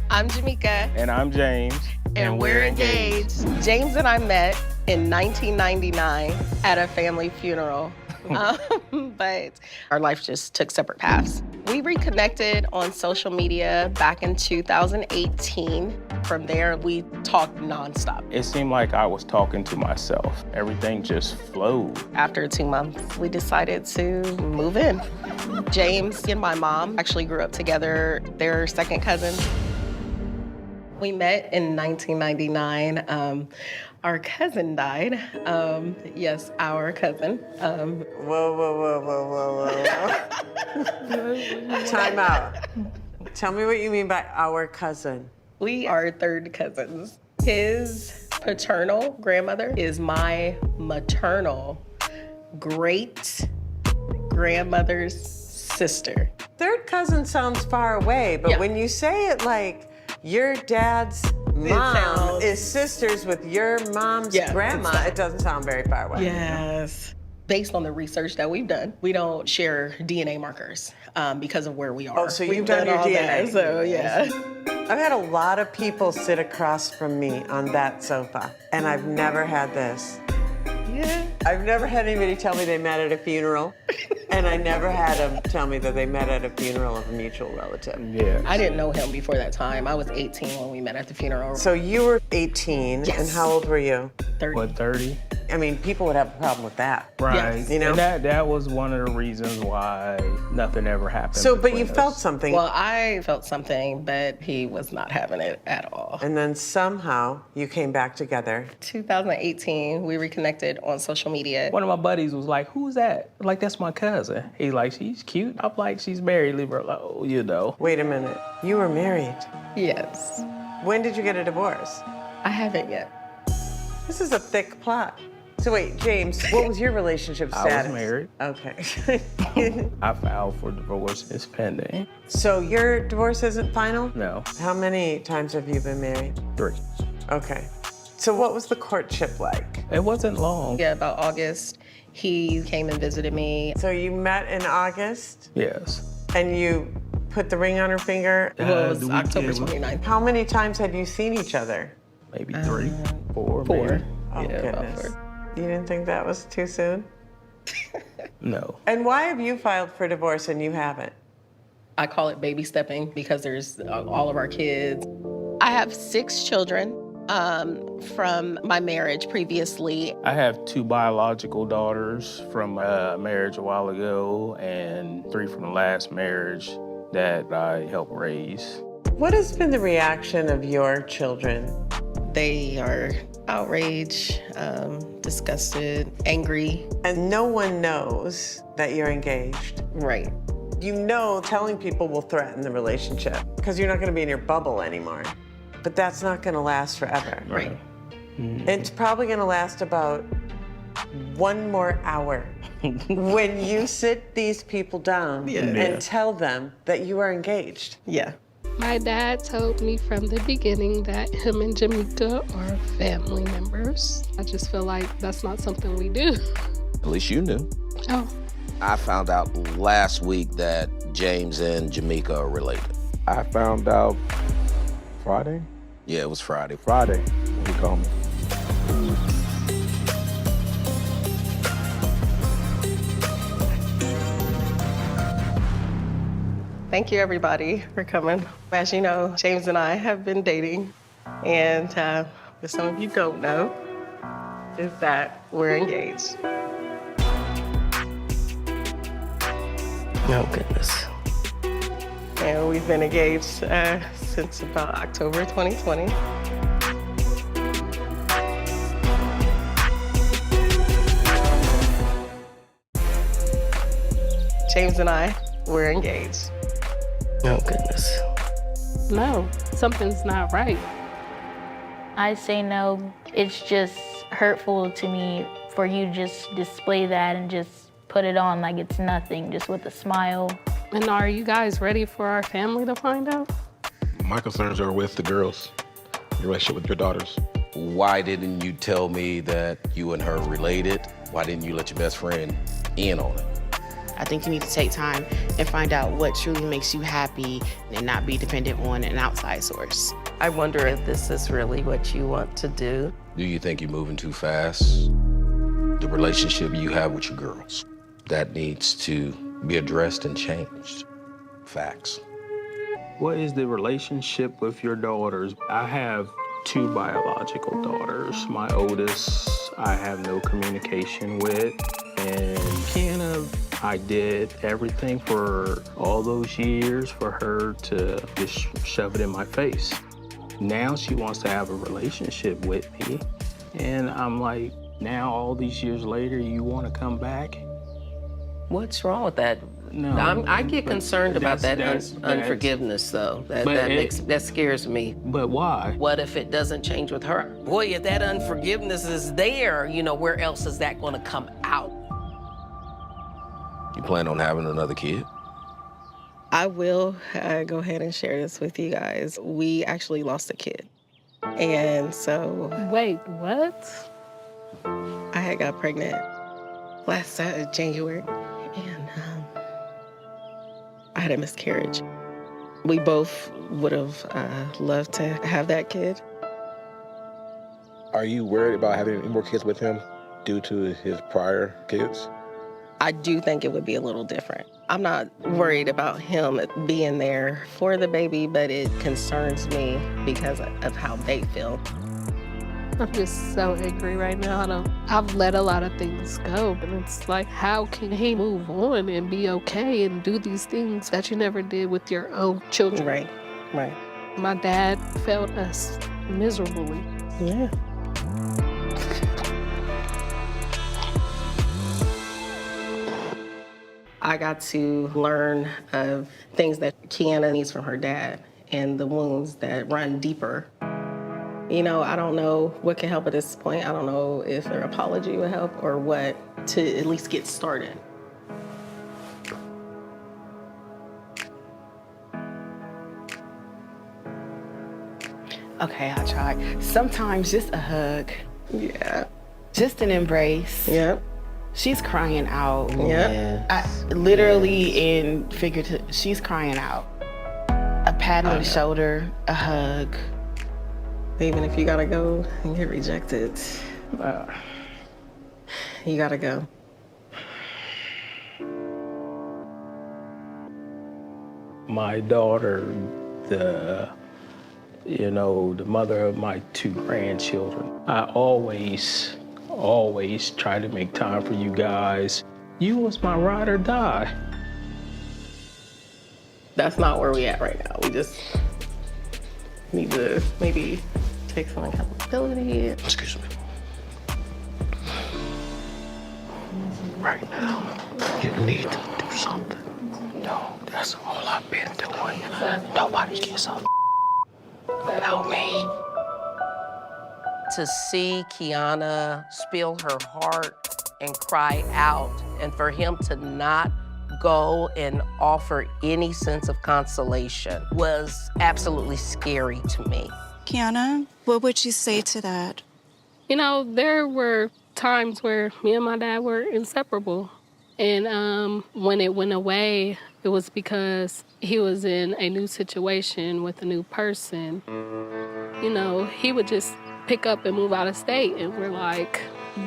I'm Jamica. And I'm James. And we're engaged. James and I met in 1999 at a family funeral. But our life just took separate paths. We reconnected on social media back in 2018. From there, we talked nonstop. It seemed like I was talking to myself. Everything just flowed. After 2 months, we decided to move in. James and my mom actually grew up together. They're second cousins. We met in 1999. Our cousin died. Yes, our cousin. Whoa. Time out. Tell me what you mean by our cousin. We are third cousins. His paternal grandmother is my maternal great grandmother's sister. Third cousin sounds far away, but when you say it like your dad's mom is sisters with your mom's grandma, it doesn't sound very far away. Yes. Based on the research that we've done, we don't share DNA markers because of where we are. Oh, so you've done your DNA. That, so yeah. I've had a lot of people sit across from me on that sofa, and I've never had this. Yeah. I've never had anybody tell me they met at a funeral, and I never had them tell me that they met at a funeral of a mutual relative. Yeah. I didn't know him before that time. I was 18 when we met at the funeral. So you were 18, and how old were you? 30. What, 30? I mean, people would have a problem with that. Right. Yes. You know? And that was one of the reasons why nothing ever happened. So, but you between felt us. something. Well, I felt something, but he was not having it at all. And then somehow you came back together. 2018, we reconnected on social media. One of my buddies was like, "Who's that?" I'm like, "That's my cousin." He's like, "She's cute." I'm like, "She's married." Leave her alone, you know. Wait a minute. You were married. Yes. When did you get a divorce? I haven't yet. This is a thick plot. So wait, James, what was your relationship status? I was married. Okay. I filed for divorce. It's pending. So your divorce isn't final? No. How many times have you been married? 3. Okay. So what was the courtship like? It wasn't long. Yeah, about August, he came and visited me. So you met in August? Yes. And you put the ring on her finger? Well, it was the October weekend was 29th. How many times had you seen each other? Maybe 3, 4, 4. maybe. Oh, Yeah, about goodness. 4. You didn't think that was too soon? No. And why have you filed for divorce and you haven't? I call it baby stepping because there's all of our kids. I have 6 children from my marriage previously. I have 2 biological daughters from a marriage a while ago and 3 from the last marriage that I helped raise. What has been the reaction of your children? They are outraged, disgusted, angry. And no one knows that you're engaged. Right. You know telling people will threaten the relationship because you're not going to be in your bubble anymore. But that's not going to last forever. Right. Mm-hmm. It's probably going to last about 1 more hour when you sit these people down and tell them that you are engaged. Yeah. My dad told me from the beginning that him and Jamica are family members. I just feel like that's not something we do. At least you knew. Oh. I found out last week that James and Jamica are related. I found out Friday. Yeah, it was Friday. Friday, he called me. Thank you, everybody, for coming. As you know, James and I have been dating, and what some of you don't know is that we're engaged. Oh, goodness. And we've been engaged since about October 2020. James and I, we're engaged. Oh, goodness. No, something's not right. I say no. It's just hurtful to me for you to just display that and just put it on like it's nothing, just with a smile. And are you guys ready for our family to find out? My concerns are with the girls, your relationship with your daughters. Why didn't you tell me that you and her related? Why didn't you let your best friend in on it? I think you need to take time and find out what truly makes you happy and not be dependent on an outside source. I wonder if this is really what you want to do. Do you think you're moving too fast? The relationship you have with your girls, that needs to be addressed and changed. Facts. What is the relationship with your daughters? I have 2 biological daughters. My oldest, I have no communication with. And Kiana, I did everything for all those years for her to just shove it in my face. Now she wants to have a relationship with me. And I'm like, now all these years later, you want to come back? What's wrong with that? No. I get concerned about that unforgiveness, though. That scares me. But why? What if it doesn't change with her? Boy, if that unforgiveness is there, you know, where else is that going to come out? You plan on having another kid? I will go ahead and share this with you guys. We actually lost a kid. And so... Wait, what? I had got pregnant last January, and I had a miscarriage. We both would have loved to have that kid. Are you worried about having any more kids with him due to his prior kids? I do think it would be a little different. I'm not worried about him being there for the baby, but it concerns me because of how they feel. I'm just so angry right now. I've let a lot of things go, but it's like, how can he move on and be okay and do these things that you never did with your own children? Right, right. My dad failed us miserably. Yeah. I got to learn of things that Kiana needs from her dad and the wounds that run deeper. You know, I don't know what can help at this point. I don't know if an apology would help or what to at least get started. Okay, I'll try. Sometimes just a hug. Yeah. Just an embrace. Yep. She's crying out. Yep. Literally and figuratively, she's crying out. A pat on the shoulder, a hug. Even if you gotta go and get rejected, you gotta go. My daughter, the mother of my 2 grandchildren, I always try to make time for you guys. You was my ride or die. That's not where we at right now. We just need to maybe take some accountability. Excuse me. Right now, you need to do something. No, that's all I've been doing. Nobody gives a about me. To see Kiana spill her heart and cry out, and for him to not go and offer any sense of consolation was absolutely scary to me. Kiana, what would you say to that? You know, there were times where me and my dad were inseparable. And when it went away, it was because he was in a new situation with a new person. You know, he would just pick up and move out of state, and we're like,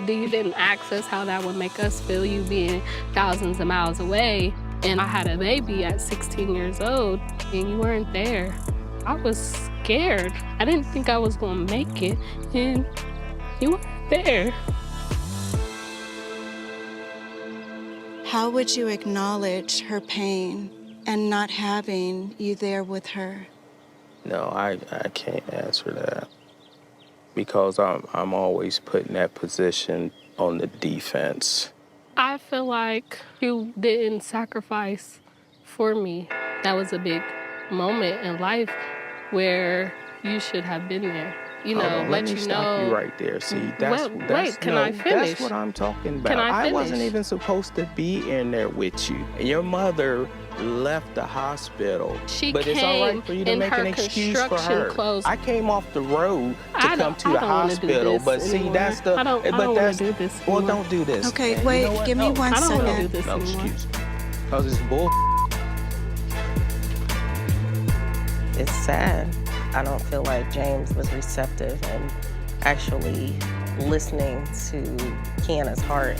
you didn't ask us how that would make us feel, you being thousands of miles away. And I had a baby at 16 years old, and you weren't there. I was scared. I didn't think I was gonna make it, and you weren't there. How would you acknowledge her pain and not having you there with her? No, I can't answer that because I'm always put in that position on the defense. I feel like you didn't sacrifice for me. That was a big moment in life where you should have been there. You know, let you know. Stop you right there. See, that's can I finish? That's what I'm talking about. Can I finish? wasn't even supposed to be in there with you. And your mother left the hospital. But it's all right for you to make an excuse for her. Clothes. I came off the road to come to the hospital, but see, anymore. that's the. I don't want to do this anymore. Well, don't do this. Okay, wait, give me 1 second. I don't want to do this No, anymore. excuse me. Cause it's bull. It's sad. I don't feel like James was receptive and actually listening to Kiana's heart.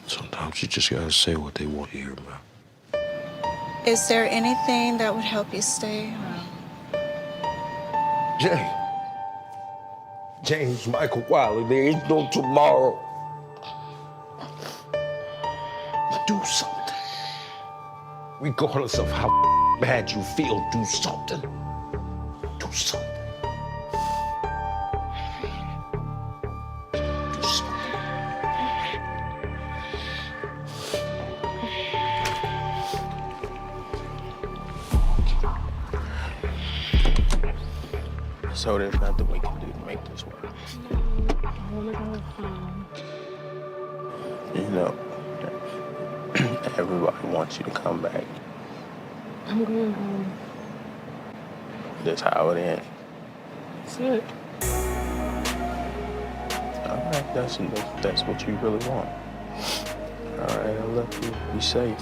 Sometimes you just gotta say what they want to hear about. Is there anything that would help you stay? James Michael Wiley, there is no tomorrow. Do something. Regardless of how bad you feel, do something. Do something. Do something. So there's nothing we can do to make this work. I wanna go home. You know, everybody wants you to come back. I'm going home. That's how it ends. That's it. All right, that's what you really want. All right, I'll let you be safe.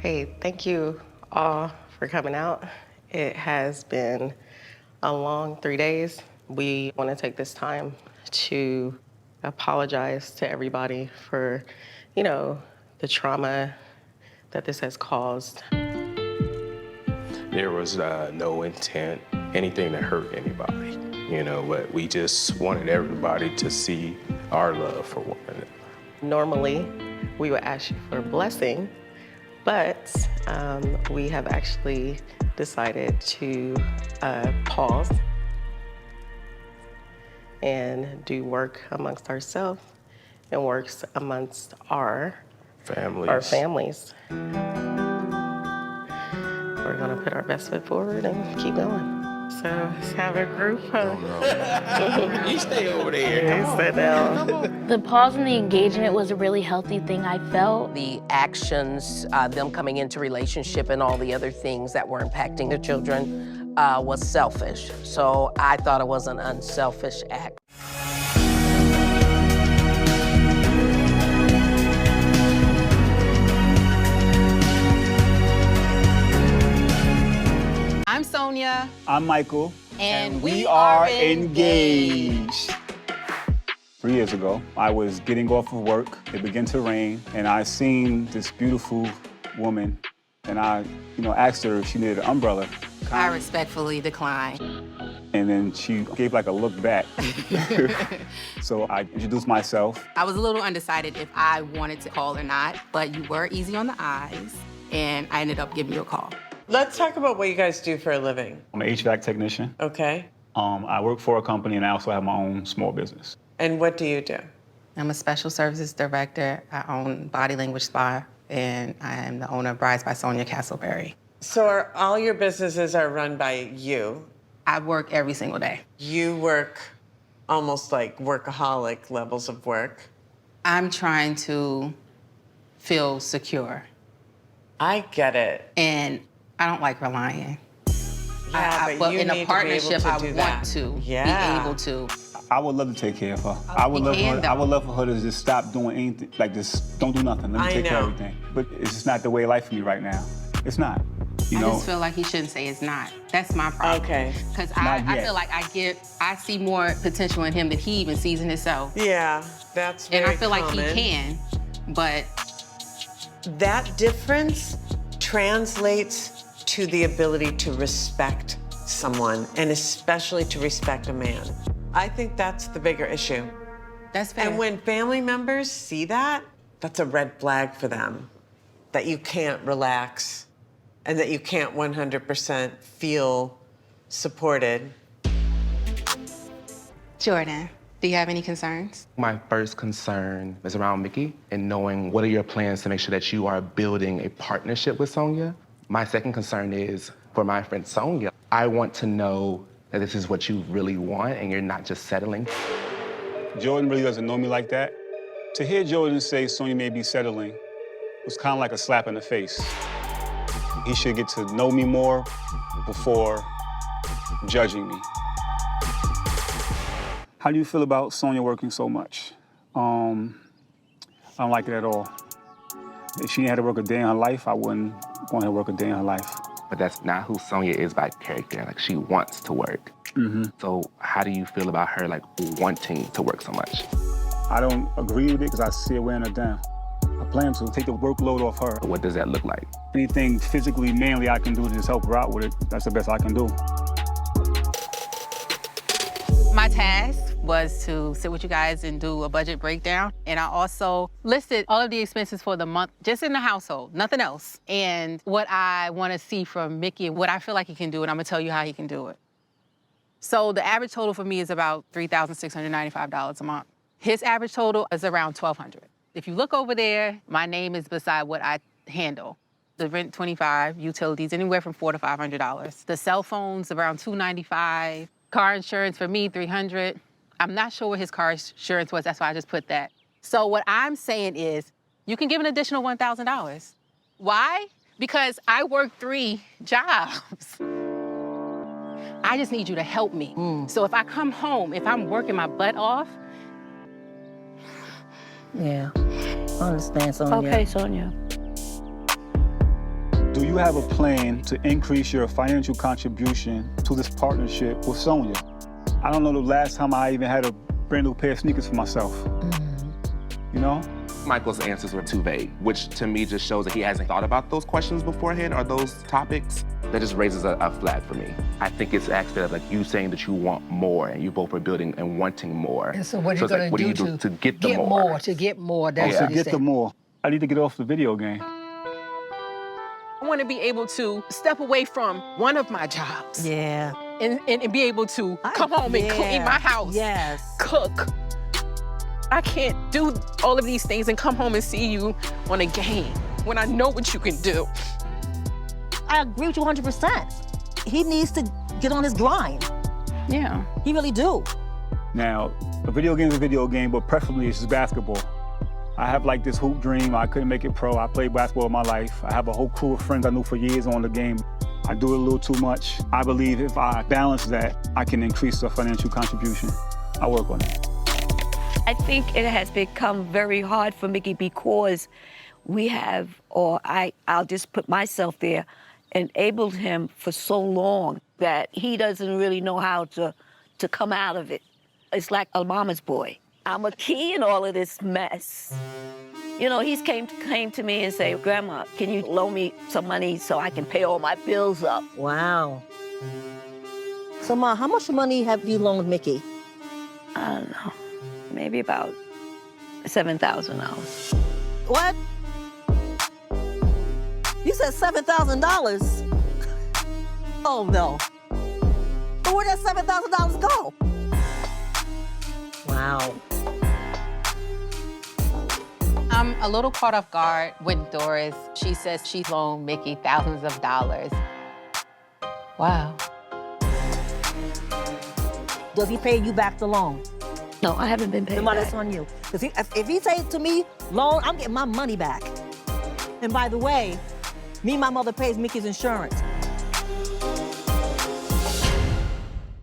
Hey, thank you all for coming out. It has been a long 3 days. We want to take this time to apologize to everybody for, you know, the trauma that this has caused. There was no intent, anything to hurt anybody, you know, but we just wanted everybody to see our love for one another. Normally, we would ask you for a blessing, but we have actually decided to pause and do work amongst ourselves and works amongst our families. We're gonna put our best foot forward and keep going. So let's have a group hug. You stay over there. Sit down. The pause in the engagement was a really healthy thing, I felt. The actions, them coming into relationship and all the other things that were impacting the children was selfish. So I thought it was an unselfish act. I'm Sonia. I'm Michael. And we are engaged. 3 years ago, I was getting off of work. It began to rain, and I seen this beautiful woman, and I, asked her if she needed an umbrella. I respectfully declined. And then she gave like a look back. So I introduced myself. I was a little undecided if I wanted to call or not, but you were easy on the eyes, and I ended up giving you a call. Let's talk about what you guys do for a living. I'm an HVAC technician. Okay. I work for a company, and I also have my own small business. And what do you do? I'm a special services director. I own Body Language Spa, and I am the owner of Brides by Sonia Castleberry. So all your businesses are run by you? I work every single day. You work almost like workaholic levels of work? I'm trying to feel secure. I get it. And I don't like relying. Yeah, but you in need a partnership, to be able to I do want that. to be able to. I would love to take care of her. I would love for her to just stop doing anything, like just don't do nothing. Let me take care of everything. But it's just not the way of life for me right now. It's not. I just feel like he shouldn't say it's not. That's my problem. Okay. Because I feel like I see more potential in him than he even sees in himself. Yeah, that's very And I feel common. like he can, but that difference translates to the ability to respect someone, and especially to respect a man. I think that's the bigger issue. That's fair. And when family members see that, that's a red flag for them, that you can't relax and that you can't 100% feel supported. Jordan, do you have any concerns? My first concern is around Mickey and knowing what are your plans to make sure that you are building a partnership with Sonia. My second concern is for my friend Sonia. I want to know that this is what you really want and you're not just settling. Jordan really doesn't know me like that. To hear Jordan say Sonia may be settling was kind of like a slap in the face. He should get to know me more before judging me. How do you feel about Sonia working so much? I don't like it at all. If she had to work a day in her life, I wouldn't want her to work a day in her life. But that's not who Sonia is by character. Like, she wants to work. So how do you feel about her, like, wanting to work so much? I don't agree with it because I see it wearing her down. I plan to take the workload off her. What does that look like? Anything physically, manly I can do to just help her out with it, that's the best I can do. My task was to sit with you guys and do a budget breakdown. And I also listed all of the expenses for the month, just in the household, nothing else. And what I want to see from Mickey and what I feel like he can do, and I'm going to tell you how he can do it. So the average total for me is about $3,695 a month. His average total is around $1,200. If you look over there, my name is beside what I handle. The rent, $25, utilities, anywhere from $400 to $500. The cell phones, around $295. Car insurance for me, $300. I'm not sure what his car insurance was, that's why I just put that. So what I'm saying is, you can give an additional $1,000. Why? Because I work 3 jobs. I just need you to help me. So if I come home, if I'm working my butt off. Yeah, I understand, Sonia. Okay, Sonia. Do you have a plan to increase your financial contribution to this partnership with Sonia? I don't know the last time I even had a brand new pair of sneakers for myself. You know? Michael's answers were too vague, which to me just shows that he hasn't thought about those questions beforehand or those topics. That just raises a flag for me. I think it's actually like you saying that you want more and you both are building and wanting more. And so what are you it's going like, what do you do to get the more? To get more, that's To what he get said. the more. I need to get off the video game. I want to be able to step away from one of my jobs. Yeah. And be able to come home and clean my house. Yes. Cook. I can't do all of these things and come home and see you on a game when I know what you can do. I agree with you 100%. He needs to get on his grind. Yeah. He really do. Now, a video game is a video game, but preferably it's just basketball. I have like this hoop dream. I couldn't make it pro. I played basketball in my life. I have a whole crew of friends I knew for years on the game. I do it a little too much. I believe if I balance that, I can increase the financial contribution. I work on it. I think it has become very hard for Mickey because we have, or I'll just put myself there, enabled him for so long that he doesn't really know how to come out of it. It's like a mama's boy. I'm a key in all of this mess. You know, he's came to me and say, Grandma, can you loan me some money so I can pay all my bills up? Wow. So, Ma, how much money have you loaned Mickey? I don't know, maybe about $7,000. What? You said $7,000? Oh, no. But where'd that $7,000 go? Wow. I'm a little caught off guard with Doris. She says she loaned Mickey thousands of dollars. Wow. Does he pay you back the loan? No, I haven't been paid back. That's on you. Because if he say to me, loan, I'm getting my money back. And by the way, me and my mother pays Mickey's insurance.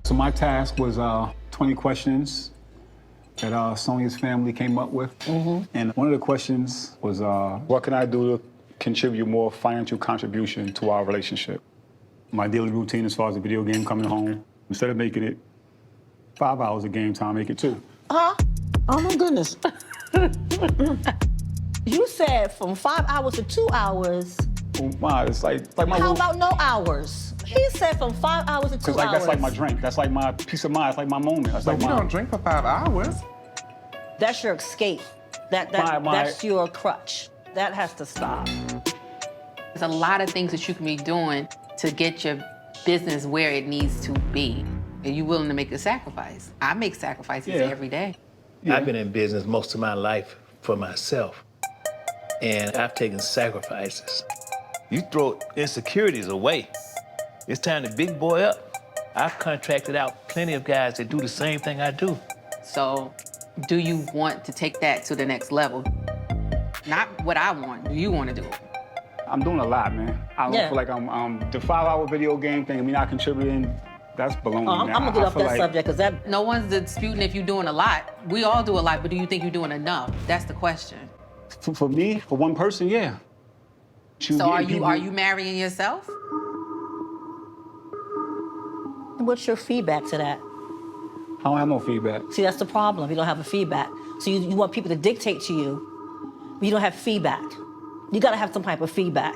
So my task was 20 questions that Sonia's family came up with. And one of the questions was, what can I do to contribute more financial contribution to our relationship? My daily routine as far as the video game coming home, instead of making it 5 hours of game time, make it 2. Huh? Oh my goodness. You said from 5 hours to 2 hours. Oh my, it's like my How about no hours? He said from 5 hours to 2 hours. That's like my drink. That's like my peace of mind. It's like my moment. That's like you don't drink for 5 hours. That's your escape. That's your crutch. That has to stop. There's a lot of things that you can be doing to get your business where it needs to be. Are you willing to make a sacrifice? I make sacrifices every day. I've been in business most of my life for myself, and I've taken sacrifices. You throw insecurities away It's time to big boy up. I've contracted out plenty of guys that do the same thing I do. So, do you want to take that to the next level? Not what I want. Do you want to do it? I'm doing a lot, man. I don't feel like I'm the 5-hour video game thing. I mean, not contributing. That's baloney. I'm gonna get off that subject because that. No one's disputing if you're doing a lot. We all do a lot, but do you think you're doing enough? That's the question. For me, for one person, yeah. So are you marrying yourself? What's your feedback to that? I don't have no feedback. See, that's the problem. You don't have a feedback. So you want people to dictate to you, but you don't have feedback. You gotta have some type of feedback.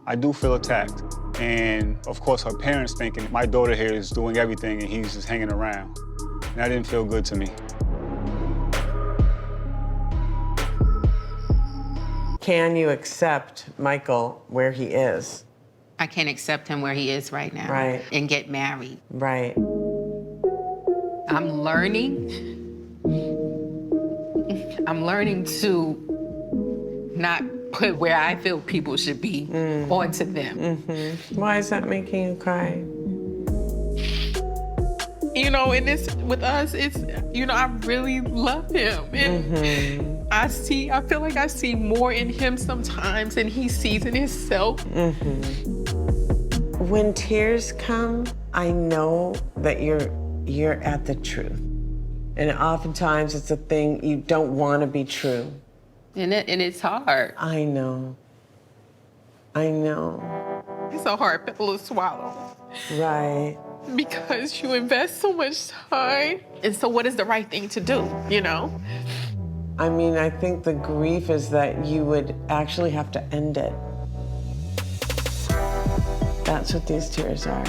I do feel attacked. And of course, her parents thinking my daughter here is doing everything and he's just hanging around. And that didn't feel good to me. Can you accept Michael where he is? I can't accept him where he is right now. Right. And get married. Right. I'm learning to not put where I feel people should be onto them. Why is that making you cry? You know, and it's with us, it's, you know, I really love him. And I feel like I see more in him sometimes than he sees in himself. When tears come, I know that you're at the truth. And oftentimes it's a thing you don't want to be true. And it's hard. I know. I know. It's a hard pill to swallow. Right. Because you invest so much time. And so what is the right thing to do, you know? I mean, I think the grief is that you would actually have to end it. That's what these tears are.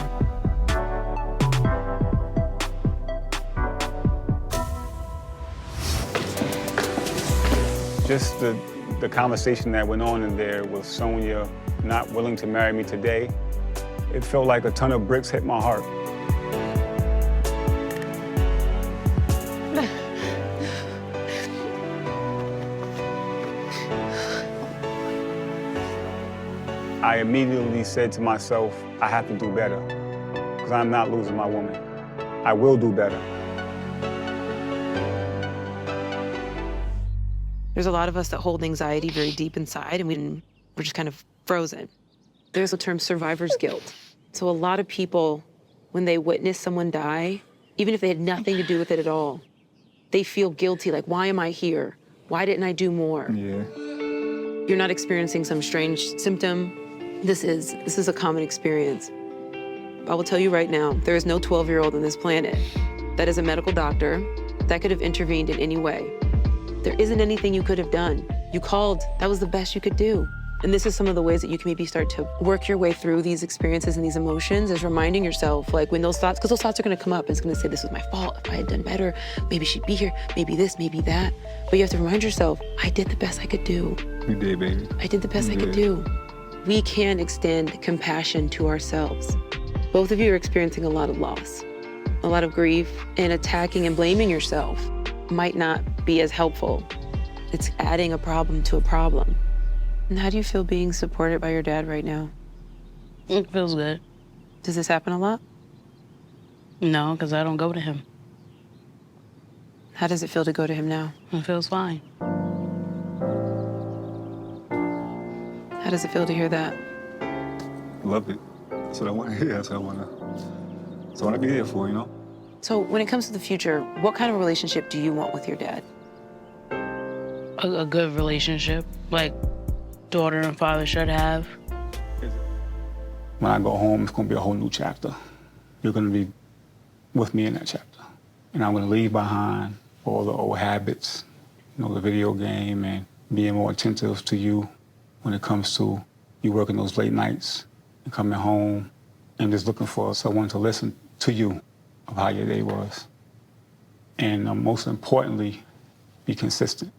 Just the conversation that went on in there with Sonia not willing to marry me today, it felt like a ton of bricks hit my heart. I immediately said to myself, I have to do better, because I'm not losing my woman. I will do better. There's a lot of us that hold anxiety very deep inside, and we're just kind of frozen. There's a term, survivor's guilt. So a lot of people, when they witness someone die, even if they had nothing to do with it at all, they feel guilty, like, why am I here? Why didn't I do more? Yeah. You're not experiencing some strange symptom. This is a common experience. I will tell you right now, there is no 12-year-old on this planet that is a medical doctor that could have intervened in any way. There isn't anything you could have done. You called, that was the best you could do. And this is some of the ways that you can maybe start to work your way through these experiences and these emotions, is reminding yourself, like, when those thoughts, because those thoughts are gonna come up, it's gonna say, this was my fault, if I had done better, maybe she'd be here, maybe this, maybe that. But you have to remind yourself, I did the best I could do. You did, baby. I did the best I could do. We can extend compassion to ourselves. Both of you are experiencing a lot of loss, a lot of grief, and attacking and blaming yourself might not be as helpful. It's adding a problem to a problem. And how do you feel being supported by your dad right now? It feels good. Does this happen a lot? No, because I don't go to him. How does it feel to go to him now? It feels fine. How does it feel to hear that? Love it. That's what I want to hear. That's what I want to be there for, you know? So when it comes to the future, what kind of relationship do you want with your dad? A good relationship, like daughter and father should have. When I go home, it's going to be a whole new chapter. You're going to be with me in that chapter. And I'm going to leave behind all the old habits, you know, the video game, and being more attentive to you when it comes to you working those late nights and coming home and just looking for someone to listen to you of how your day was. And most importantly, be consistent.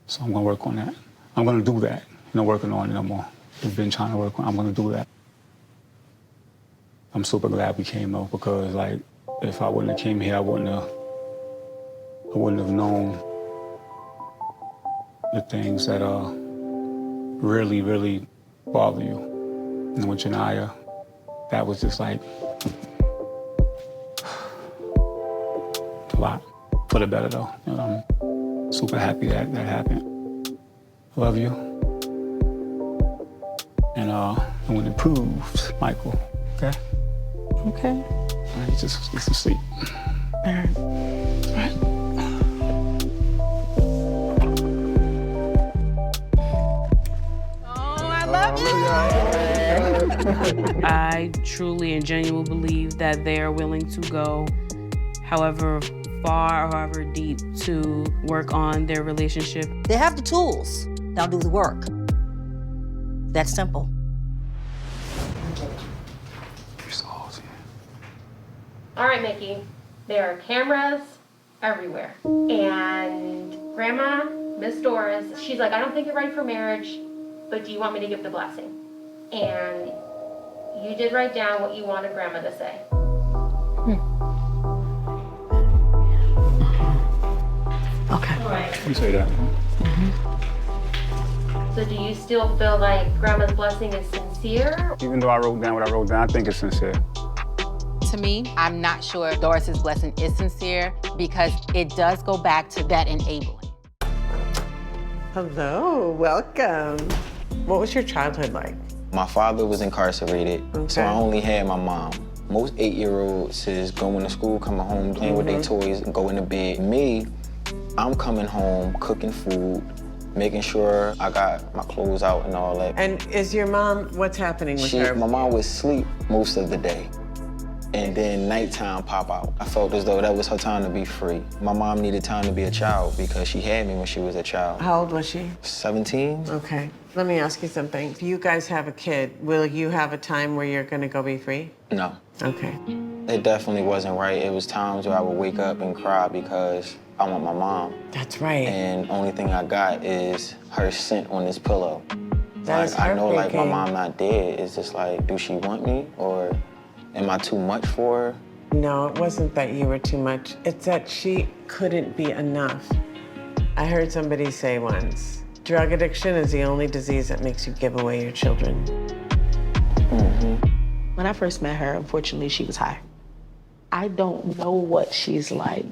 So I'm going to work on that. I'm going to do that. I'm not working on it no more. I've been trying to work on it. I'm going to do that. I'm super glad we came though, because like, if I wouldn't have came here, I wouldn't have known the things that really, really bother you. And with Janiyah, that was just like a lot. For the better though. You know, I'm super happy that that happened. Love you. And when it proves, Michael, okay? Okay. All right, just get some sleep. All right. All right. I truly and genuinely believe that they are willing to go however far or however deep to work on their relationship. They have the tools. Now do the work. That's simple. All right, Mickey, there are cameras everywhere. And Grandma, Miss Doris, she's like, I don't think you're ready for marriage, but do you want me to give the blessing? And you did write down what you wanted Grandma to say. Okay. All right. You say that. So do you still feel like Grandma's blessing is sincere? Even though I wrote down what I wrote down, I think it's sincere. To me, I'm not sure Doris's blessing is sincere because it does go back to that enabling. Hello, welcome. What was your childhood like? My father was incarcerated, so I only had my mom. Most 8-year-olds is going to school, coming home, playing with their toys, and going to bed. Me, I'm coming home, cooking food, making sure I got my clothes out and all that. And is your mom, what's happening with her? My mom would sleep most of the day, and then nighttime pop out. I felt as though that was her time to be free. My mom needed time to be a child because she had me when she was a child. How old was she? 17. Okay. Let me ask you something. If you guys have a kid, will you have a time where you're gonna go be free? No. Okay. It definitely wasn't right. It was times where I would wake up and cry because I want my mom. That's right. And only thing I got is her scent on this pillow. That is I know like my heartbreaking. mom not dead. It's just like, do she want me or am I too much for her? No, it wasn't that you were too much. It's that she couldn't be enough. I heard somebody say once, drug addiction is the only disease that makes you give away your children. When I first met her, unfortunately, she was high. I don't know what she's like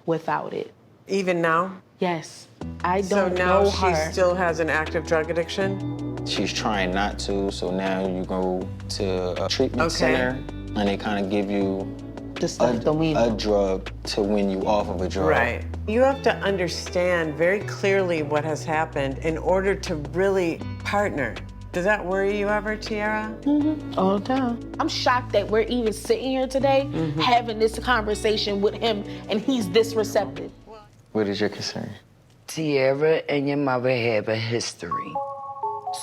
without it. Even now? Yes. I So don't now know she her. still has an active drug addiction? She's trying not to, so now you go to a treatment Okay. center and they kind of give you a drug to win you off of a drug. Right. You have to understand very clearly what has happened in order to really partner. Does that worry you ever, Tiara? All the time. I'm shocked that we're even sitting here today having this conversation with him and he's this receptive. What is your concern? Tiara and your mother have a history.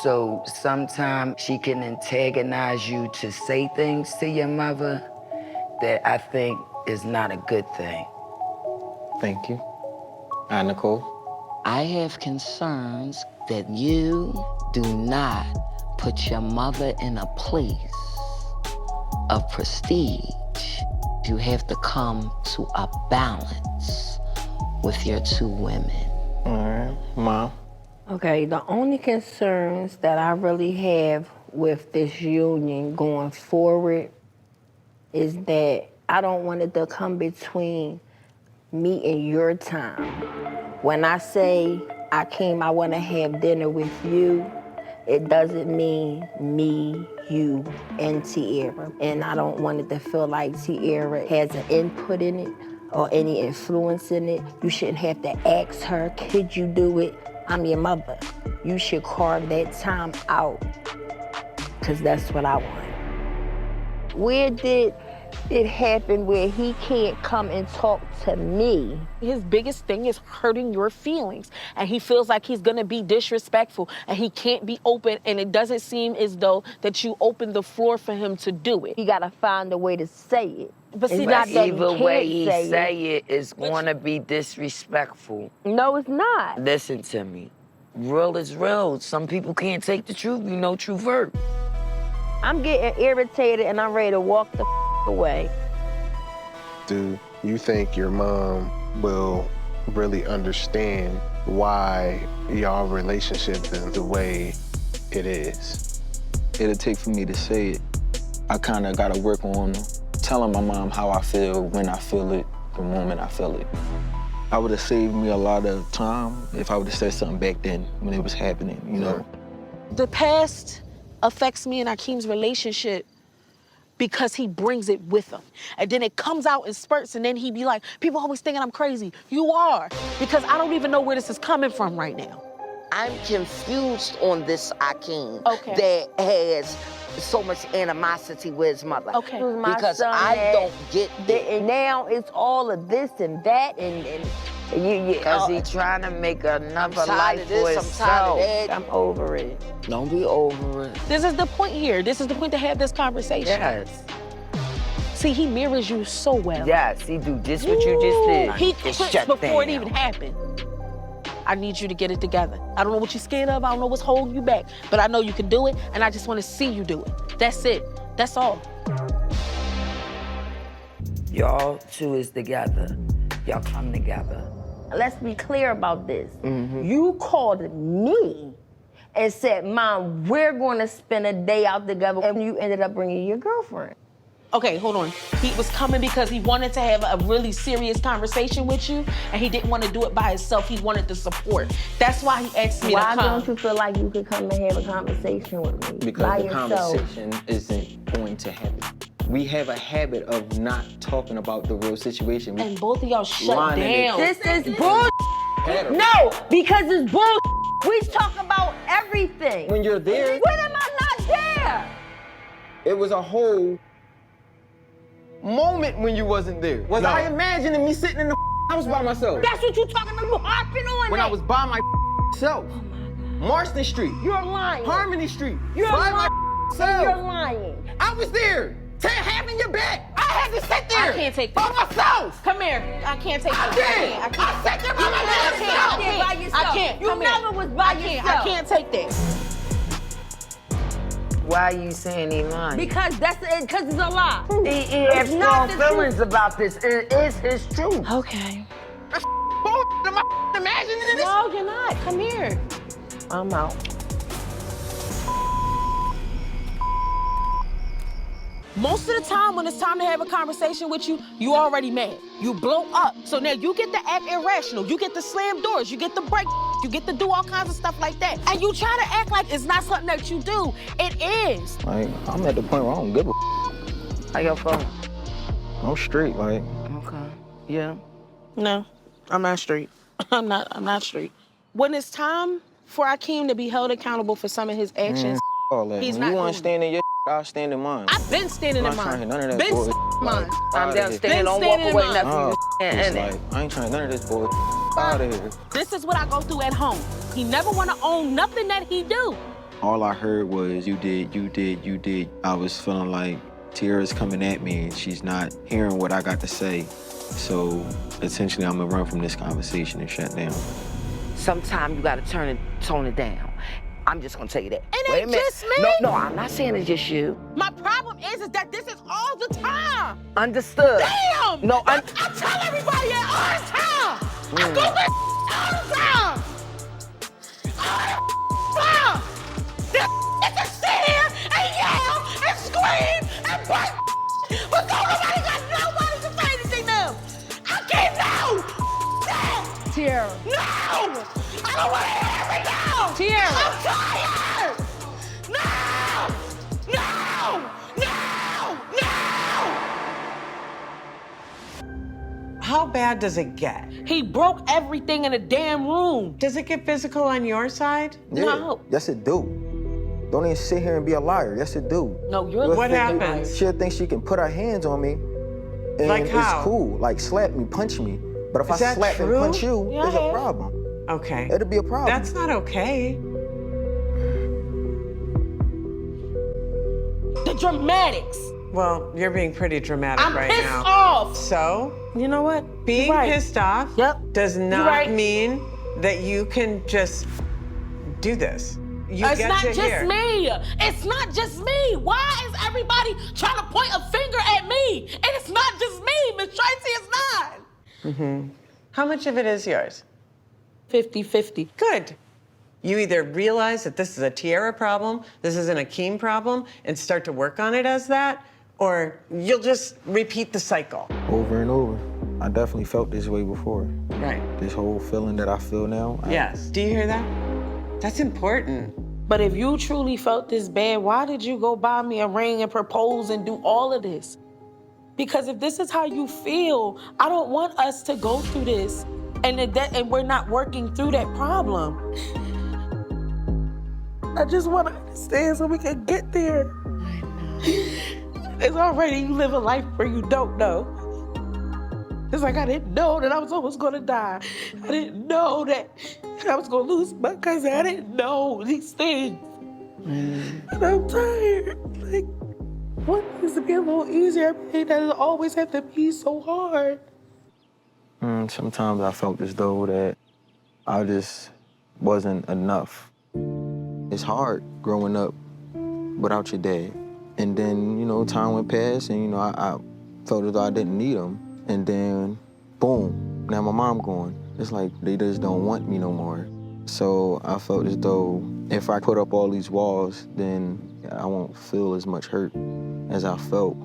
So sometimes she can antagonize you to say things to your mother that I think is not a good thing. Thank you. Nicole? I have concerns that you do not put your mother in a place of prestige. You have to come to a balance with your two women. All right, Mom. Okay, the only concerns that I really have with this union going forward is that I don't want it to come between me and your time. When I say I want to have dinner with you, it doesn't mean me, you, and Tiara. And I don't want it to feel like Tiara has an input in it or any influence in it. You shouldn't have to ask her, could you do it? I'm your mother. You should carve that time out, because that's what I want. Where did it happen where he can't come and talk to me? His biggest thing is hurting your feelings, and he feels like he's gonna be disrespectful, and he can't be open, and it doesn't seem as though that you open the floor for him to do it. He gotta find a way to say it. But see, It's not that Either he way can't he say say it is going to be disrespectful. No, it's not. Listen to me. Real is real. Some people can't take the truth. You know, truth hurt. I'm getting irritated and I'm ready to walk the away. Do you think your mom will really understand why y'all relationship is the way it is? It'll take for me to say it I kind of got to work on telling my mom how I feel, when I feel it, the moment I feel it. I would have saved me a lot of time if I would have said something back then when it was happening, you know? The past affects me and Aikeem's relationship because he brings it with him. And then it comes out in spurts, and then he be like, people always thinking I'm crazy. You are, because I don't even know where this is coming from right now. I'm confused on this Aikeem Okay. that has so much animosity with his mother. Okay. Because I don't get this. And now it's all of this and that and Because he's trying to make another life for I'm tired of himself. that. I'm over it. Don't be over it. This is the point here. This is the point to have this conversation. Yes. See, he mirrors you so well. Yes, he do just what you just did. He Just quits shut before it down. even happened. I need you to get it together. I don't know what you're scared of. I don't know what's holding you back. But I know you can do it, and I just want to see you do it. That's it. That's all. Y'all two is together. Y'all come together. Let's be clear about this. Mm-hmm. You called me and said, Mom, we're going to spend a day out together, and you ended up bringing your girlfriend. Okay, hold on. He was coming because he wanted to have a really serious conversation with you, and he didn't want to do it by himself. He wanted the support. That's why he asked me to Why come. don't you feel like you could come and have a conversation with me Because by the yourself? conversation isn't going to happen. We have a habit of not talking about the real situation. And both of y'all shut lining it. down. This is bull. Pattern. No, because it's bull. We talk about everything. When you're there, When am I not there? it was a whole moment when you wasn't there. Was No. I imagining me sitting in the house by myself? That's what you talking about. You harping on When it. I was by myself. Marston Street. You're lying. Harmony Street. You're by lying. myself. You're lying. I was there. Having your back. I had to sit there. I can't take by that. myself. Come here. I can't take I that. did. I can't. I sat there by You myself. never sat there by yourself. I can't. You Come here. never was by I can't. yourself. I can't take that. Why are you saying he lying? Because it's a lie. He has It's not strong the feelings about this. It is his truth. Okay. Am I imagining this? No, you're not. Come here. I'm out. Most of the time, when it's time to have a conversation with you, you already mad. You blow up. So now you get to act irrational. You get to slam doors. You get to break. You get to do all kinds of stuff like that. And you try to act like it's not something that you do. It is. Like, I'm at the point where I don't give a How y'all feeling? I'm straight, like. Okay. Yeah. No, I'm not straight. I'm not straight. When it's time for Aikeem to be held accountable for some of his actions, All that. he's When not you want doing to stand in your I'll stand in mine. I've been standing I'm in not trying to mine. hear none of that Been bullshit. mine. I'm down standing, don't walk standing in away, mine. nothing. It's like, I ain't trying none of this bullshit. Out of here. This is what I go through at home. He never want to own nothing that he do. All I heard was, you did, you did, you did. I was feeling like Tiara's coming at me and she's not hearing what I got to say. So, essentially, I'm gonna run from this conversation and shut down. Sometimes you gotta tone it down. I'm just gonna tell you that. It Wait a ain't minute. just me. No, I'm not saying it's just you. My problem is that this is all the time. Understood. Damn! No, I tell everybody that all the time. I go back all the time. All the time. This just sit here and yell and scream and bite. But don't nobody got nobody to say anything to them. I can't know. Tiara. No! I don't want to hear it now! Tiara. I'm tired! No! No! No! No! How bad does it get? He broke everything in the damn room. Does it get physical on your side? Yeah. No. Yes, it do. Don't even sit here and be a liar. Yes, it do. No, you're What happens? She'll think she can put her hands on me, and Like how? it's cool. Like, slap me, punch me. But if Is I that slap true? and punch you, Yeah, there's I a have. problem. Okay. It'll be a problem. That's not okay. The dramatics. Well, you're being pretty dramatic I'm right pissed now. off. So, You know what? being You're right. pissed off Yep. does not right. mean that you can just do this. You It's get not to just here. me. It's not just me. Why is everybody trying to point a finger at me? And it's not just me. Miss Tracy is not. How much of it is yours? 50-50. Good. You either realize that this is a Tiara problem, this is an Aikeem problem, and start to work on it as that, or you'll just repeat the cycle. Over and over. I definitely felt this way before. Right. This whole feeling that I feel now. Yes. Do you hear that? That's important. But if you truly felt this bad, why did you go buy me a ring and propose and do all of this? Because if this is how you feel, I don't want us to go through this and we're not working through that problem. I just want to understand so we can get there. It's already you live a life where you don't know. It's like I didn't know that I was almost gonna die. I didn't know that I was gonna lose my cousin. I didn't know these things. And I'm tired. Like, what needs to be a little easier? I mean, that it always have to be so hard. Sometimes I felt as though that I just wasn't enough. It's hard growing up without your dad. And then, you know, time went past and, you know, I felt as though I didn't need him. And then, boom, now my mom gone. It's like they just don't want me no more. So I felt as though if I put up all these walls, then I won't feel as much hurt as I felt.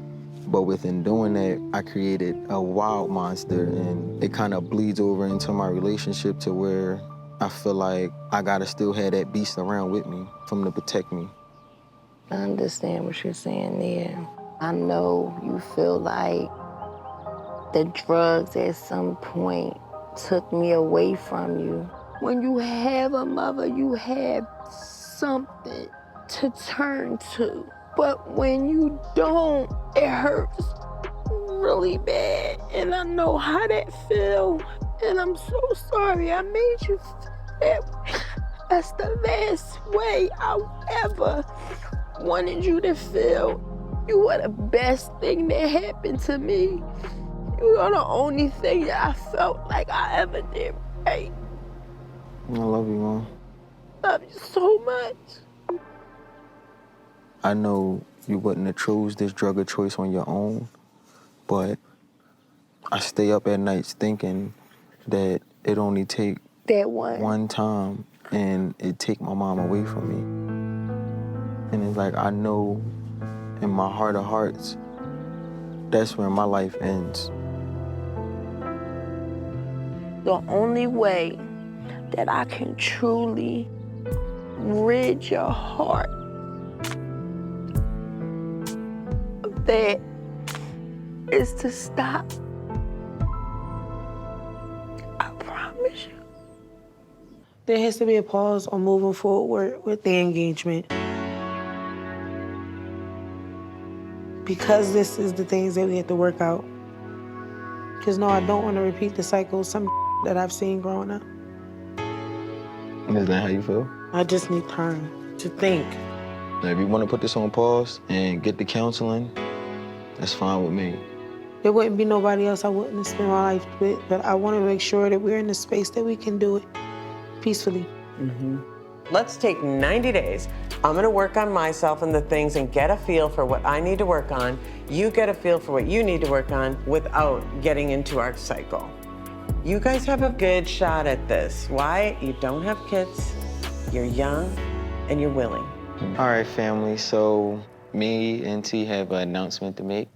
But within doing that, I created a wild monster, and it kind of bleeds over into my relationship to where I feel like I gotta still have that beast around with me for him to protect me. I understand what you're saying there. I know you feel like the drugs at some point took me away from you. When you have a mother, you have something to turn to. But when you don't, it hurts really bad. And I know how that feels. And I'm so sorry I made you feel that way. That's the last way I ever wanted you to feel. You were the best thing that happened to me. You are the only thing that I felt like I ever did right. I love you, Mom. Love you so much. I know you wouldn't have chose this drug of choice on your own, but I stay up at nights thinking that it only take that one time and it take my mom away from me. And it's like I know in my heart of hearts, that's where my life ends. The only way that I can truly rid your heart of that is to stop. I promise you. There has to be a pause on moving forward with the engagement. Because this is the things that we have to work out. Because no, I don't want to repeat the cycle, some that I've seen growing up. Is that how you feel? I just need time to think. Now, if you want to put this on pause and get the counseling, that's fine with me. There wouldn't be nobody else I wouldn't spend my life with, but I want to make sure that we're in a space that we can do it peacefully. Let's take 90 days. I'm gonna work on myself and the things and get a feel for what I need to work on. You get a feel for what you need to work on without getting into our cycle. You guys have a good shot at this. Why? You don't have kids, you're young, and you're willing. All right, family, so me and T have an announcement to make.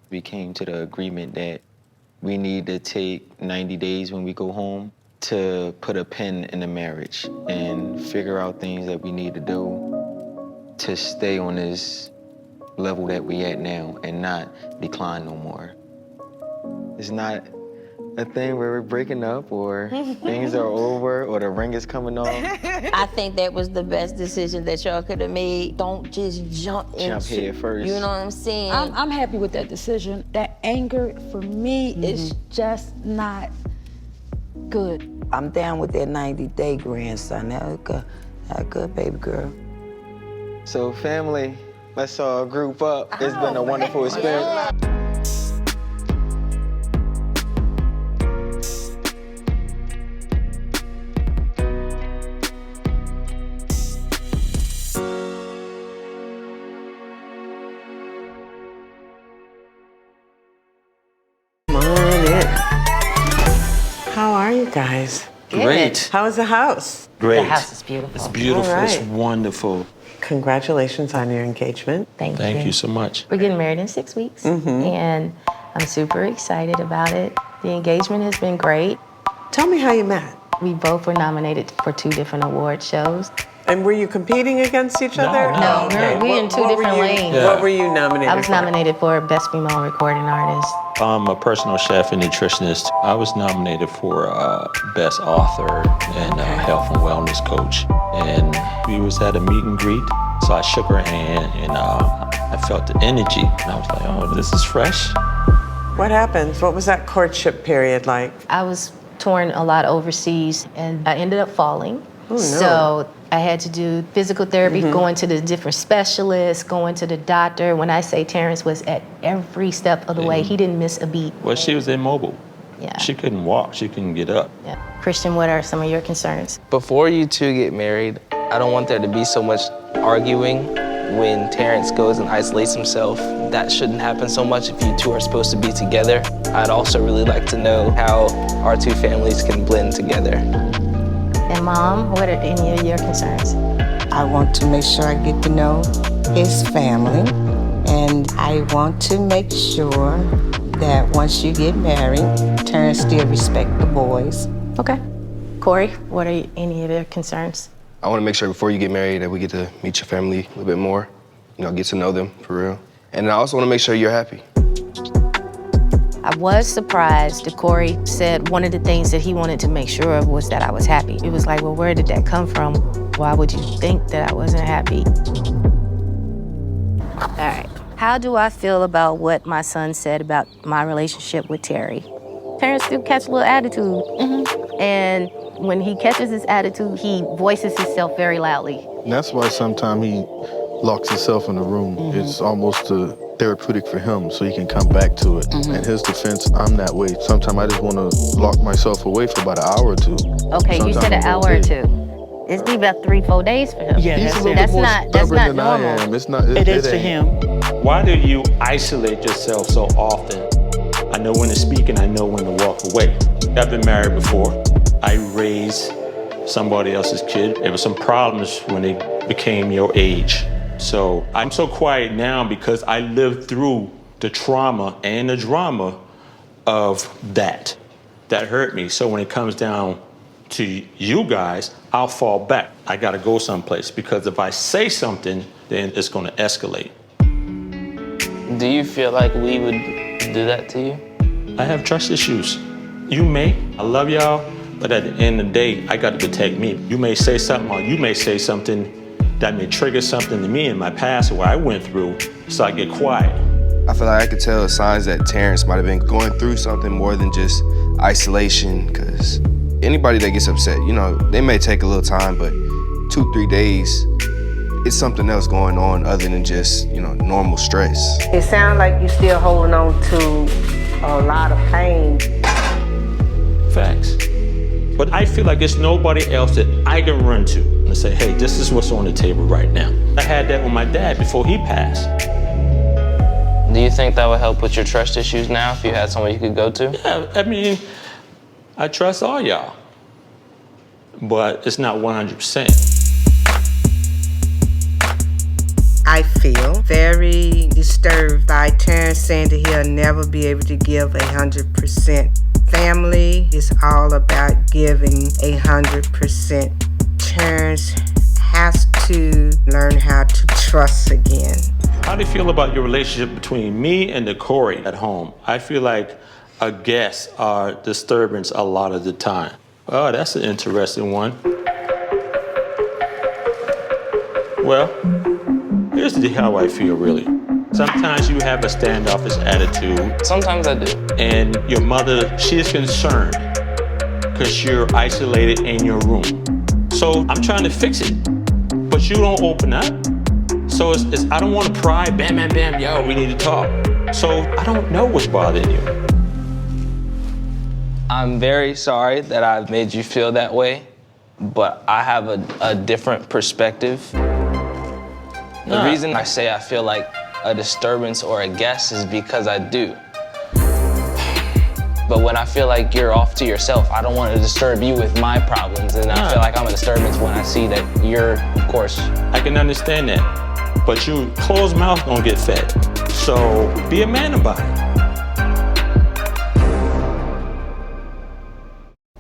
We came to the agreement that we need to take 90 days when we go home to put a pin in the marriage and figure out things that we need to do to stay on this level that we at now and not decline no more. It's not a thing where we're breaking up or things are over or the ring is coming off. I think that was the best decision that y'all could have made. Don't just jump head first. You know what I'm saying? I'm happy with that decision. That anger for me is just not good. I'm down with that 90-day grandson. That good baby girl. So family, let's all group up. It's been a wonderful experience. Come on in. How are you guys? Great. How is the house? Great. The house is beautiful. It's beautiful. All It's right. wonderful. Congratulations on your engagement. Thank you so much. We're getting married in 6 weeks, and I'm super excited about it. The engagement has been great. Tell me how you met. We both were nominated for 2 different award shows. And were you competing against each other? No, we're in 2 different lanes. What were you nominated I was for? nominated for Best Female Recording Artist. I'm a personal chef and nutritionist. I was nominated for Best Author and Health and Wellness Coach. And we was at a meet and greet, so I shook her hand and I felt the energy. And I was like, oh, this is fresh. What happened? What was that courtship period like? I was touring a lot overseas, and I ended up falling. Oh, no. So I had to do physical therapy, going to the different specialists, going to the doctor. When I say Terrence was at every step of the way, he didn't miss a beat. Well, she was immobile. Yeah. She couldn't walk. She couldn't get up. Yeah. Christian, what are some of your concerns? Before you two get married, I don't want there to be so much arguing when Terrence goes and isolates himself. That shouldn't happen so much if you two are supposed to be together. I'd also really like to know how our 2 families can blend together. And Mom, what are any of your concerns? I want to make sure I get to know his family, and I want to make sure that once you get married, Terrence still respect the boys. Okay. Corey, what are any of your concerns? I want to make sure before you get married that we get to meet your family a little bit more, get to know them for real. And I also want to make sure you're happy. I was surprised that Corey said one of the things that he wanted to make sure of was that I was happy. It was like, well, where did that come from? Why would you think that I wasn't happy? All right. How do I feel about what my son said about my relationship with Terry? Terrence still catch a little attitude. And when he catches his attitude, he voices himself very loudly. And that's why sometimes he locks himself in the room. It's almost therapeutic for him so he can come back to it. In his defense, I'm that way. Sometimes I just want to lock myself away for about an hour or 2. Okay, you said an hour or 2. It's been about 3-4 days for him. Yeah, that's not normal. It's not. It is ain't. for him. Why do you isolate yourself so often? I know when to speak and I know when to walk away. I've been married before. I raised somebody else's kid. There were some problems when they became your age. So I'm so quiet now because I lived through the trauma and the drama of that. That hurt me. So when it comes down to you guys, I'll fall back. I gotta go someplace because if I say something, then it's gonna escalate. Do you feel like we would do that to you? I have trust issues. You may. I love y'all, but at the end of the day, I gotta protect me. You may say something or you may say something that may trigger something to me in my past or what I went through, so I get quiet. I feel like I could tell signs that Terrence might have been going through something more than just isolation, because anybody that gets upset, they may take a little time, but 2-3 days, it's something else going on other than just, normal stress. It sounds like you're still holding on to a lot of pain. Facts. But I feel like there's nobody else that I can run to and say, hey, this is what's on the table right now. I had that with my dad before he passed. Do you think that would help with your trust issues now if you had someone you could go to? Yeah, I mean, I trust all y'all, but it's not 100%. I feel very disturbed by Terrence saying that he'll never be able to give 100%. Family is all about giving 100%. Terrence has to learn how to trust again. How do you feel about your relationship between me and the Corey at home? I feel like a guest are disturbance a lot of the time. Oh, that's an interesting one. Well, here's how I feel, really. Sometimes you have a standoffish attitude. Sometimes I do. And your mother, she's concerned because you're isolated in your room. So I'm trying to fix it, but you don't open up. So I don't want to pry, bam, bam, bam, yo, we need to talk. So I don't know what's bothering you. I'm very sorry that I've made you feel that way, but I have a different perspective. The reason I say I feel like a disturbance or a guest is because I do. But when I feel like you're off to yourself, I don't want to disturb you with my problems. And I feel like I'm a disturbance when I see that you're, of course. I can understand that. But you closed mouth don't get fed. So be a man about it.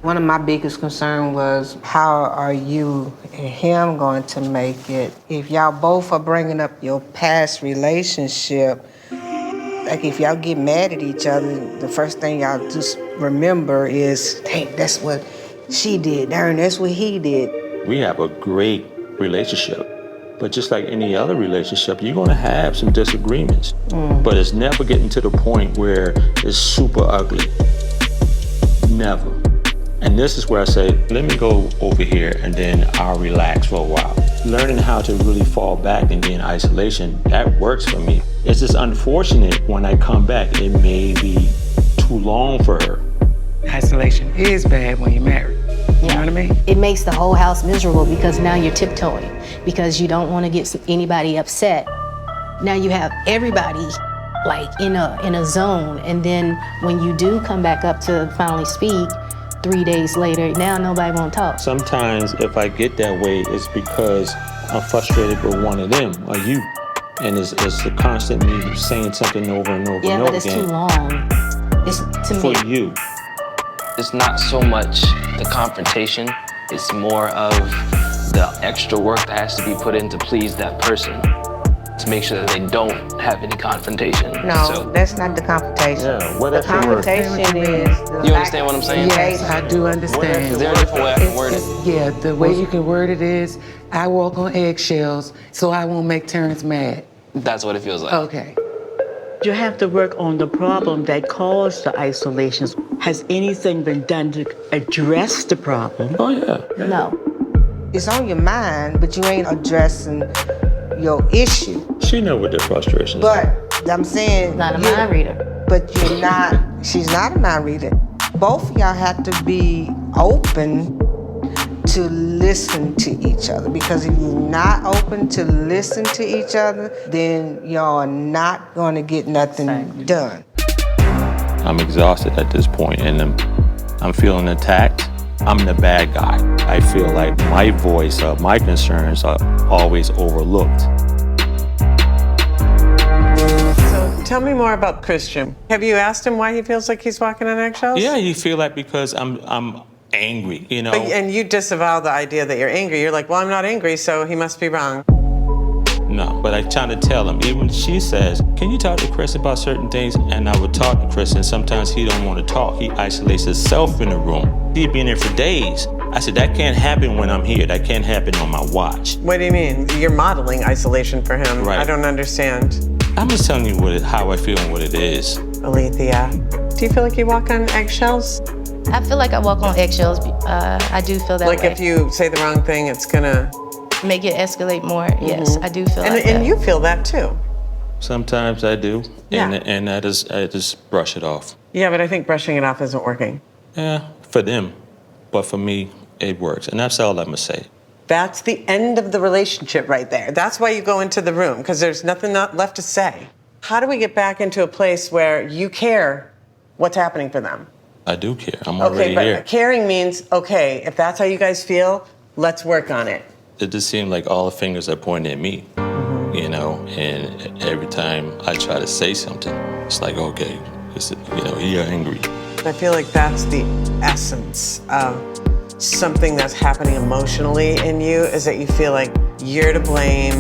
One of my biggest concerns was how are you and him going to make it? If y'all both are bringing up your past relationship, like if y'all get mad at each other, the first thing y'all just remember is, hey, that's what she did, darn, that's what he did. We have a great relationship. But just like any other relationship, you're gonna have some disagreements. But it's never getting to the point where it's super ugly. Never. And this is where I say, let me go over here and then I'll relax for a while. Learning how to really fall back and be in isolation, that works for me. It's just unfortunate when I come back, it may be too long for her. Isolation is bad when you're married. You know what I mean? It makes the whole house miserable because now you're tiptoeing because you don't want to get anybody upset. Now you have everybody like in a zone, and then when you do come back up to finally speak, 3 days later, now nobody won't talk. Sometimes if I get that way, it's because I'm frustrated with one of them or you. And it's the constant me saying something over and over and over again. Yeah, but it's too long. It's to for me. you. It's not so much the confrontation, it's more of the extra work that has to be put in to please that person, to make sure that they don't have any confrontation. No, that's not the confrontation. Yeah, what the extra work? confrontation is... You understand what I'm saying? Yes, I do understand. Is there a different way I can word it? Yeah, the way you can word it is, I walk on eggshells so I won't make Terrence mad. That's what it feels like. Okay. You have to work on the problem that caused the isolations. Has anything been done to address the problem? Oh, yeah. No. It's on your mind, but you ain't addressing your issue. She know what their frustrations are. But I'm saying... Not a mind reader. But you're not... She's not a mind reader. Both of y'all have to be open to listen to each other, because if you're not open to listen to each other, then y'all are not going to get nothing done. I'm exhausted at this point, and I'm feeling attacked. I'm the bad guy. I feel like my voice, my concerns are always overlooked. So tell me more about Christian. Have you asked him why he feels like he's walking on eggshells? Yeah, you feel like because I'm angry, you know. And you disavow the idea that you're angry. You're like, well, I'm not angry, so he must be wrong. No, but I try to tell him. Even she says, can you talk to Chris about certain things? And I would talk to Chris, and sometimes he don't want to talk. He isolates himself in the room. He'd be in there for days. I said, that can't happen when I'm here. That can't happen on my watch. What do you mean? You're modeling isolation for him. Right. I don't understand. I'm just telling you how I feel and what it is. Alethea, do you feel like you walk on eggshells? I feel like I walk on eggshells. I do feel that like way. If you say the wrong thing, it's gonna... Make it escalate more. Yes, I do feel like that. And you feel that too. Sometimes I do, Yeah. and I just brush it off. Yeah, but I think brushing it off isn't working. Yeah, for them, but for me, it works, and that's all I'm gonna say. That's the end of the relationship right there. That's why you go into the room, because there's nothing left to say. How do we get back into a place where you care what's happening for them? I do care. I'm already but here. Caring means, okay, if that's how you guys feel, let's work on it. It just seemed like all the fingers are pointing at me, you know, and every time I try to say something, it's like, okay, you're angry. I feel like that's the essence of something that's happening emotionally in you, is that you feel like you're to blame,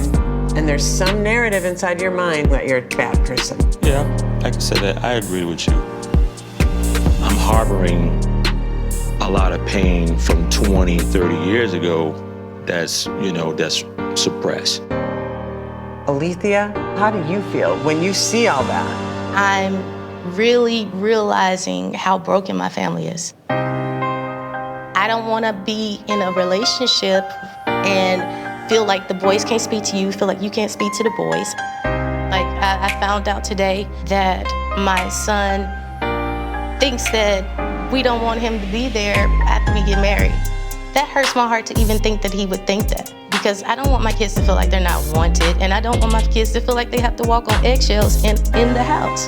and there's some narrative inside your mind that you're a bad person. Yeah, I can say that. I agree with you. I'm harboring a lot of pain from 20, 30 years ago that's suppressed. Alethea, how do you feel when you see all that? I'm really realizing how broken my family is. I don't want to be in a relationship and feel like the boys can't speak to you, feel like you can't speak to the boys. Like, I found out today that my son thinks that we don't want him to be there after we get married. That hurts my heart to even think that he would think that, because I don't want my kids to feel like they're not wanted, and I don't want my kids to feel like they have to walk on eggshells in the house.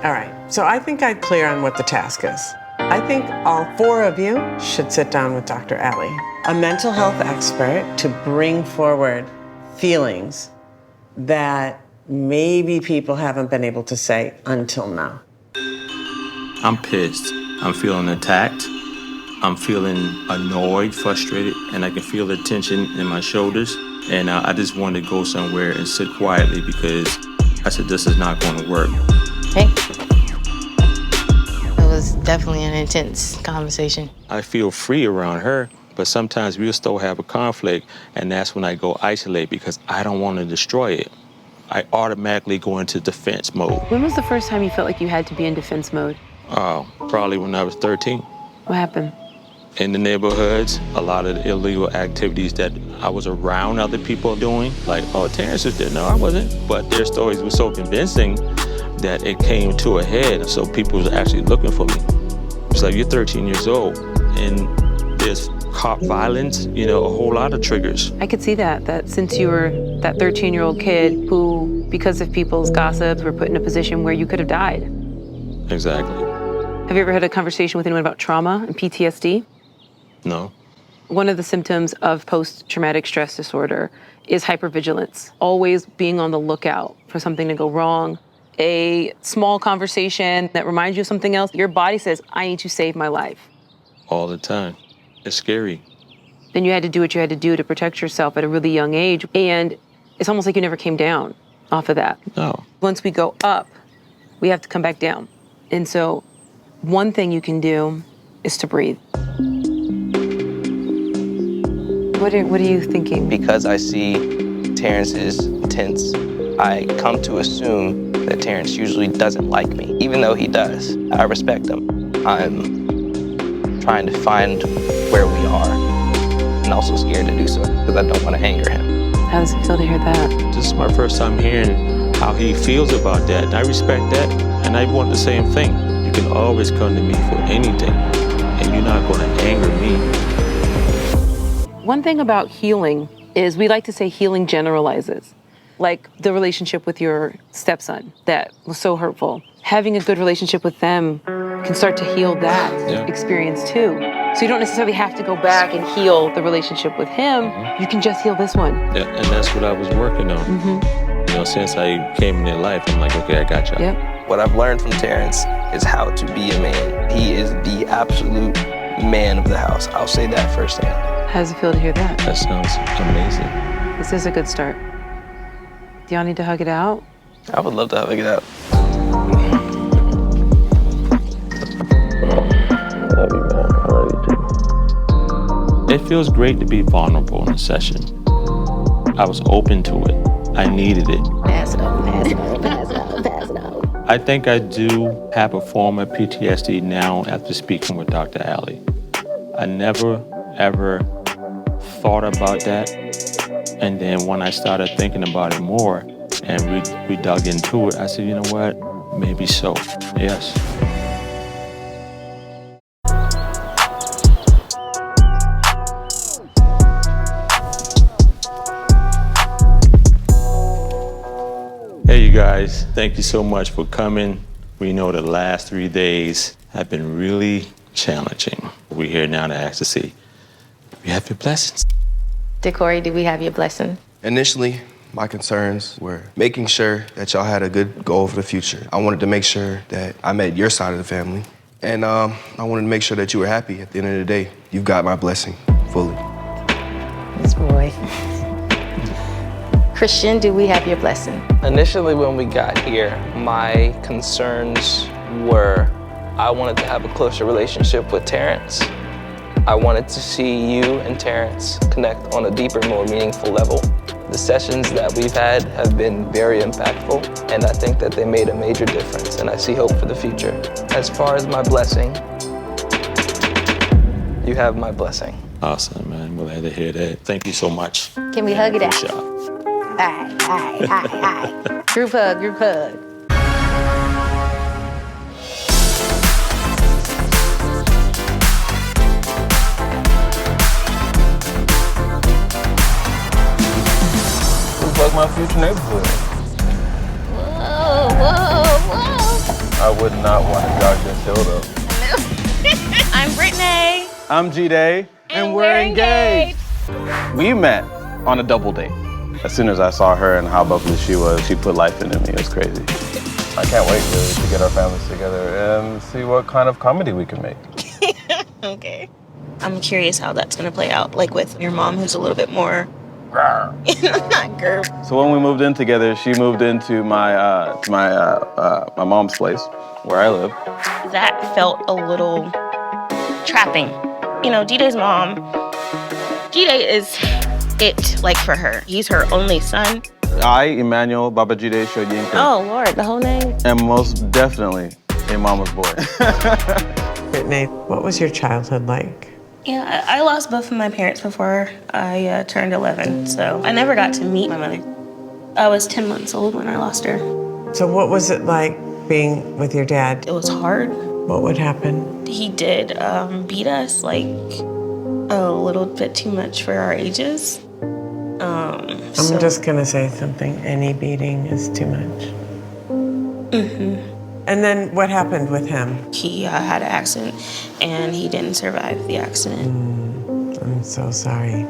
All right. So I think I'm clear on what the task is. I think all 4 of you should sit down with Dr. Allie, a mental health expert, to bring forward feelings that maybe people haven't been able to say until now. I'm pissed. I'm feeling attacked. I'm feeling annoyed, frustrated, and I can feel the tension in my shoulders. And I just wanted to go somewhere and sit quietly because I said, this is not going to work. Hey. It was definitely an intense conversation. I feel free around her, but sometimes we'll still have a conflict, and that's when I go isolate because I don't want to destroy it. I automatically go into defense mode. When was the first time you felt like you had to be in defense mode? Probably when I was 13. What happened? In the neighborhoods, a lot of the illegal activities that I was around other people doing, like, oh, Terrence was there. No, I wasn't. But their stories were so convincing that it came to a head, so people was actually looking for me. It's like, you're 13 years old, and there's cop violence, a whole lot of triggers. I could see that since you were that 13-year-old kid who, because of people's gossip, were put in a position where you could have died. Exactly. Have you ever had a conversation with anyone about trauma and PTSD? No. One of the symptoms of post-traumatic stress disorder is hypervigilance, always being on the lookout for something to go wrong. A small conversation that reminds you of something else, your body says, I need to save my life. All the time. It's scary. Then you had to do what you had to do to protect yourself at a really young age, and it's almost like you never came down off of that. No. Once we go up, we have to come back down. And so one thing you can do is to breathe. What are you thinking? Because I see Terrence is intense, I come to assume that Terrence usually doesn't like me, even though he does. I respect him. I'm trying to find where we are, and also scared to do so because I don't want to anger him. How does it feel to hear that? This is my first time hearing how he feels about that, and I respect that, and I want the same thing. You can always come to me for anything, and you're not going to anger me. One thing about healing is we like to say healing generalizes. Like the relationship with your stepson that was so hurtful. Having a good relationship with them can start to heal that experience too. So you don't necessarily have to go back and heal the relationship with him. You can just heal this one. Yeah, and that's what I was working on. Since I came in their life, I'm like, okay, I got you. Yep. What I've learned from Terrence is how to be a man. He is the absolute man of the house. I'll say that firsthand. How does it feel to hear that? That sounds amazing. This is a good start. Do y'all need to hug it out? I would love to hug it out. Love you, man. I love you too. It feels great to be vulnerable in a session. I was open to it. I needed it. Pass it out, pass it out, pass it out, pass it out. I think I do have a form of PTSD now after speaking with Dr. Allie. I never, ever thought about that. And then when I started thinking about it more and we dug into it, I said, you know what? Maybe so. Yes. Hey, you guys. Thank you so much for coming. We know the last 3 days have been really challenging. We're here now to ask to see if you have your blessings. Corey, do we have your blessing? Initially, my concerns were making sure that y'all had a good goal for the future. I wanted to make sure that I met your side of the family. And I wanted to make sure that you were happy at the end of the day. You've got my blessing fully. This boy. Christian, do we have your blessing? Initially, when we got here, my concerns were I wanted to have a closer relationship with Terrence. I wanted to see you and Terrence connect on a deeper, more meaningful level. The sessions that we've had have been very impactful, and I think that they made a major difference, and I see hope for the future. As far as my blessing, you have my blessing. Awesome, man. Glad to hear that. Thank you so much. Can we hug it out? Aye. Group hug, group hug. Looks like my future neighborhood. Whoa. I would not want to jog this hill, though. I'm Britne. I'm Jide. And we're engaged. We met on a double date. As soon as I saw her and how bubbly she was, she put life into me. It was crazy. I can't wait really to get our families together and see what kind of comedy we can make. Okay. I'm curious how that's gonna play out, like with your mom, who's a little bit more. Not grr. So when we moved in together, she moved into my mom's place where I live. That felt a little trapping. You know, Jide's mom, Jide is it, like, for her. He's her only son. I, Emmanuel Baba Jide Shoyinka. Oh, Lord, the whole name? Am most definitely a mama's boy. Britne, what was your childhood like? Yeah, I lost both of my parents before I turned 11, so I never got to meet my mother. I was 10 months old when I lost her. So what was it like being with your dad? It was hard. What would happen? He did beat us, like, a little bit too much for our ages. I'm just gonna say something. Any beating is too much. Mm-hmm. And then what happened with him? He had an accident, and he didn't survive the accident. I'm so sorry.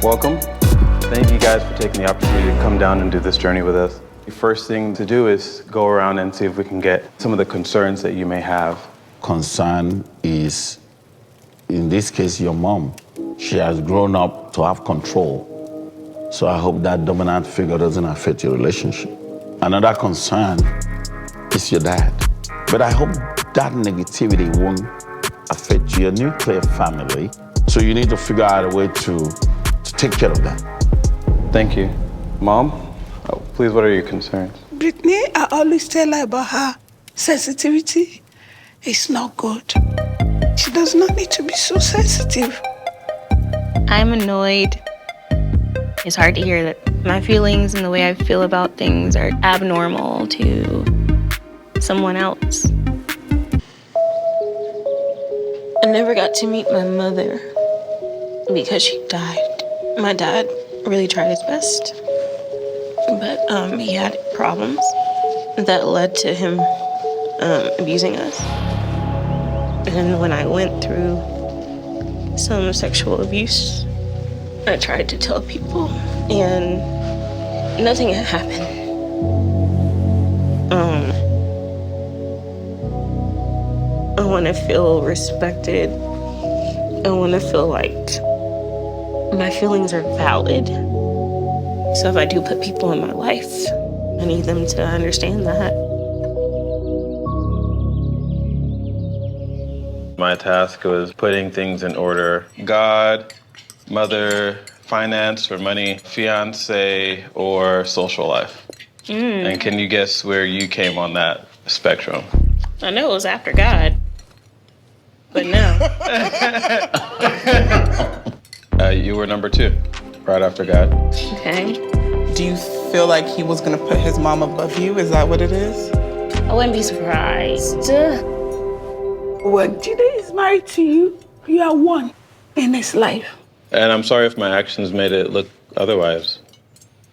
Welcome. Thank you guys for taking the opportunity to come down and do this journey with us. The first thing to do is go around and see if we can get some of the concerns that you may have. Concern is, in this case, your mom. She has grown up to have control. So I hope that dominant figure doesn't affect your relationship. Another concern is your dad. But I hope that negativity won't affect your nuclear family. So you need to figure out a way to take care of that. Thank you. Mom, please, what are your concerns? Britne, I always tell her about her sensitivity. It's not good. She does not need to be so sensitive. I'm annoyed. It's hard to hear that my feelings and the way I feel about things are abnormal to someone else. I never got to meet my mother because she died. My dad really tried his best, but he had problems that led to him abusing us. And when I went through some sexual abuse, I tried to tell people, and nothing had happened. I want to feel respected. I want to feel like my feelings are valid. So if I do put people in my life, I need them to understand that. My task was putting things in order. God, mother, finance or money, fiance, or social life. And can you guess where you came on that spectrum? I know it was after God, but no. You were number 2, right after God. Okay. Do you feel like he was gonna put his mom above you? Is that what it is? I wouldn't be surprised. When Jide is married to you, you are one in his life. And I'm sorry if my actions made it look otherwise.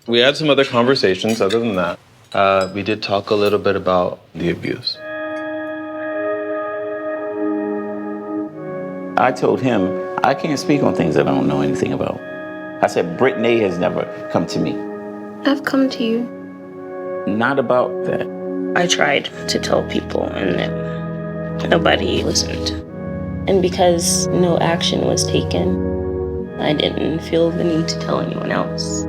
We had some other conversations other than that. We did talk a little bit about the abuse. I told him, I can't speak on things that I don't know anything about. I said, Britne has never come to me. I've come to you. Not about that. I tried to tell people, and nobody listened. And because no action was taken, I didn't feel the need to tell anyone else.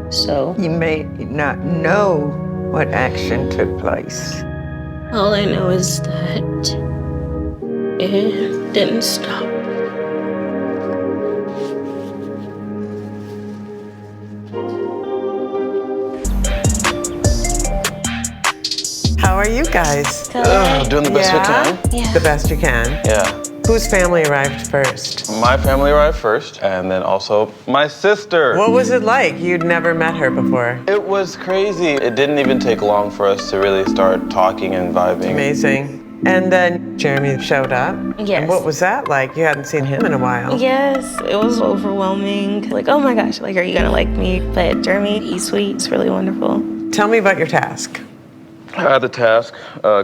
So You may not know what action took place. all I know is that it didn't stop. How are you guys? Doing the best we can. Yeah. The best you can. Yeah. Whose family arrived first? My family arrived first, and then also my sister. What was it like? You'd never met her before. It was crazy. It didn't even take long for us to really start talking and vibing. Amazing. And then Jeremy showed up. Yes. And what was that like? You hadn't seen him in a while. Yes, it was overwhelming. Like, oh my gosh, like, are you gonna like me? But Jeremy, he's sweet, it's really wonderful. Tell me about your task. I had a task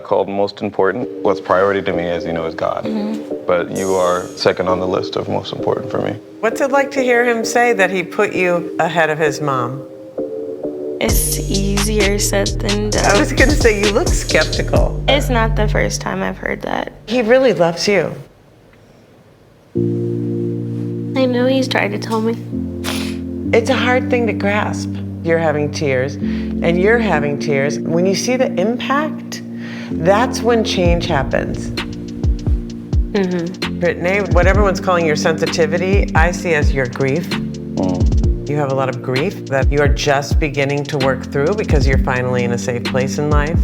called Most Important. What's priority to me, as you know, is God. But you are second on the list of most important for me. What's it like to hear him say that he put you ahead of his mom? It's easier said than done. I was gonna say, you look skeptical. It's not the first time I've heard that. He really loves you. I know he's tried to tell me. It's a hard thing to grasp. You're having tears, and you're having tears. When you see the impact, that's when change happens. Britne, what everyone's calling your sensitivity, I see as your grief. You have a lot of grief that you're just beginning to work through because you're finally in a safe place in life.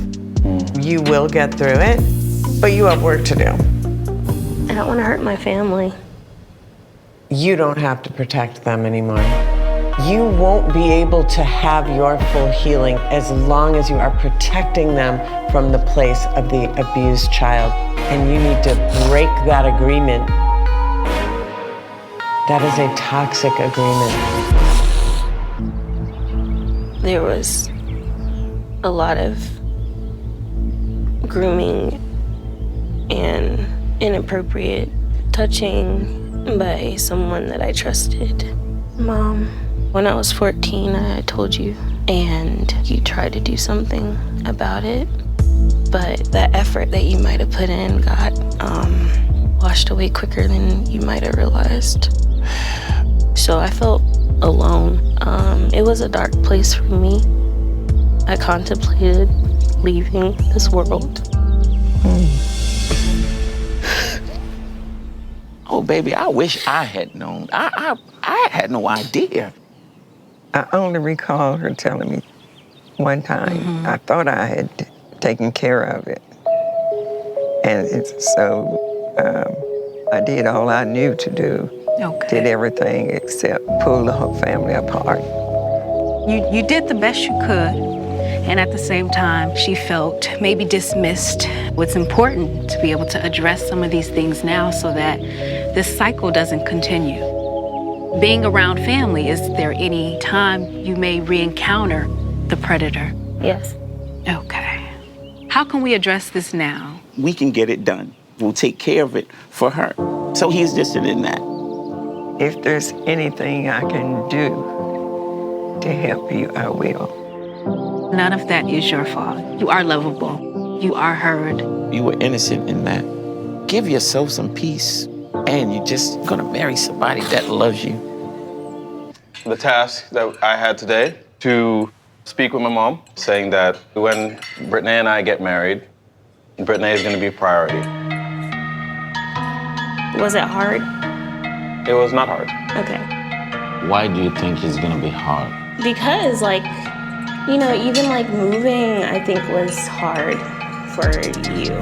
You will get through it, but you have work to do. I don't want to hurt my family. You don't have to protect them anymore. You won't be able to have your full healing as long as you are protecting them from the place of the abused child. And you need to break that agreement. That is a toxic agreement. There was a lot of grooming and inappropriate touching by someone that I trusted. Mom, when I was 14, I told you, and you tried to do something about it, but the effort that you might have put in got washed away quicker than you might have realized. So I felt alone. It was a dark place for me. I contemplated leaving this world. Oh, baby, I wish I had known. I had no idea. I only recall her telling me one time, I thought I had taken care of it. And so I did all I knew to do. Okay. Did everything except pull the whole family apart. You did the best you could, and at the same time, she felt maybe dismissed. It's important to be able to address some of these things now so that this cycle doesn't continue. Being around family, is there any time you may re-encounter the predator? Yes. Okay. How can we address this now? We can get it done. We'll take care of it for her. So he's interested in that. If there's anything I can do to help you, I will. None of that is your fault. You are lovable. You are heard. You were innocent in that. Give yourself some peace, and you're just gonna marry somebody that loves you. The task that I had today, to speak with my mom, saying that when Britne and I get married, Britne is gonna be a priority. Was it hard? It was not hard. Okay. Why do you think it's gonna be hard? Because, like, you know, even like moving, I think was hard for you.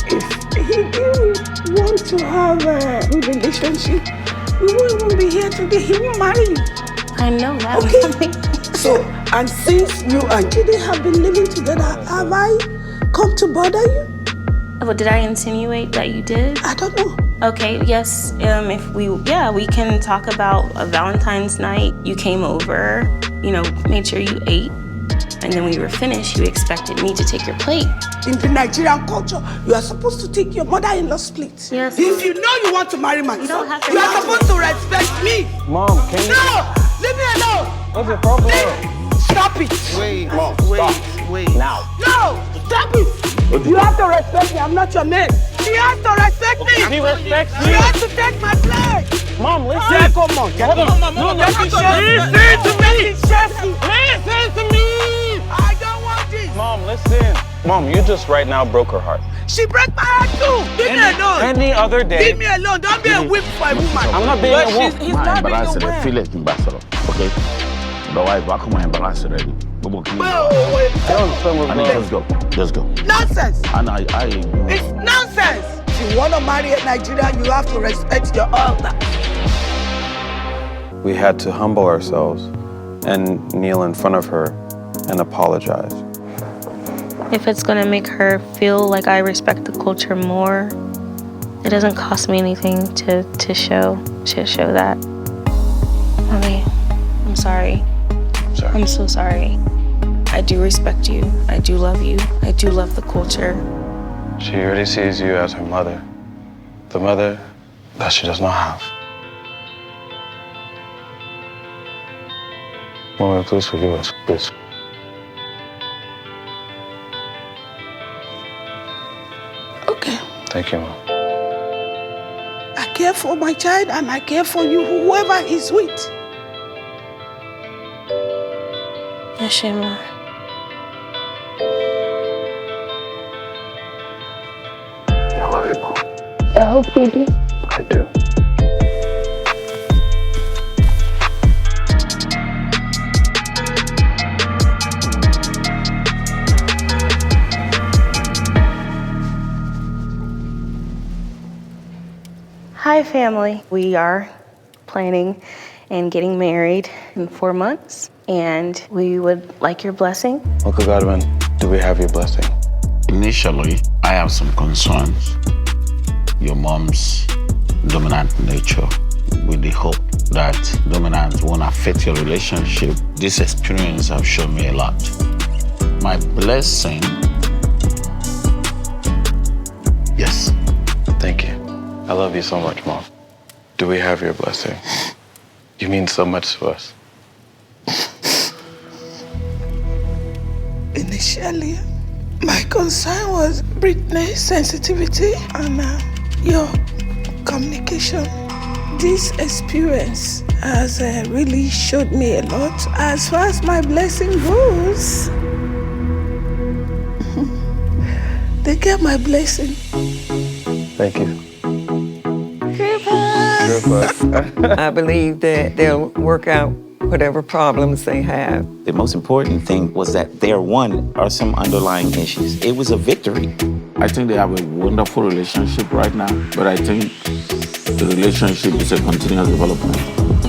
If he didn't want to have a good relationship, we wouldn't even be here today. He won't marry you. I know that. Okay. So, and since you and Jide have been living together, have I come to bother you? Well, did I insinuate that you did? I don't know. Okay, yes, if we can talk about a Valentine's night. You came over, you know, made sure you ate, and then when we were finished, you expected me to take your plate. In the Nigerian culture, you are supposed to take your mother-in-law's plate. Yes. If you know you want to marry my son, don't have to you are know. supposed to respect me. Mom, can you? No! Leave me alone! What's the problem? Stop it! Wait, Mom, stop. Wait. Now. No! Stop it! You have to respect me. I'm not your man. She has to respect me. She respects She me. has to take my plate. Mom, listen. Yeah, come on. Hold on. No, Listen listen to me. Listen to me. I don't want this. Mom, listen. Mom, you just right now broke her heart. She broke my heart too. Leave me alone. Any other day. Leave me alone. Don't be a whip for a woman. I'm not being a wolf. He's not being a Embarrassed, whip. feel it, ambassador. Okay? Otherwise, why come on embarrassed already? Wait. Let's go. Let's go. Nonsense. And It's nonsense. If you want to marry a Nigerian, you have to respect your elder. We had to humble ourselves and kneel in front of her and apologize. If it's gonna make her feel like I respect the culture more, it doesn't cost me anything to show that. Mommy, I'm sorry. I'm so sorry. I do respect you. I do love you. I do love the culture. She already sees you as her mother, the mother that she does not have. Mama, please forgive us, please. Okay. Thank you, Mom. I care for my child and I care for you, whoever is with. Yes, Shema. I love you, Mom. I hope you do. I do. Hi, family. We are planning and getting married in 4 months, and we would like your blessing. Uncle Godwin, do we have your blessing? Initially, I have some concerns. Your mom's dominant nature, with the hope that dominance won't affect your relationship. This experience has shown me a lot. My blessing. Yes. Thank you. I love you so much, Mom. Do we have your blessing? You mean so much to us. Initially, my concern was Britney's sensitivity and your communication. This experience has really showed me a lot. As far as my blessing goes, they get my blessing. Thank you. I believe that they'll work out whatever problems they have. The most important thing was that there, one, are some underlying issues. It was a victory. I think they have a wonderful relationship right now, but I think the relationship is a continuous development.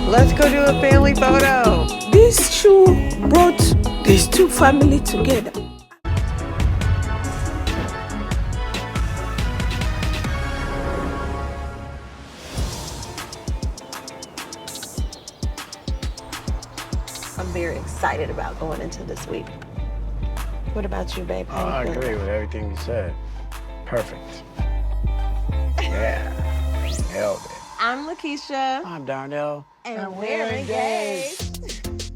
Let's go do a family photo. This shoe brought these two families together. I'm very excited about going into this week. What about you, babe? How I you agree feeling? with everything you said. Perfect. Yeah. Nailed it. I'm Lakeisha. I'm Darnell. And we're engaged.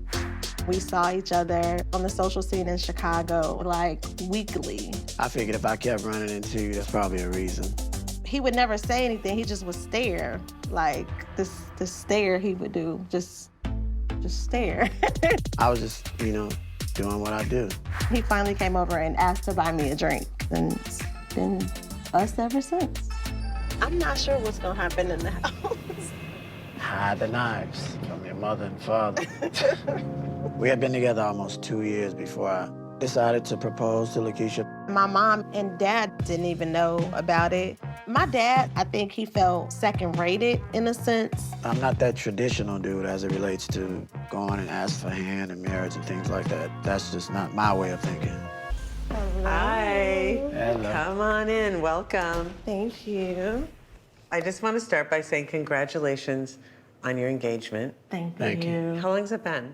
We saw each other on the social scene in Chicago, like, weekly. I figured if I kept running into you, that's probably a reason. He would never say anything. He just would stare. Like, this stare he would do. Just stare. I was just, doing what I do. He finally came over and asked to buy me a drink. And it's been us ever since. I'm not sure what's gonna happen in the house. Hide the knives from your mother and father. We had been together almost 2 years before I decided to propose to Lakeisha. My mom and dad didn't even know about it. My dad, I think he felt second-rated in a sense. I'm not that traditional dude as it relates to going and ask for hand in marriage and things like that. That's just not my way of thinking. Hi. Hello. Come on in. Welcome. Thank you. I just want to start by saying congratulations on your engagement. Thank you. How long's it been?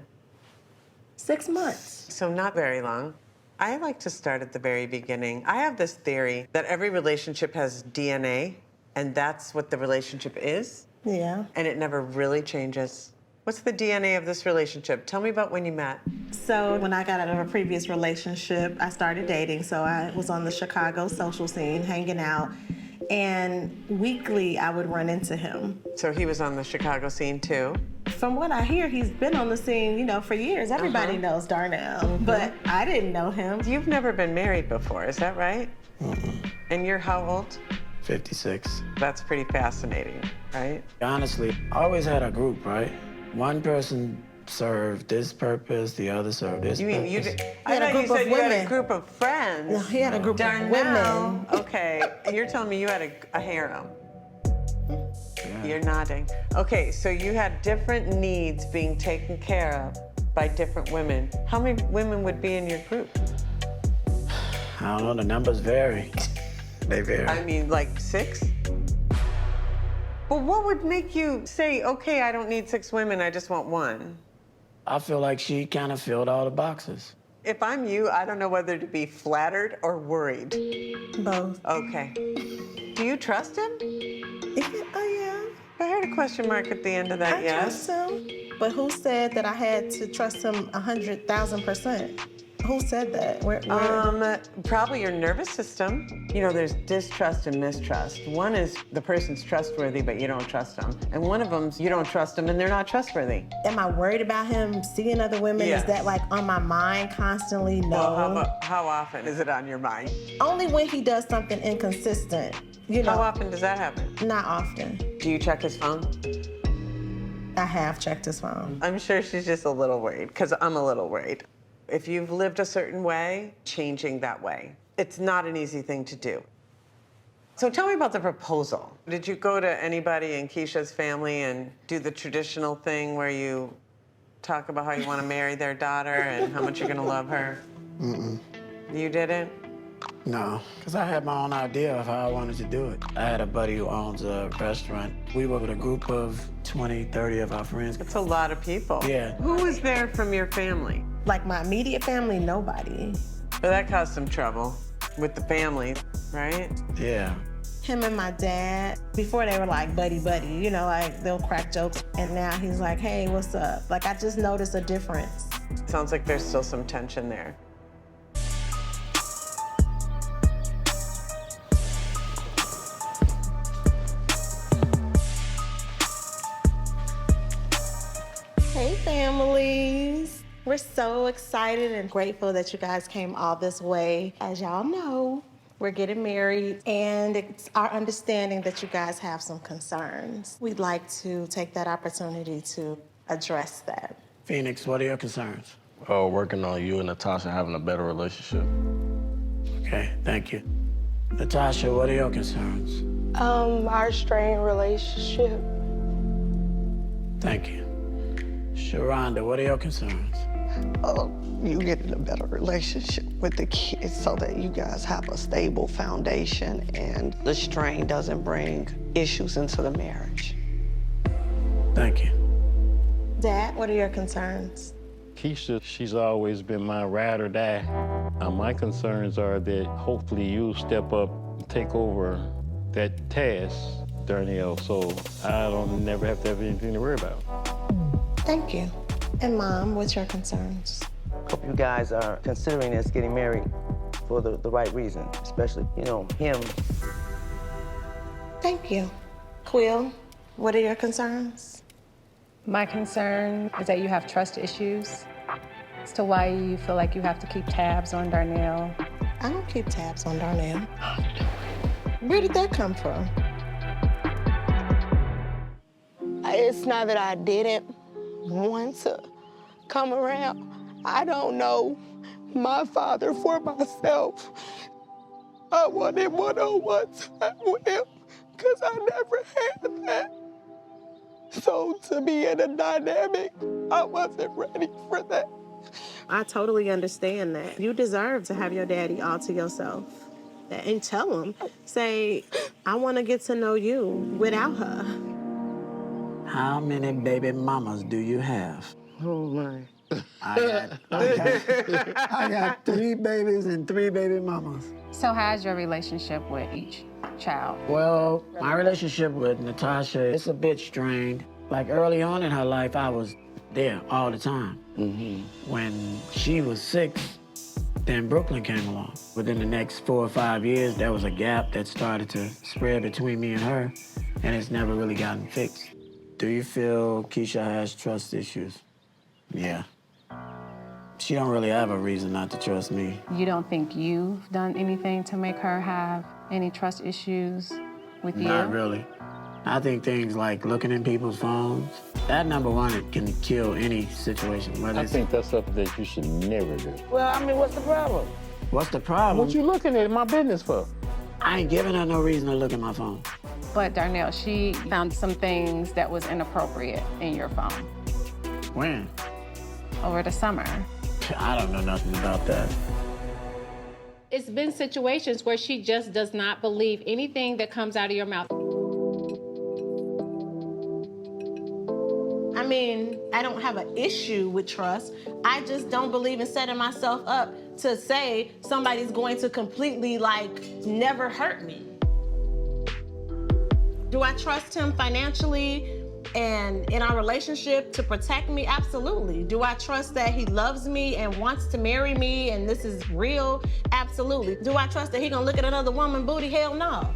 6 months. So not very long. I like to start at the very beginning. I have this theory that every relationship has DNA, and that's what the relationship is. Yeah. And it never really changes. What's the DNA of this relationship? Tell me about when you met. So when I got out of a previous relationship, I started dating. So I was on the Chicago social scene, hanging out. And weekly, I would run into him. So he was on the Chicago scene too? From what I hear, he's been on the scene, for years. Everybody knows Darnell, but I didn't know him. You've never been married before, is that right? And you're how old? 56. That's pretty fascinating, right? Honestly, I always had a group, right? One person served this purpose, the other served this You mean purpose. you did? He I had a thought you group said of you had women. a group of friends. No, he had a group of Darnell. women. Okay, you're telling me you had a harem. You're nodding. Okay, so you had different needs being taken care of by different women. How many women would be in your group? I don't know, the numbers vary. They vary. I mean, like 6? But what would make you say, okay, I don't need 6 women, I just want 1? I feel like she kind of filled all the boxes. If I'm you, I don't know whether to be flattered or worried. Both. Okay. Do you trust him? Yeah. I heard a question mark at the end of that, I yes. trust him. But who said that I had to trust him 100,000%? Who said that? Where? Probably your nervous system. You know, there's distrust and mistrust. One is the person's trustworthy, but you don't trust them. And one of them's you don't trust them and they're not trustworthy. Am I worried about him seeing other women? Yes. Is that like on my mind constantly? No. Well, how often is it on your mind? Only when he does something inconsistent. You know. How often does that happen? Not often. Do you check his phone? I have checked his phone. I'm sure she's just a little worried, because I'm a little worried. If you've lived a certain way, changing that way. It's not an easy thing to do. So tell me about the proposal. Did you go to anybody in Keisha's family and do the traditional thing where you talk about how you want to marry their daughter and how much you're going to love her? Mm-mm. You didn't? No, because I had my own idea of how I wanted to do it. I had a buddy who owns a restaurant. We were with a group of 20, 30 of our friends. It's a lot of people. Yeah. Who was there from your family? Like my immediate family, nobody. But that caused some trouble with the family, right? Yeah. Him and my dad, before they were like buddy, you know, like they'll crack jokes. And now he's like, hey, what's up? Like I just noticed a difference. Sounds like there's still some tension there. Hey, families. We're so excited and grateful that you guys came all this way. As y'all know, we're getting married, and it's our understanding that you guys have some concerns. We'd like to take that opportunity to address that. Phoenix, what are your concerns? Working on you and Natasha having a better relationship. Okay, thank you. Natasha, what are your concerns? Our strained relationship. Thank you. Sharonda, what are your concerns? You get in a better relationship with the kids so that you guys have a stable foundation and the strain doesn't bring issues into the marriage. Thank you. Dad, what are your concerns? Keisha, she's always been my ride or die. My concerns are that hopefully you'll step up and take over that task, Darnell, so I don't never have to have anything to worry about. Thank you. And Mom, what's your concerns? Hope you guys are considering this, getting married for the right reason, especially, you know, him. Thank you. Quill, what are your concerns? My concern is that you have trust issues as to why you feel like you have to keep tabs on Darnell. I don't keep tabs on Darnell. Where did that come from? It's not that I didn't want to come around. I don't know my father for myself. I wanted one-on-one time with him because I never had that. So to be in a dynamic, I wasn't ready for that. I totally understand that. You deserve to have your daddy all to yourself. And tell him, say, I want to get to know you without her. How many baby mamas do you have? Oh, my. I got 3 babies and 3 baby mamas. So how's your relationship with each child? Well, my relationship with Natasha, it's a bit strained. Like early on in her life, I was there all the time. When she was 6, then Brooklyn came along. Within the next 4 or 5 years, there was a gap that started to spread between me and her, and it's never really gotten fixed. Do you feel Keisha has trust issues? Yeah. She don't really have a reason not to trust me. You don't think you've done anything to make her have any trust issues with you? Not really. I think things like looking in people's phones, that number one, it can kill any situation. I think that's something that you should never do. Well, I mean, what's the problem? What's the problem? What you looking at my business for? I ain't giving her no reason to look at my phone. But Darnell, she found some things that was inappropriate in your phone. When? Over the summer. I don't know nothing about that. it's been situations where she just does not believe anything that comes out of your mouth. I mean, I don't have an issue with trust. I just don't believe in setting myself up to say somebody's going to completely, like, never hurt me. Do I trust him financially and in our relationship to protect me? Absolutely. Do I trust that he loves me and wants to marry me and this is real? Absolutely. Do I trust that he gonna look at another woman booty? Hell no.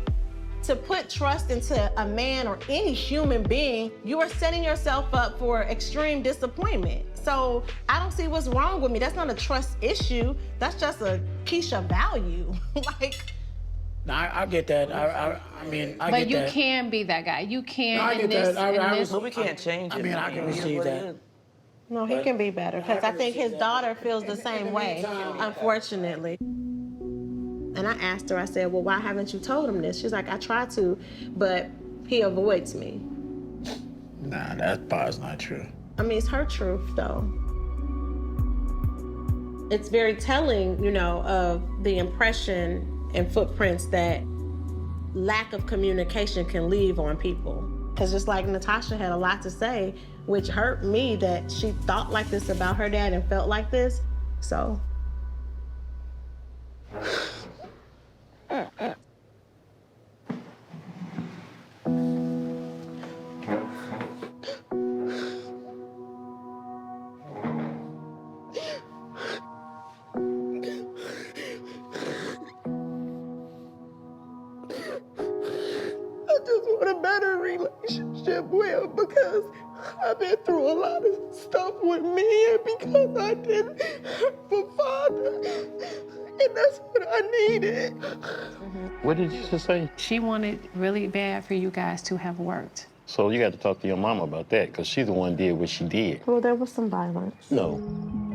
To put trust into a man or any human being, you are setting yourself up for extreme disappointment. So I don't see what's wrong with me. That's not a trust issue. That's just a Keisha value. Like. No, I get that. I mean, I get that. But you can be that guy. You can. No, I get that. But we can't change it. I mean, I can receive that. No, he can be better because I think his daughter feels the same way, unfortunately. And I asked her, I said, well, why haven't you told him this? She's like, I tried to, but he avoids me. Nah, that part's not true. I mean, it's her truth, though. It's very telling, you know, of the impression and footprints that lack of communication can leave on people. Because just like Natasha had a lot to say, which hurt me that she thought like this about her dad and felt like this, so. I just want a better relationship with him because I've been through a lot of stuff with men because I didn't have a father. And that's what I needed. What did you just say? She wanted really bad for you guys to have worked. So you got to talk to your mama about that, because she's the one did what she did. Well, there was some violence. No.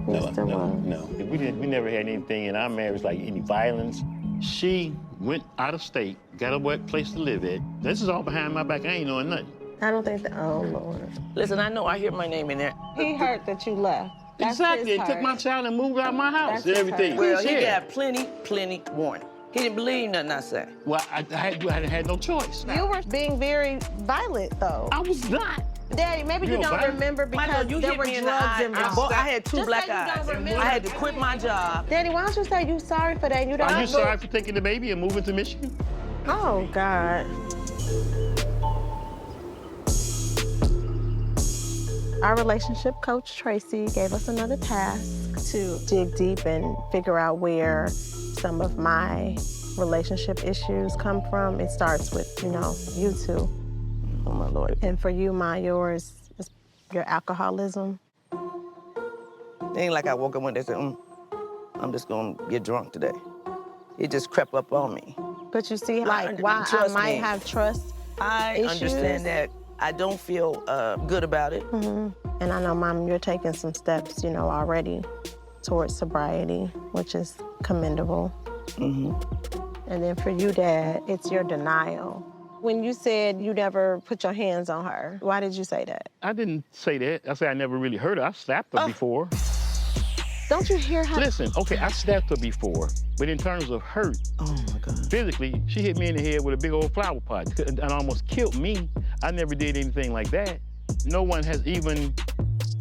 Yes, there was. No. We never had anything in our marriage like any violence. She went out of state, got a place to live at. This is all behind my back. I ain't knowing nothing. I don't think that, oh, Lord. Listen, I know I hear my name in there. He hurt that you left. That's Exactly. his It took hurt. my child and moved out of my house That's and his everything. hurt. Well, he Yeah. got plenty warning. He didn't believe nothing I said. Well, I had no choice. You were being very violent, though. I was not. Daddy, maybe you don't violent? remember because Michael, you there hit were me in the drugs eye. involved. I had two Just black say you don't eyes. remember. I had to quit my job. Daddy, why don't you say you sorry for that? You don't. Are you sorry for taking the baby and moving to Michigan? Oh, God. Our relationship coach, Tracy, gave us another task to dig deep and figure out where some of my relationship issues come from. It starts with, you know, you two. Oh, my Lord. And for you, yours is your alcoholism. It ain't like I woke up one day and said, I'm just gonna get drunk today. It just crept up on me. But you see, like, why I Trust might me. have trust I issues. understand that. I don't feel good about it. Mm-hmm. And I know, Mom, you're taking some steps, you know, already towards sobriety, which is commendable. Mm-hmm. And then for you, Dad, it's your denial. When you said you never put your hands on her, why did you say that? I didn't say that. I said I never really hurt her. I slapped her before. Don't you hear how... Listen, okay, I slapped her before, but in terms of hurt, oh my God, physically, she hit me in the head with a big old flower pot and almost killed me. I never did anything like that. No one has even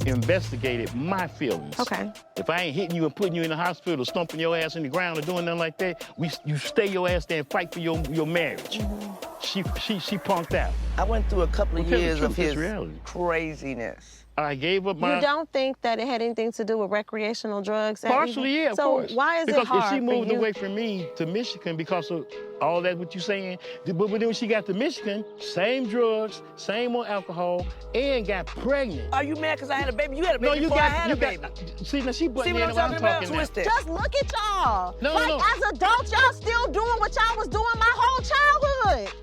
investigated my feelings. Okay. If I ain't hitting you and putting you in the hospital, stomping your ass in the ground or doing nothing like that, you stay your ass there and fight for your marriage. Mm-hmm. She punked out. I went through a couple of Well, tell the years truth, of it's his reality. craziness. I gave up my... You don't think that it had anything to do with recreational drugs? Partially, yeah, of course. So why is because it hard if she moved for you? away from me to Michigan because of all that what you saying, but then when she got to Michigan, same drugs, same more alcohol, and got pregnant. Are you mad because I had a baby? You had a baby No, you before got, I had you a baby. got, see, now she butting See in what when I'm I'm talking about? talking now. Twisted. Just look at y'all. No, like, no. as adults, y'all still doing what y'all was doing my whole childhood.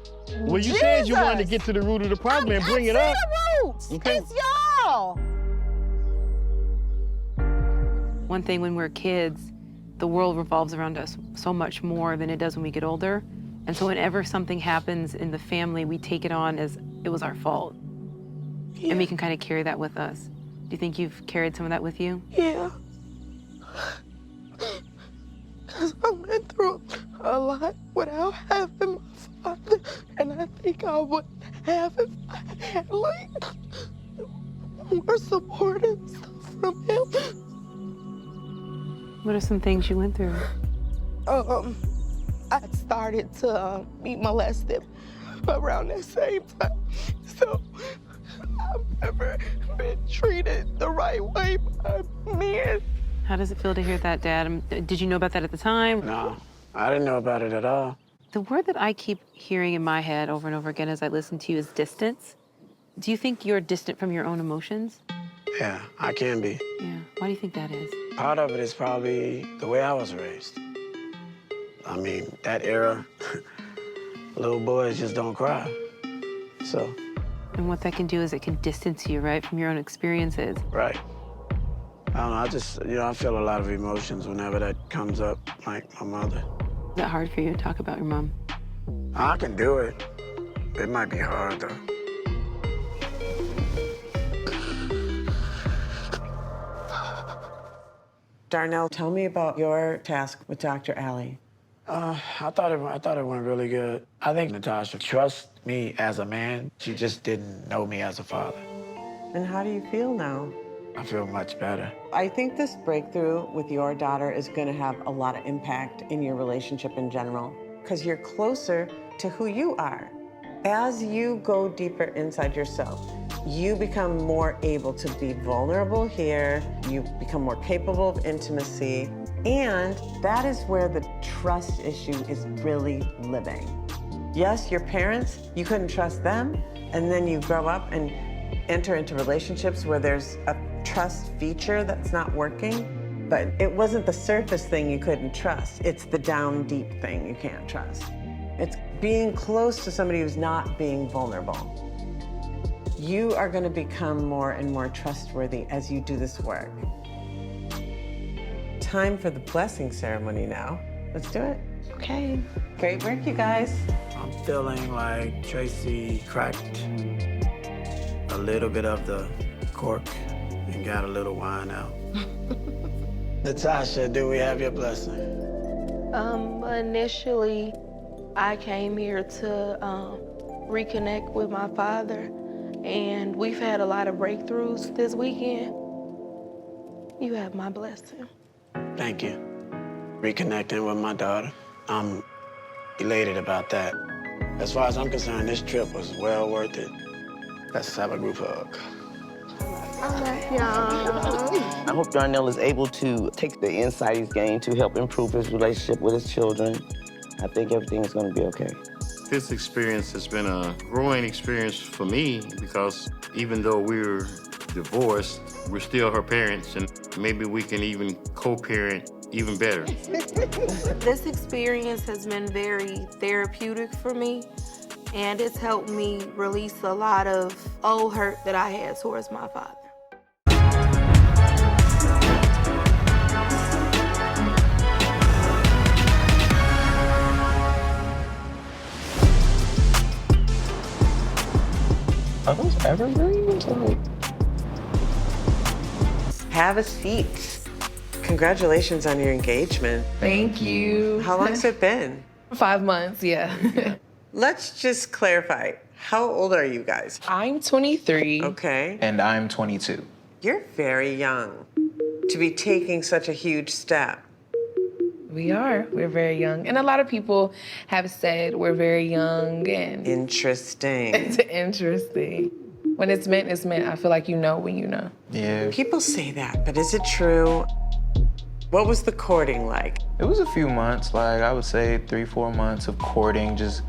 Well, you said you wanted to get to the root of the problem and bring it up. The roots. Okay. It's y'all. One thing when we're kids, the world revolves around us so much more than it does when we get older. And so whenever something happens in the family, we take it on as it was our fault. And we can kind of carry that with us. Do you think you've carried some of that with you? Yeah. Because I went through lot without having my father, and I think I would have if I had like more support and stuff from him. What are some things you went through? I started to be molested around that same time, so I've never been treated the right way by men. How does it feel to hear that, Dad? Did you know about that at the time? No, I didn't know about it at all. The word that I keep hearing in my head over and over again as I listen to you is distance. Do you think you're distant from your own emotions? Yeah, I can be. Yeah. Why do you think that is? Part of it is probably the way I was raised. I mean, that era, little boys just don't cry. So. And what that can do is it can distance you, right, from your own experiences. Right. I don't know, I just, I feel a lot of emotions whenever that comes up, like my mother. Is it hard for you to talk about your mom? I can do it. It might be hard, though. Darnell, tell me about your task with Dr. Allie. I thought it went really good. I think Natasha trusts me as a man. She just didn't know me as a father. And how do you feel now? I feel much better. I think this breakthrough with your daughter is going to have a lot of impact in your relationship in general, because you're closer to who you are. As you go deeper inside yourself, you become more able to be vulnerable here, you become more capable of intimacy, and that is where the trust issue is really living. Yes, your parents, you couldn't trust them, and then you grow up and enter into relationships where there's a trust feature that's not working, but it wasn't the surface thing you couldn't trust, it's the down deep thing you can't trust. It's being close to somebody who's not being vulnerable. You are going to become more and more trustworthy as you do this work. Time for the blessing ceremony now. Let's do it. Okay. Great work, you guys. I'm feeling like Tracy cracked a little bit of the cork and got a little wine out. Natasha, do we have your blessing? Initially, I came here to reconnect with my father, and we've had a lot of breakthroughs this weekend. You have my blessing. Thank you. Reconnecting with my daughter. I'm elated about that. As far as I'm concerned, this trip was well worth it. Let's have a group hug. I hope Darnell is able to take the insight he's gained to help improve his relationship with his children. I think everything's gonna be okay. This experience has been a growing experience for me because even though we're divorced, we're still her parents, and maybe we can even co-parent even better. This experience has been very therapeutic for me, and it's helped me release a lot of old hurt that I had towards my father. Are those evergreens? Have a seat. Congratulations on your engagement. Thank you. How long's it been? 5 months, yeah. Let's just clarify. How old are you guys? I'm 23. Okay. And I'm 22. You're very young to be taking such a huge step. We are. We're very young. And a lot of people have said we're very young and... Interesting. It's interesting. When it's meant, it's meant. I feel like you know when you know. Yeah. People say that, but is it true? What was the courting like? It was a few months, like I would say 3-4 months of courting, just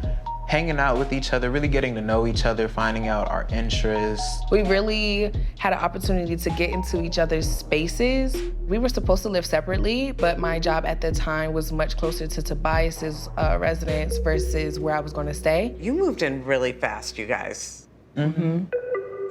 hanging out with each other, really getting to know each other, finding out our interests. We really had an opportunity to get into each other's spaces. We were supposed to live separately, but my job at the time was much closer to Tobias's residence versus where I was going to stay. You moved in really fast, you guys. Mm-hmm.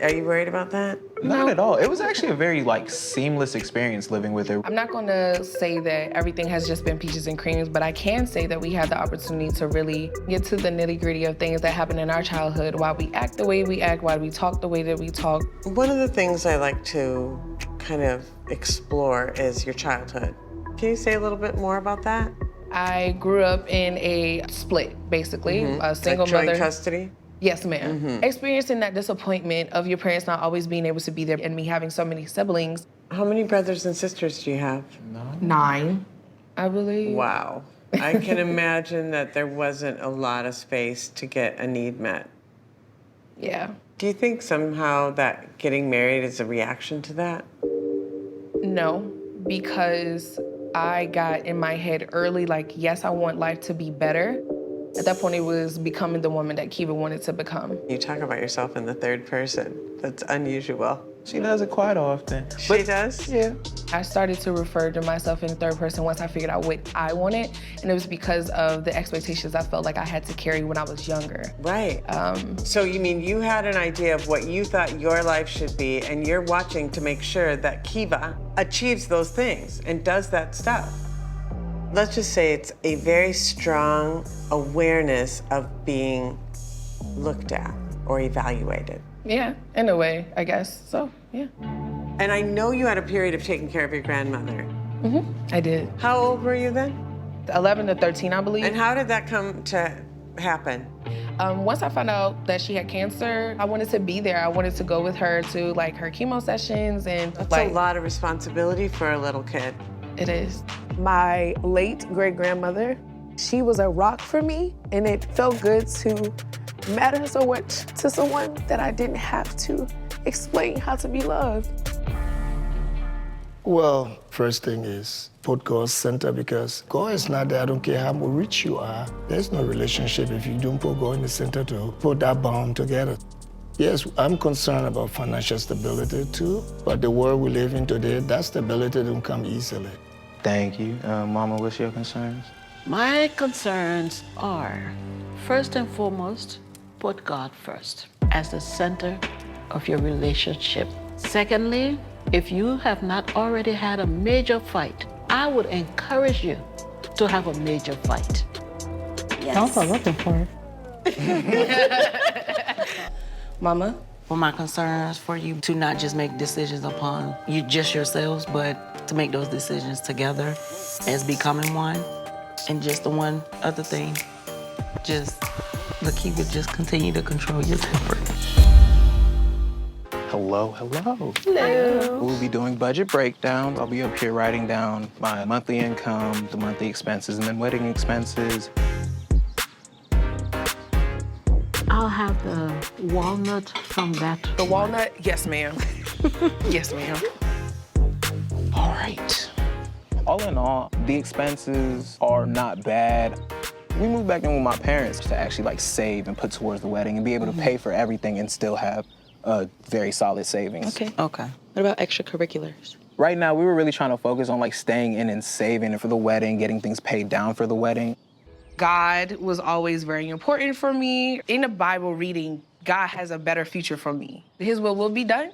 Are you worried about that? Not at all. It was actually a very seamless experience living with her. I'm not going to say that everything has just been peaches and creams, but I can say that we had the opportunity to really get to the nitty-gritty of things that happened in our childhood, why we act the way we act, why we talk the way that we talk. One of the things I like to kind of explore is your childhood. Can you say a little bit more about that? I grew up in a split, basically, a single Like joint mother. custody? Yes, ma'am. Experiencing that disappointment of your parents not always being able to be there and me having so many siblings. How many brothers and sisters do you have? 9, I believe. Wow. I can imagine that there wasn't a lot of space to get a need met. Yeah. Do you think somehow that getting married is a reaction to that? No, because I got in my head early, like, yes, I want life to be better. At that point, it was becoming the woman that Kiva wanted to become. You talk about yourself in the third person. That's unusual. She does it quite often. She does? Yeah. I started to refer to myself in third person once I figured out what I wanted, and it was because of the expectations I felt like I had to carry when I was younger. Right. So you mean you had an idea of what you thought your life should be, and you're watching to make sure that Kiva achieves those things and does that stuff. Let's just say it's a very strong awareness of being looked at or evaluated. Yeah, in a way, I guess. So, yeah. And I know you had a period of taking care of your grandmother. I did. How old were you then? 11 to 13, I believe. And how did that come to happen? Once I found out that she had cancer, I wanted to be there. I wanted to go with her to like her chemo sessions and That's like a lot of responsibility for a little kid. It is. My late great-grandmother, she was a rock for me, and it felt good to matter so much to someone that I didn't have to explain how to be loved. Well, first thing is put God center, because God is not there. I don't care how rich you are. There's no relationship if you don't put God in the center to put that bond together. Yes, I'm concerned about financial stability too, but the world we live in today, that stability don't come easily. Thank you. Mama, what's your concerns? My concerns are, first and foremost, put God first as the center of your relationship. Secondly, if you have not already had a major fight, I would encourage you to have a major fight. Yes. That's what I'm looking for. Mama? Well, my concern is for you to not just make decisions upon you just yourselves, but to make those decisions together as becoming one. And just the one other thing, just Lakeith just continue to control your temper. Hello, hello. Hello. We'll be doing budget breakdowns. I'll be up here writing down my monthly income, the monthly expenses, and then wedding expenses. I'll have the walnut from that. The walnut? Yes, ma'am. Yes, ma'am. All right. All in all, the expenses are not bad. We moved back in with my parents to actually like save and put towards the wedding and be able to pay for everything and still have a very solid savings. Okay. What about extracurriculars? Right now, we were really trying to focus on like staying in and saving for the wedding, getting things paid down for the wedding. God was always very important for me. In the Bible reading, God has a better future for me. His will be done,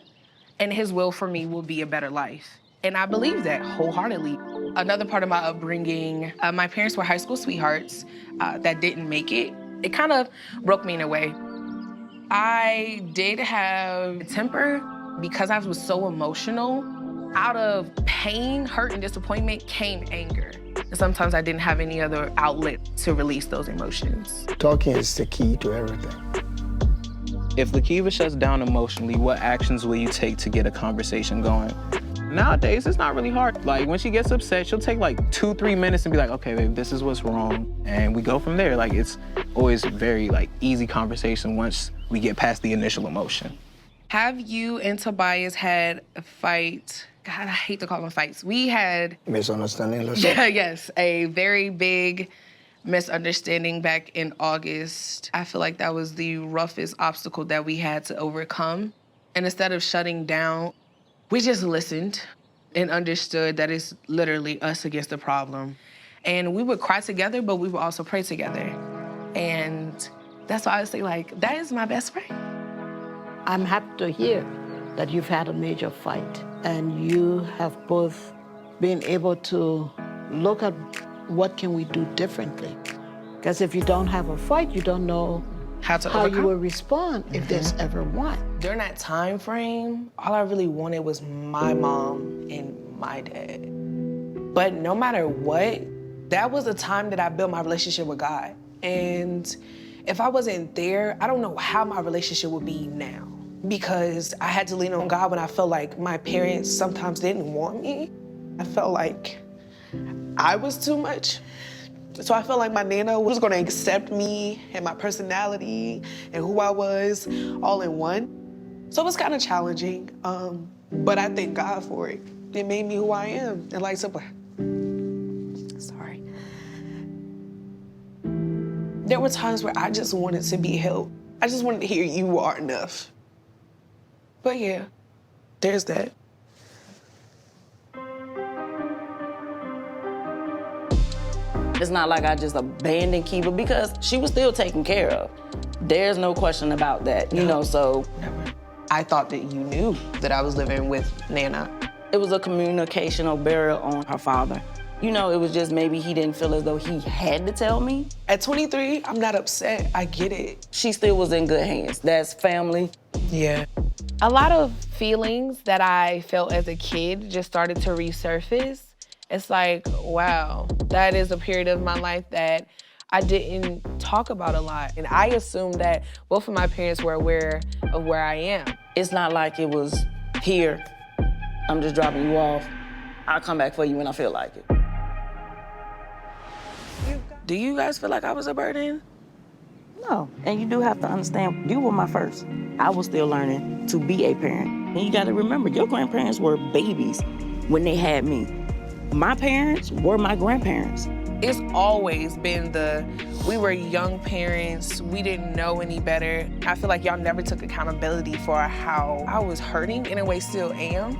and his will for me will be a better life. And I believe that wholeheartedly. Another part of my upbringing, my parents were high school sweethearts that didn't make it. It kind of broke me in a way. I did have a temper because I was so emotional. Out of pain, hurt, and disappointment came anger. And sometimes I didn't have any other outlet to release those emotions. Talking is the key to everything. If Lakeith shuts down emotionally, what actions will you take to get a conversation going? Nowadays, it's not really hard. Like, when she gets upset, she'll take like 2-3 minutes and be like, okay, babe, this is what's wrong. And we go from there. Like, it's always very like easy conversation once we get past the initial emotion. Have you and Tobias had a fight? God, I hate to call them fights. We had... Misunderstanding, let's Yeah, say. yes, a very big misunderstanding back in August. I feel like that was the roughest obstacle that we had to overcome. And instead of shutting down, we just listened and understood that it's literally us against the problem. And we would cry together, but we would also pray together. And that's why I say, like, that is my best friend. I'm happy to hear that you've had a major fight and you have both been able to look at what can we do differently. Because if you don't have a fight, you don't know how you will respond if there's ever one. During that time frame, all I really wanted was my mom and my dad. But no matter what, That was the time that I built my relationship with God. And if I wasn't there, I don't know how my relationship would be now. Because I had to lean on God when I felt like my parents sometimes didn't want me. I felt like I was too much. So I felt like my Nana was gonna accept me and my personality and who I was all in one. So it was kind of challenging, but I thank God for it. It made me who I am. And like, sorry. There were times where I just wanted to be held. I just wanted to hear you are enough. But yeah, there's that. It's not like I just abandoned Kiva because she was still taken care of. There's no question about that, you know, so. Never. I thought that you knew that I was living with Nana. It was a communicational barrier on her father. You know, it was just maybe he didn't feel as though he had to tell me. At 23, I'm not upset. I get it. She still was in good hands. That's family. Yeah. A lot of feelings that I felt as a kid just started to resurface. It's like, wow, that is a period of my life that I didn't talk about a lot. And I assumed that both of my parents were aware of where I am. It's not like it was here, I'm just dropping you off. I'll come back for you when I feel like it. Do you guys feel like I was a burden? No, and you do have to understand, you were my first. I was still learning to be a parent. And you gotta remember, your grandparents were babies when they had me. My parents were my grandparents. It's always been we were young parents, we didn't know any better. I feel like y'all never took accountability for how I was hurting, in a way still am.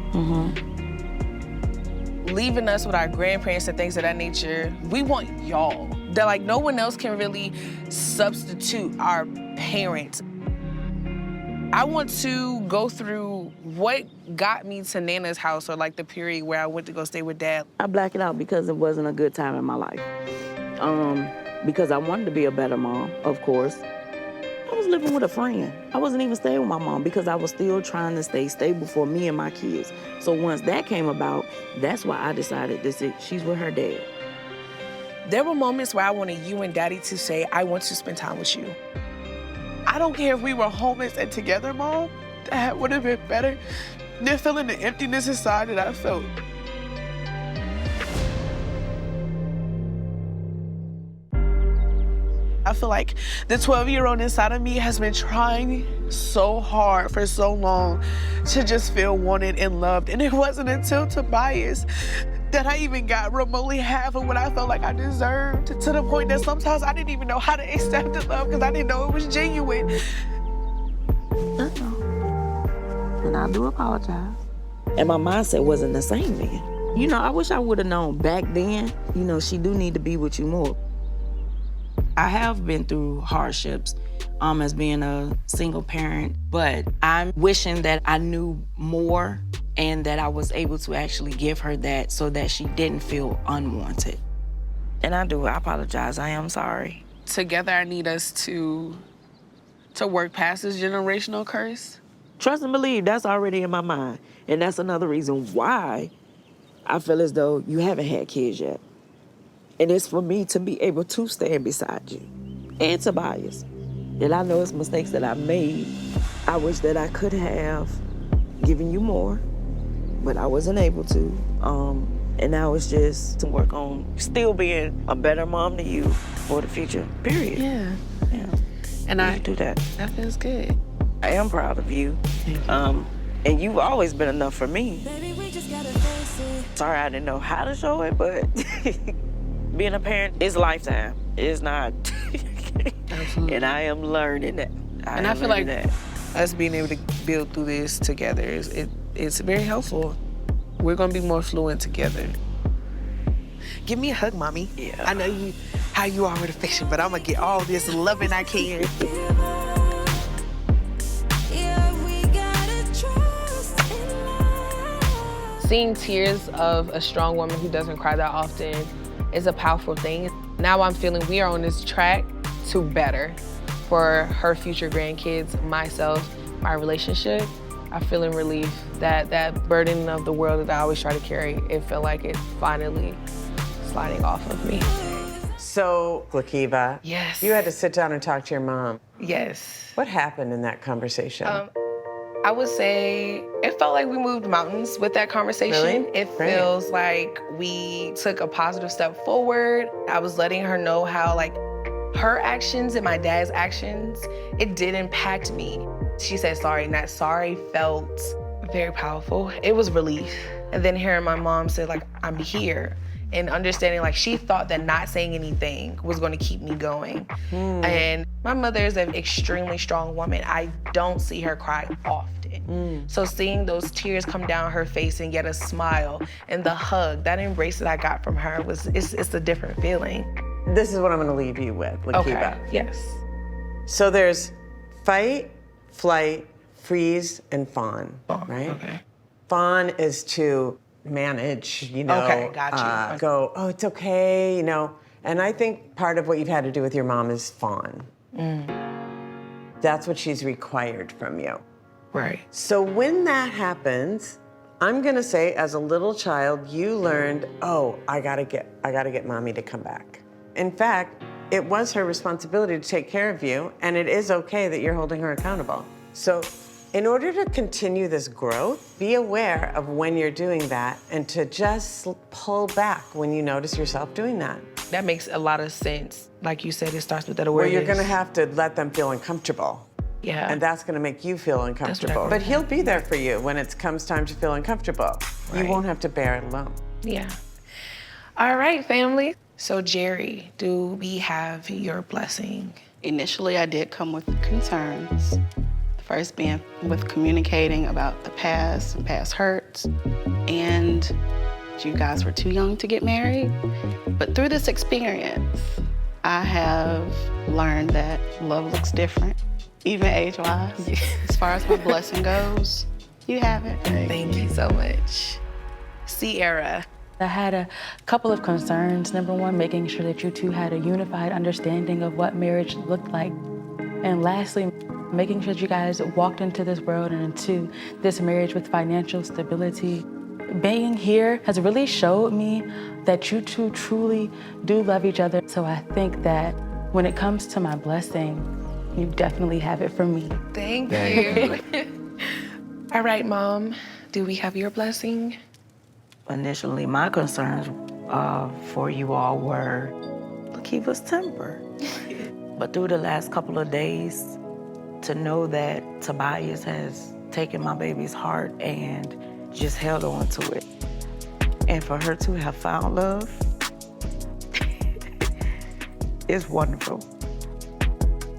Leaving us with our grandparents and things of that nature, we want y'all. That like no one else can really substitute our parents. I want to go through what got me to Nana's house, or like the period where I went to go stay with Dad. I black it out because it wasn't a good time in my life. Because I wanted to be a better mom, of course. I was living with a friend. I wasn't even staying with my mom because I was still trying to stay stable for me and my kids. So once that came about, that's why I decided she's with her dad. There were moments where I wanted you and Daddy to say, I want to spend time with you. I don't care if we were homeless and together, Mom. That would have been better than feeling the emptiness inside that I felt. I feel like the 12-year-old inside of me has been trying so hard for so long to just feel wanted and loved. And it wasn't until Tobias that I even got remotely half of what I felt like I deserved, to the point that sometimes I didn't even know how to accept the love because I didn't know it was genuine. And I do apologize. And my mindset wasn't the same then. You know, I wish I would have known back then, you know, she do need to be with you more. I have been through hardships as being a single parent, but I'm wishing that I knew more and that I was able to actually give her that so that she didn't feel unwanted. And I apologize. I am sorry. Together, I need us to work past this generational curse. Trust and believe, that's already in my mind. And that's another reason why I feel as though you haven't had kids yet. And it's for me to be able to stand beside you and Tobias. And I know it's mistakes that I made. I wish that I could have given you more, but I wasn't able to. And now it's just to work on still being a better mom to you for the future, period. Yeah. And I do that. That feels good. I am proud of you. And you've always been enough for me. Sorry I didn't know how to show it, but being a parent is lifetime. It's not. Absolutely. And I am learning that. I feel like us being able to build through this together it's very helpful. We're gonna be more fluent together. Give me a hug, Mommy. Yeah. I know how you are with affection, but I'm gonna get all this loving I can. Seeing tears of a strong woman who doesn't cry that often is a powerful thing. Now I'm feeling we are on this track to better for her future grandkids, myself, my relationship. I'm feeling relief that that burden of the world that I always try to carry, it felt like it finally sliding off of me. So, Lakiva, yes, you had to sit down and talk to your mom. Yes. What happened in that conversation? I would say it felt like we moved mountains with that conversation. Really? It Great. feels like we took a positive step forward. I was letting her know how like her actions and my dad's actions, it did impact me. She said sorry, and that sorry felt very powerful. It was relief. And then hearing my mom say like, I'm here. And understanding like she thought that not saying anything was gonna keep me going. And my mother is an extremely strong woman. I don't see her cry often. So seeing those tears come down her face and yet a smile and the hug, that embrace that I got from her it's a different feeling. This is what I'm gonna leave you with, Lakiva. Okay, yes. So there's fight, flight, freeze, and fawn, right? Okay. Fawn is to manage, Okay, got you. Go, oh, it's okay, And I think part of what you've had to do with your mom is fawn. That's what she's required from you. Right. So when that happens, I'm gonna say, as a little child, you learned, oh, I gotta get mommy to come back. In fact, it was her responsibility to take care of you, and it is okay that you're holding her accountable. So in order to continue this growth, be aware of when you're doing that and to just pull back when you notice yourself doing that. That makes a lot of sense. Like you said, it starts with that Where awareness. you're gonna have to let them feel uncomfortable. Yeah. And that's gonna make you feel uncomfortable. I But he'll be there for you when it comes time to feel uncomfortable. Right. You won't have to bear it alone. Yeah. All right, family. So Jerry, do we have your blessing? Initially, I did come with concerns. The first being with communicating about the past and past hurts. And you guys were too young to get married. But through this experience, I have learned that love looks different, even age-wise. As far as my blessing goes, you have it. Thank you so much. Sierra. I had a couple of concerns. Number one, making sure that you two had a unified understanding of what marriage looked like. And lastly, making sure that you guys walked into this world and into this marriage with financial stability. Being here has really showed me that you two truly do love each other. So I think that when it comes to my blessing, you definitely have it from me. Thank you. All right, Mom, do we have your blessing? Initially, my concerns for you all were Lakiva's temper. But through the last couple of days, to know that Tobias has taken my baby's heart and just held on to it. And for her to have found love, it's wonderful.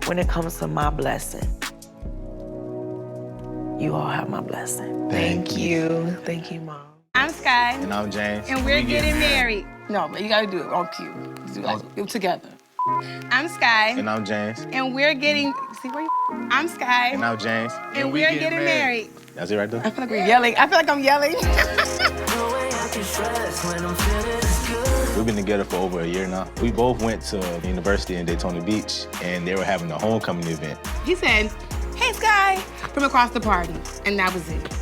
When it comes to my blessing, you all have my blessing. Thank you. Thank you, Mom. I'm Skye. And I'm James. And we're getting married. No, but you gotta do it on cue. Do it together. I'm Skye. And I'm James. And we're getting, see where you, I'm Skye. And I'm James. And we're getting married. That's it right there? I feel like we're yelling. I feel like I'm yelling. We've been together for over a year now. We both went to university in Daytona Beach, and they were having a homecoming event. He said, hey, Skye, from across the party. And that was it.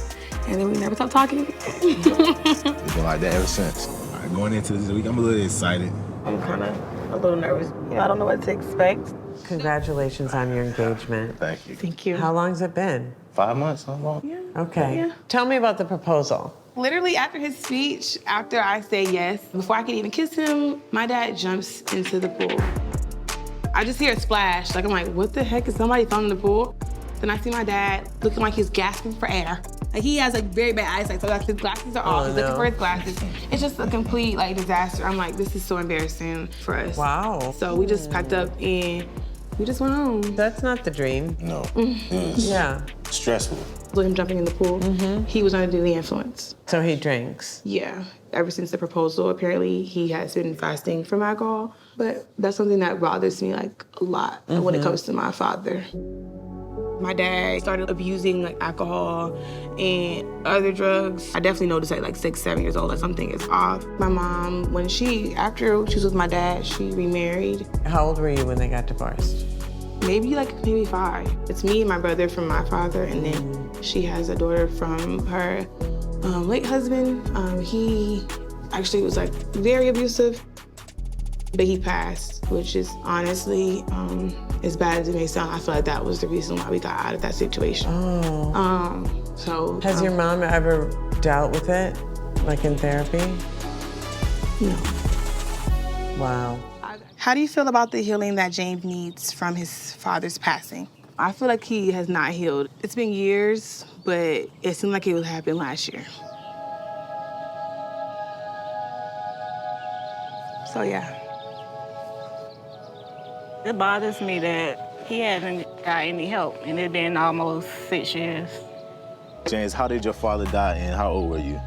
And then we never stopped talking. We've been like that ever since. All right, going into this week, I'm a little excited. I'm kind of a little nervous. I don't know what to expect. Congratulations on your engagement. Thank you. Thank you. How long's it been? 5 months, how long? Yeah. Okay. Yeah. Tell me about the proposal. Literally after his speech, after I say yes, before I could even kiss him, my dad jumps into the pool. I just hear a splash. Like, I'm like, what the heck? Is somebody thrown in the pool? Then I see my dad looking like he's gasping for air. Like, he has like very bad eyesight, so like his glasses are off. He's looking for his glasses. It's just a complete like disaster. I'm like, this is so embarrassing for us. Wow. So we just packed up and we just went home. That's not the dream. No. Yeah. Stressful. With him jumping in the pool, he was under the influence. So he drinks? Yeah. Ever since the proposal, apparently he has been fasting from alcohol. But that's something that bothers me like a lot when it comes to my father. My dad started abusing like alcohol and other drugs. I definitely noticed at like 6, 7 years old that something is off. My mom, after she was with my dad, she remarried. How old were you when they got divorced? Maybe 5. It's me and my brother from my father, and then she has a daughter from her late husband. He actually was like very abusive. But he passed, which is honestly, as bad as it may sound, I feel like that was the reason why we got out of that situation. Has your mom ever dealt with it, like in therapy? No. Wow. How do you feel about the healing that James needs from his father's passing? I feel like he has not healed. It's been years, but it seemed like it would happen last year. So yeah. It bothers me that he hasn't got any help, and it's been almost 6 years. James, how did your father die and how old were you?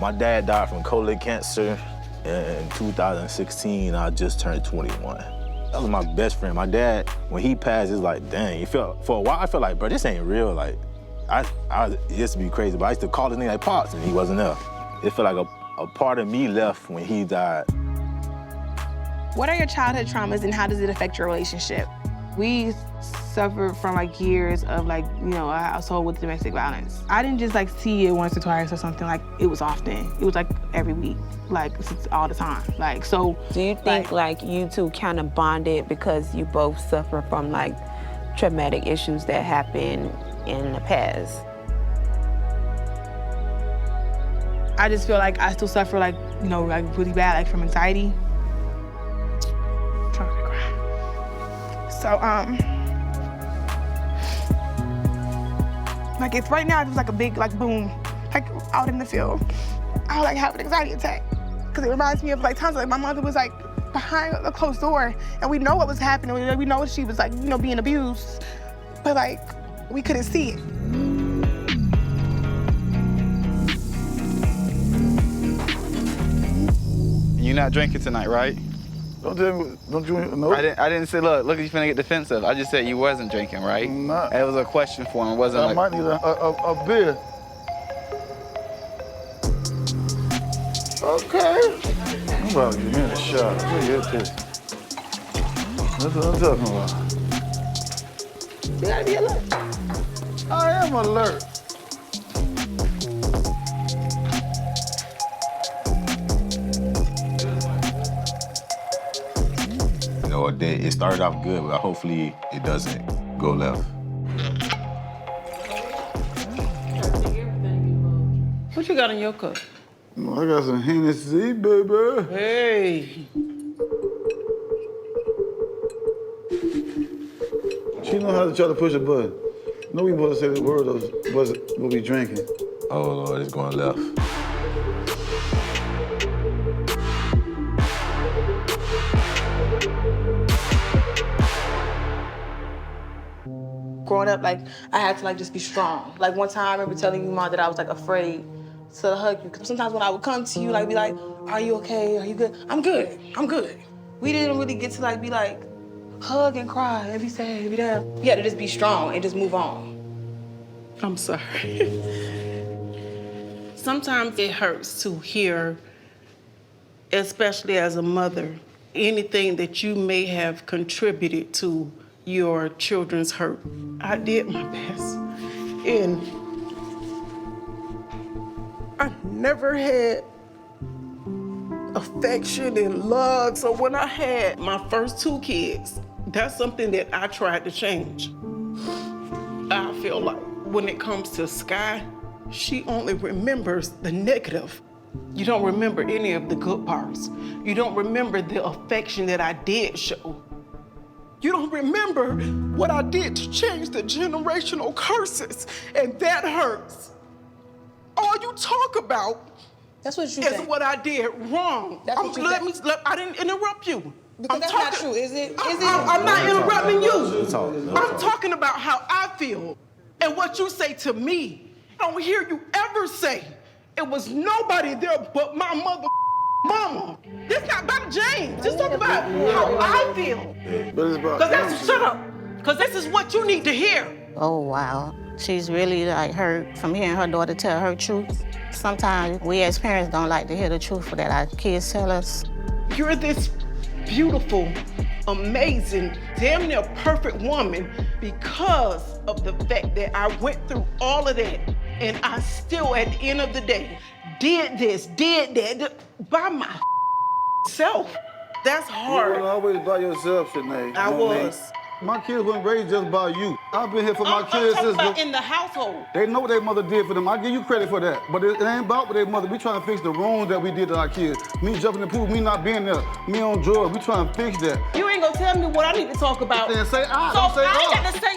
My dad died from colon cancer in 2016. I just turned 21. That was my best friend. My dad, when he passed, it's like, dang, for a while I felt like, bro, this ain't real. Like, it used to be crazy, but I used to call his name like Pops and he wasn't there. It felt like a part of me left when he died. What are your childhood traumas and how does it affect your relationship? We suffered from like years of like, you know, a household with domestic violence. I didn't just like see it once or twice or something, like it was often. It was like every week, like all the time. Like, so. Do you think like you two kind of bonded because you both suffer from like traumatic issues that happened in the past? I just feel like I still suffer like, you know, like really bad, like from anxiety. I'm trying to cry. So, like it's right now, it was like a big like boom, like out in the field. I would like have an anxiety attack because it reminds me of like times like my mother was like behind a closed door and we know what was happening. We know she was like, you know, being abused, but like we couldn't see it. You're not drinking tonight, right? Don't tell me, don't you know? I didn't say, look, you finna get defensive. I just said you wasn't drinking, right? Not. It was a question for him, it wasn't I like... might need a beer. Okay. I'm about to give me a shot. What you at this? That's what I'm talking about. You gotta be alert. I am alert. You know, it started off good, but hopefully it doesn't go left. What you got in your cup? I got some Hennessy, baby. Hey. She know how to try to push a button. No, we supposed to say the word of what we drinking. Oh, Lord, it's going left. Growing up, like, I had to, like, just be strong. Like, one time I remember telling you, Mom, that I was, like, afraid to hug you. Because sometimes when I would come to you, like, be like, are you okay? Are you good? I'm good. I'm good. We didn't really get to, like, be like, hug and cry and be sad and be there. We had to just be strong and just move on. I'm sorry. Sometimes it hurts to hear, especially as a mother, anything that you may have contributed to your children's hurt. I did my best, and I never had affection and love. So when I had my first 2 kids, that's something that I tried to change. I feel like when it comes to Skye, she only remembers the negative. You don't remember any of the good parts. You don't remember the affection that I did show. You don't remember what I did to change the generational curses, and that hurts. All you talk about is what I did wrong. I didn't interrupt you. Because that's not true, is it? I'm not interrupting you. I'm talking about how I feel and what you say to me. I don't hear you ever say it was nobody there but my mama. This not about James. Just talk about how I feel. But it's about... Shut up. Because this is what you need to hear. Oh, wow. She's really like hurt from hearing her daughter tell her truth. Sometimes we as parents don't like to hear the truth that our kids tell us. You're this beautiful, amazing, damn near perfect woman because of the fact that I went through all of that and I still, at the end of the day, did this, did that by myself. That's hard. You were always by yourself, Shanae. I was. My kids weren't raised just by you. I've been here for my kids I'm talking since about in the household. they know what their mother did for them. I give you credit for that. But it ain't about their mother. We trying to fix the wrongs that we did to our kids. Me jumping in the pool, me not being there, me on drugs. We trying to fix that. You ain't gonna tell me what I need to talk about. Then say I, So don't say I ain't us. got to say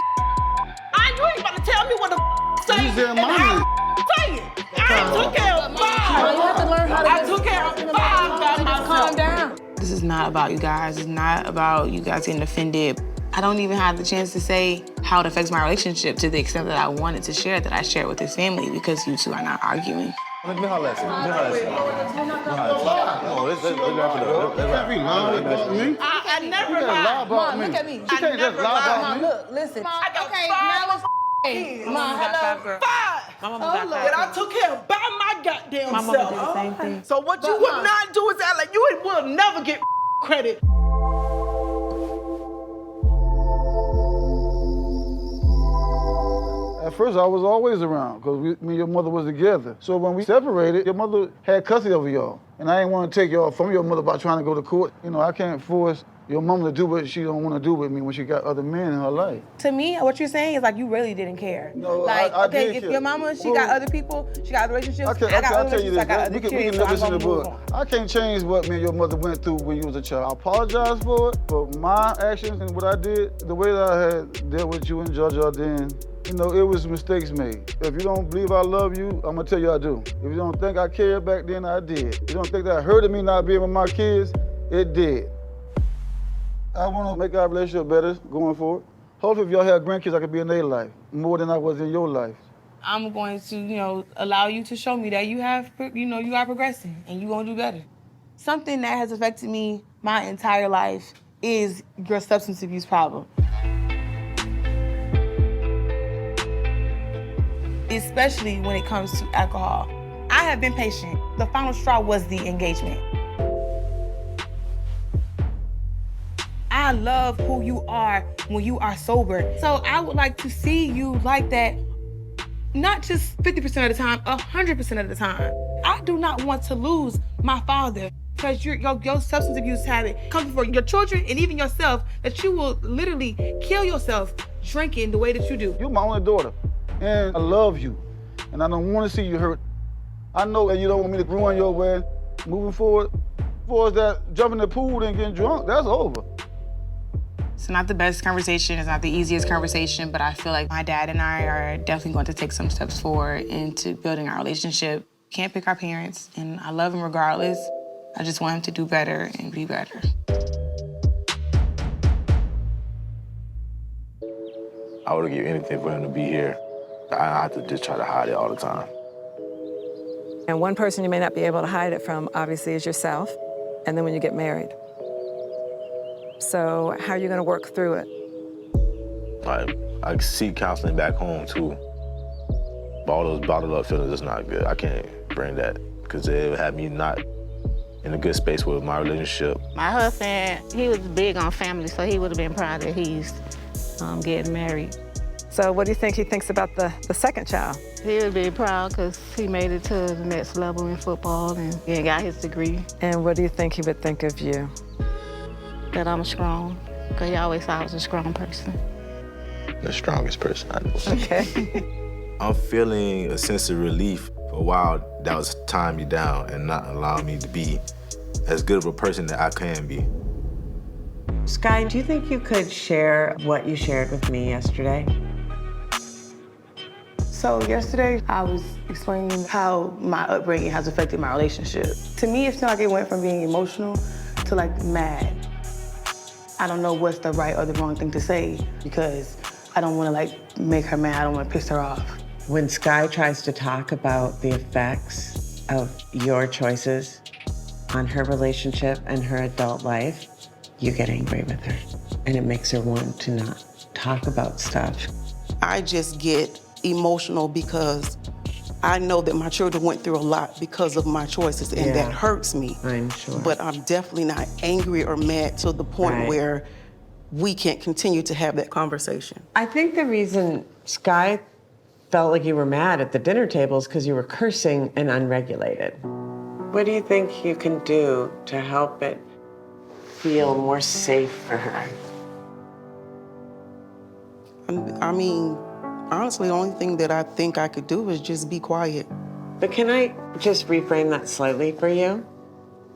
you ain't about to tell me what to say. You said and mommy. how to say it. I took care of five. You have to learn how to I took care of five by myself. calm down. This is not about you guys. It's not about you guys getting offended. I don't even have the chance to say how it affects my relationship to the extent that I wanted to share, that I shared with his family, because you two are not arguing. Let me holler at you. Let me holler at you. No, let's wrap it up. Let's wrap it up. I never You can't lie about Mom, me. look at me. She can't just lie about Mom, me. look, listen. I got Okay, five now it's Mom, hello. Five. My mama got five. And I took care of by my goddamn My mama self. did the same thing. So what you will not do is act like you will never get credit. At first, I was always around because me and your mother was together. So when we separated, your mother had custody over y'all. And I didn't want to take y'all from your mother by trying to go to court. You know, I can't force your mama to do what she don't want to do with me when she got other men in her life. To me, what you're saying is like you really didn't care. No, like, I okay, did if care. your mama, she got other people, she got other relationships, Okay, I got I'll other tell you relationships, I got this. other We kids, can so I'm listen to gonna the move book. on. I can't change what me and your mother went through when you was a child. I apologize for it, but my actions and what I did, the way that I had dealt with you and Georgia then, you know, it was mistakes made. If you don't believe I love you, I'm gonna tell you I do. If you don't think I cared back then, I did. If you don't think that hurted me not being with my kids, it did. I wanna make our relationship better going forward. Hopefully if y'all have grandkids, I could be in their life more than I was in your life. I'm going to, allow you to show me that you have, you are progressing and you're gonna do better. Something that has affected me my entire life is your substance abuse problem. Especially when it comes to alcohol. I have been patient. The final straw was the engagement. I love who you are when you are sober. So I would like to see you like that, not just 50% of the time, 100% of the time. I do not want to lose my father because your substance abuse habit comes for your children and even yourself, that you will literally kill yourself drinking the way that you do. You're my only daughter, and I love you, and I don't want to see you hurt. I know that you don't want me to ruin your way. Moving forward, as that jumping in the pool and getting drunk, that's over. It's not the best conversation, it's not the easiest conversation, but I feel like my dad and I are definitely going to take some steps forward into building our relationship. Can't pick our parents, and I love him regardless. I just want him to do better and be better. I would give anything for him to be here. I have to just try to hide it all the time. And one person you may not be able to hide it from, obviously, is yourself, and then when you get married. So how are you gonna work through it? I seek counseling back home too. But all those bottled up feelings is not good. I can't bring that because it would have me not in a good space with my relationship. My husband, he was big on family, so he would have been proud that he's getting married. So what do you think he thinks about the second child? He would be proud because he made it to the next level in football and he got his degree. And what do you think he would think of you? That I'm strong, because he always thought I was a strong person. The strongest person I know. Okay. I'm feeling a sense of relief. For a while, that was tying me down and not allowing me to be as good of a person that I can be. Skye, do you think you could share what you shared with me yesterday? So yesterday, I was explaining how my upbringing has affected my relationship. To me, it seemed like it went from being emotional to like mad. I don't know what's the right or the wrong thing to say because I don't want to make her mad. I don't want to piss her off. When Skye tries to talk about the effects of your choices on her relationship and her adult life, you get angry with her. And it makes her want to not talk about stuff. I just get emotional because I know that my children went through a lot because of my choices, and that hurts me. I'm sure. But I'm definitely not angry or mad to the point where we can't continue to have that conversation. I think the reason Skye felt like you were mad at the dinner table is because you were cursing and unregulated. What do you think you can do to help it feel more safe for her? I mean, honestly, the only thing that I think I could do is just be quiet. But can I just reframe that slightly for you?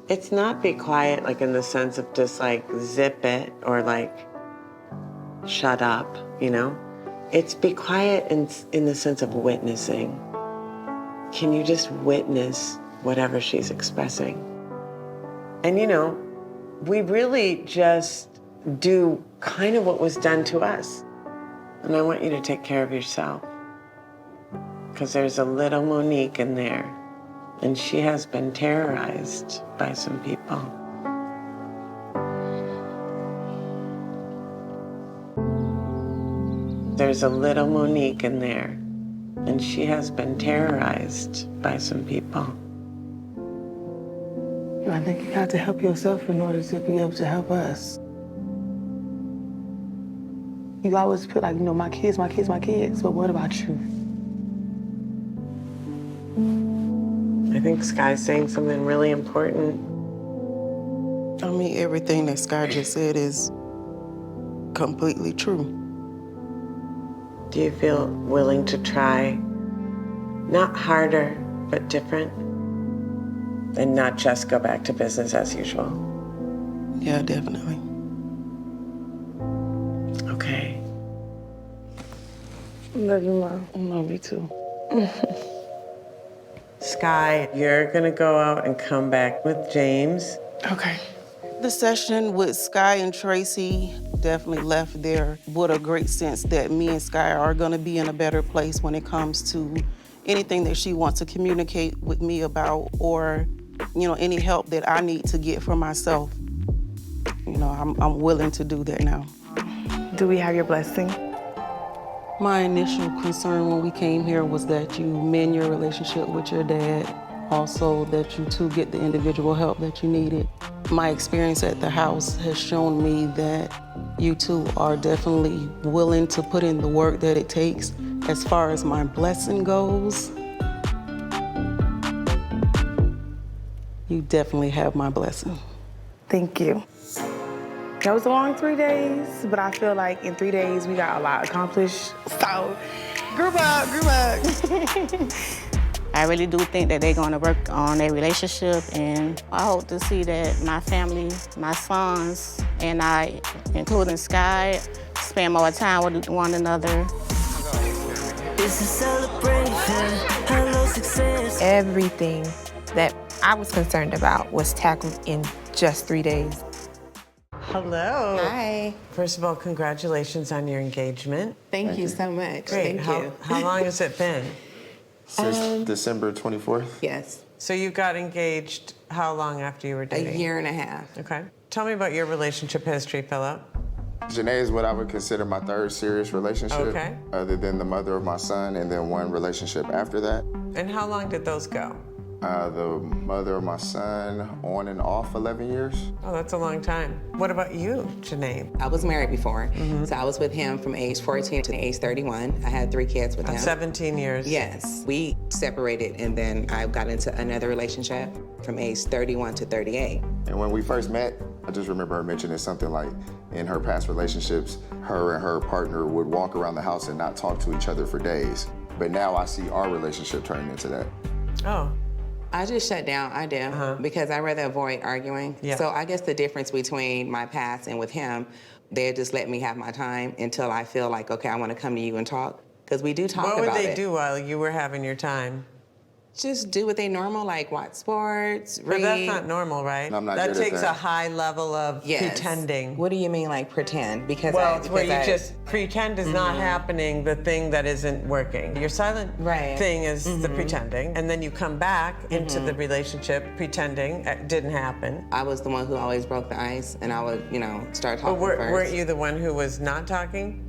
It's not be quiet like in the sense of just like zip it or like shut up, you know? It's be quiet in the sense of witnessing. Can you just witness whatever she's expressing? And you know, we really just do kind of what was done to us. And I want you to take care of yourself. Because there's a little Monique in there, and she has been terrorized by some people. There's a little Monique in there, and she has been terrorized by some people. I think you have to help yourself in order to be able to help us. You always feel like, you know, my kids, my kids, my kids, but what about you? I think Skye's saying something really important. I mean, everything that Skye just said is completely true. Do you feel willing to try, not harder, but different? And not just go back to business as usual? Yeah, definitely. Okay. Love you, Mom. I love you too. Skye, you're gonna go out and come back with James. Okay. The session with Skye and Tracy definitely left there with a great sense that me and Skye are gonna be in a better place when it comes to anything that she wants to communicate with me about, or, you know, any help that I need to get for myself. You know, I'm willing to do that now. Do we have your blessing? My initial concern when we came here was that you mend your relationship with your dad, also that you two get the individual help that you needed. My experience at the house has shown me that you two are definitely willing to put in the work that it takes. As far as my blessing goes, you definitely have my blessing. Thank you. That was a long 3 days, but I feel like in 3 days we got a lot accomplished. So, group up, group up. I really do think that they're gonna work on their relationship, and I hope to see that my family, my sons, and I, including Skye, spend more time with one another. It's a celebration, hello success. Everything that I was concerned about was tackled in just 3 days. Hello. Hi. First of all, congratulations on your engagement. Thank you so much. Great. Thank you. How long has it been? Since December 24th? Yes. So you got engaged how long after you were dating? A year and a half. Okay. Tell me about your relationship history, Philip. Janae is what I would consider my third serious relationship, Okay. other than the mother of my son, and then one relationship after that. And how long did those go? The mother of my son, on and off 11 years. Oh, that's a long time. What about you, Janae? I was married before, so I was with him from age 14 to age 31. I had 3 kids with him. 17 years. Yes. We separated, and then I got into another relationship from age 31 to 38. And when we first met, I just remember her mentioning something like, in her past relationships, her and her partner would walk around the house and not talk to each other for days. But now I see our relationship turning into that. Oh. I just shut down, I do, because I rather avoid arguing. Yeah. So I guess the difference between my past and with him, they just let me have my time until I feel like, okay, I want to come to you and talk. Because we do talk about it. What would they do while you were having your time? Just do what they normal, like watch sports, read. But that's not normal, right? I'm not that good at takes that. a high level of pretending. What do you mean, like pretend? Because Well, it's where you just pretend is not happening, the thing that isn't working. Your silent thing is the pretending, and then you come back into the relationship pretending it didn't happen. I was the one who always broke the ice, and I would, you know, start talking But first. weren't you the one who was not talking?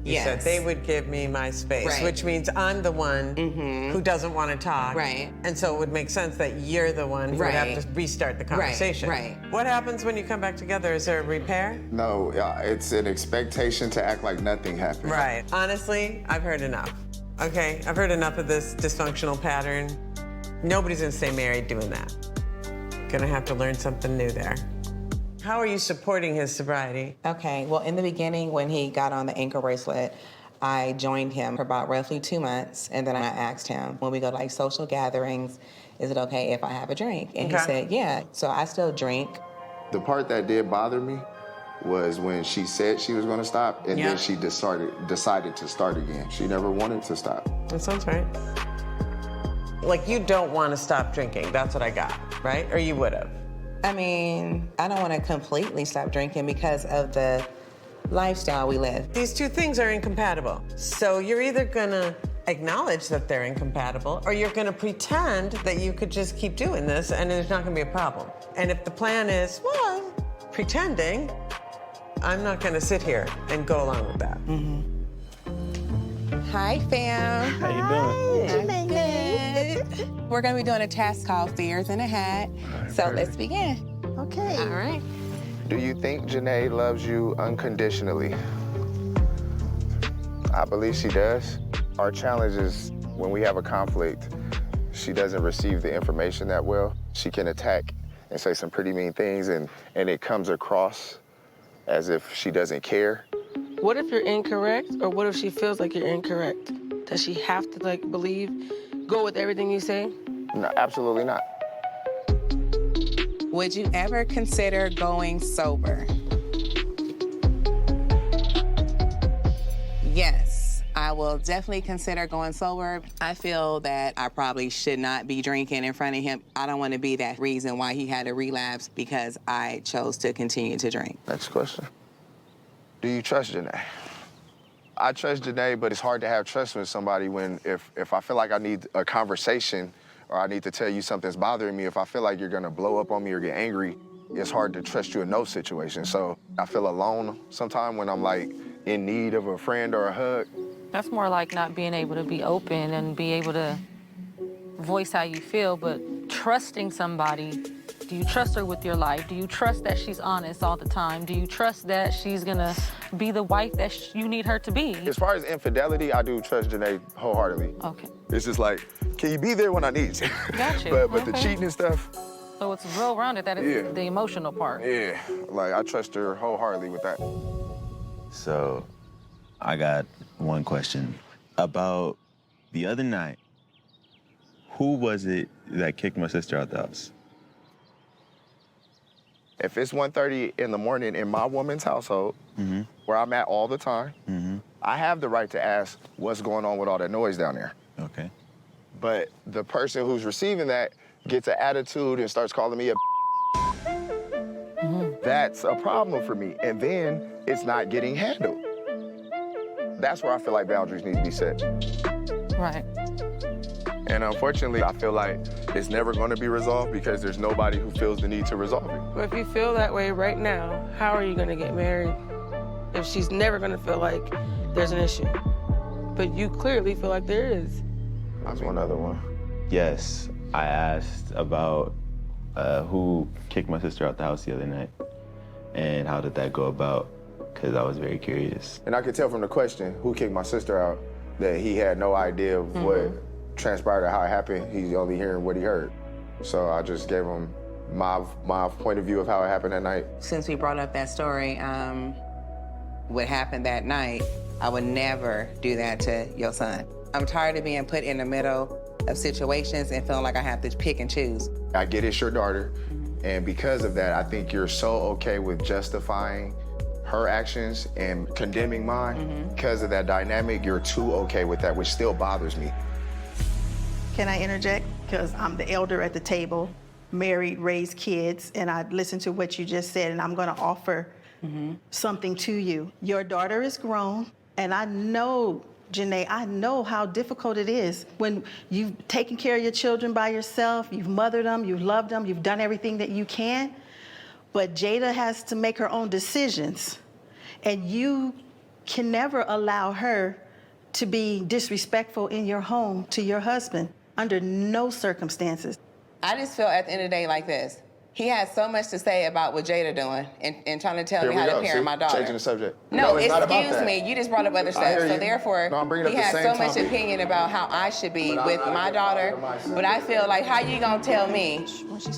You said they would give me my space, Right. which means I'm the one who doesn't want to talk. Right. And so it would make sense that you're the one who would have Right. to restart the conversation. Right. What happens when you come back together? Is there a repair? No, it's an expectation to act like nothing happened. Right. Honestly, I've heard enough. Okay, I've heard enough of this dysfunctional pattern. Nobody's gonna stay married doing that. Gonna have to learn something new there. How are you supporting his sobriety? Okay, well, in the beginning, when he got on the ankle bracelet, I joined him for about roughly 2 months, and then I asked him, when we go to like social gatherings, is it okay if I have a drink? And he said, yeah. So I still drink. The part that did bother me was when she said she was going to stop, and then she decided to start again. She never wanted to stop. That sounds right. Like, you don't want to stop drinking. That's what I got, right? Or you would have. I mean, I don't want to completely stop drinking because of the lifestyle we live. These two things are incompatible. So you're either gonna acknowledge that they're incompatible, or you're gonna pretend that you could just keep doing this and there's not gonna be a problem. And if the plan is, well, pretending, I'm not gonna sit here and go along with that. Hi, fam. How you doing? I'm good. We're gonna be doing a task called Fears in a Hat. So let's begin. Okay. All right. Do you think Janae loves you unconditionally? I believe she does. Our challenge is when we have a conflict, she doesn't receive the information that well. She can attack and say some pretty mean things, and it comes across as if she doesn't care. What if you're incorrect, or what if she feels like you're incorrect? Does she have to like go with everything you say? No, absolutely not. Would you ever consider going sober? Yes, I will definitely consider going sober. I feel that I probably should not be drinking in front of him. I don't want to be that reason why he had a relapse because I chose to continue to drink. Next question. Do you trust Janae? I trust Janae, but it's hard to have trust with somebody when if I feel like I need a conversation or I need to tell you something's bothering me, if I feel like you're gonna blow up on me or get angry, it's hard to trust you in those situations. So I feel alone sometimes when I'm like in need of a friend or a hug. That's more like not being able to be open and be able to voice how you feel, but trusting somebody. Do you trust her with your life? Do you trust that she's honest all the time? Do you trust that she's gonna be the wife that you need her to be? As far as infidelity, I do trust Janae wholeheartedly. Okay. It's just like, can you be there when I need you? Got you. but the cheating and stuff, So it's well-rounded, that is the emotional part. yeah, like I trust her wholeheartedly with that. So, I got one question. About the other night, who was it that kicked my sister out the house? If it's 1:30 in the morning in my woman's household, where I'm at all the time, I have the right to ask what's going on with all that noise down there. Okay. But the person who's receiving that gets an attitude and starts calling me a that's a problem for me. And then it's not getting handled. That's where I feel like boundaries need to be set. Right. And unfortunately, I feel like it's never going to be resolved because there's nobody who feels the need to resolve it. But if you feel that way right now, how are you gonna get married if she's never gonna feel like there's an issue? But you clearly feel like there is. That's one other one. Yes, I asked about who kicked my sister out the house the other night and how did that go about, because I was very curious. And I could tell from the question, who kicked my sister out, that he had no idea of what transpired or how it happened. He's only hearing what he heard. So I just gave him my point of view of how it happened that night. Since we brought up that story, what happened that night, I would never do that to your son. I'm tired of being put in the middle of situations and feeling like I have to pick and choose. I get it's your daughter, and because of that, I think you're so okay with justifying her actions and condemning mine. Because of that dynamic, you're too okay with that, which still bothers me. Can I interject? Because I'm the elder at the table, married, raised kids, and I listened to what you just said, and I'm gonna offer something to you. Your daughter is grown, and I know, Janae, I know how difficult it is when you've taken care of your children by yourself, you've mothered them, you've loved them, you've done everything that you can, but Jada has to make her own decisions, and you can never allow her to be disrespectful in your home to your husband under no circumstances. I just feel at the end of the day like this. He has so much to say about what Jada doing and trying to tell me how to parent my daughter. Changing the subject. No, it's not about excuse that. me. You just brought up other stuff. So therefore, he has so much opinion about how I should be with my daughter. But I feel like, how you gonna tell me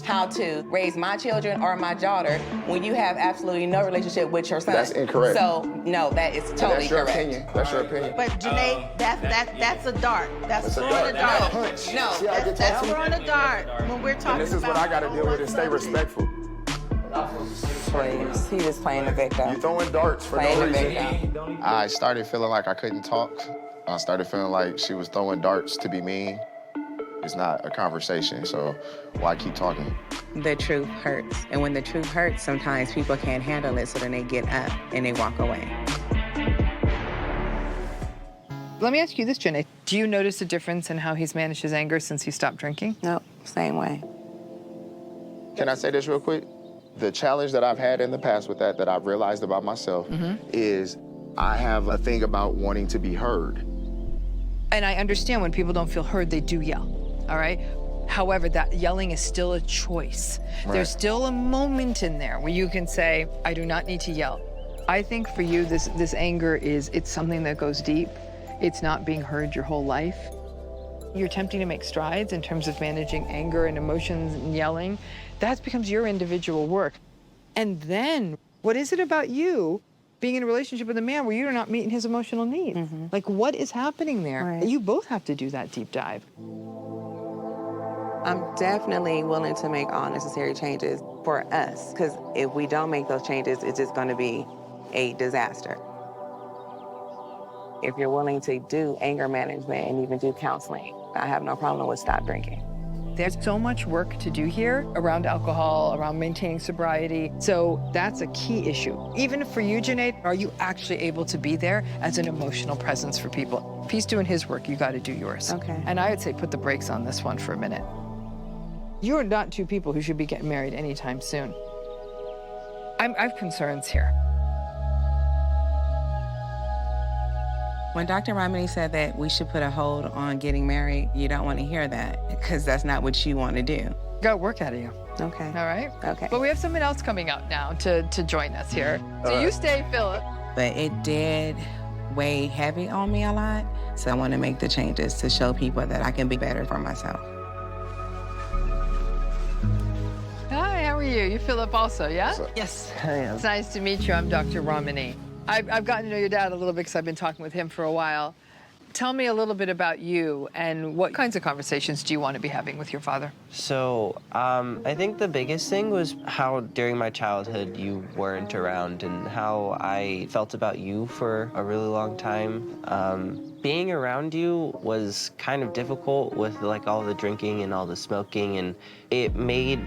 how to raise my children or my daughter when you have absolutely no relationship with your son? That's incorrect. So no, that is totally That's your correct. opinion. That's your opinion. But Janae, that's a dart. That's throwing a dart. No, that's throwing a dart when we're talking about. And this is what I gotta deal with and stay respectful. Please, he was playing the victim. You throwing darts for no reason. I started feeling like I couldn't talk. I started feeling like she was throwing darts to be mean. It's not a conversation, so why keep talking? The truth hurts. And when the truth hurts, sometimes people can't handle it, so then they get up and they walk away. Let me ask you this, Janae. Do you notice a difference in how he's managed his anger since he stopped drinking? Nope, same way. Can I say this real quick? The challenge that I've had in the past with that I've realized about myself is I have a thing about wanting to be heard. And I understand when people don't feel heard, they do yell, all right? However, that yelling is still a choice. Right. There's still a moment in there where you can say, I do not need to yell. I think for you, this anger it's something that goes deep. It's not being heard your whole life. You're attempting to make strides in terms of managing anger and emotions and yelling. That becomes your individual work. And then, what is it about you being in a relationship with a man where you're not meeting his emotional needs? Like, what is happening there? Right. You both have to do that deep dive. I'm definitely willing to make all necessary changes for us, because if we don't make those changes, it's just going to be a disaster. If you're willing to do anger management and even do counseling, I have no problem with stop drinking. There's so much work to do here around alcohol, around maintaining sobriety. So that's a key issue. Even for you, Janae, are you actually able to be there as an emotional presence for people? If he's doing his work, you got to do yours. Okay. And I would say put the brakes on this one for a minute. You are not two people who should be getting married anytime soon. I have concerns here. When Dr. Romney said that we should put a hold on getting married, you don't want to hear that, because that's not what you want to do. Got work out of you. Okay. All right? Okay. But we have someone else coming up now to join us here. So you stay, Philip. But it did weigh heavy on me a lot, so I want to make the changes to show people that I can be better for myself. Hi, how are you? You're Philip also, yeah? Yes. I am. It's nice to meet you. I'm Dr. Romney. I've gotten to know your dad a little bit because I've been talking with him for a while. Tell me a little bit about you and what kinds of conversations do you want to be having with your father? So, I think the biggest thing was how during my childhood you weren't around and how I felt about you for a really long time. Being around you was kind of difficult with like all the drinking and all the smoking, and it made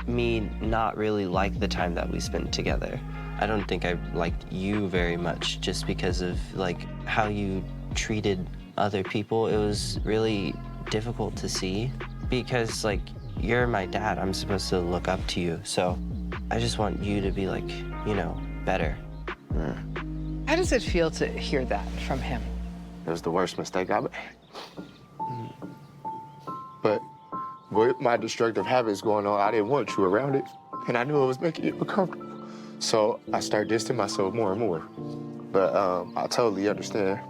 me not really like the time that we spent together. I don't think I liked you very much just because of like how you treated other people. It was really difficult to see because like you're my dad. I'm supposed to look up to you. So I just want you to be like, you know, better. How does it feel to hear that from him? It was the worst mistake I made. But with my destructive habits going on, I didn't want you around it. And I knew it was making you uncomfortable. So I started distancing myself more and more. But I totally understand,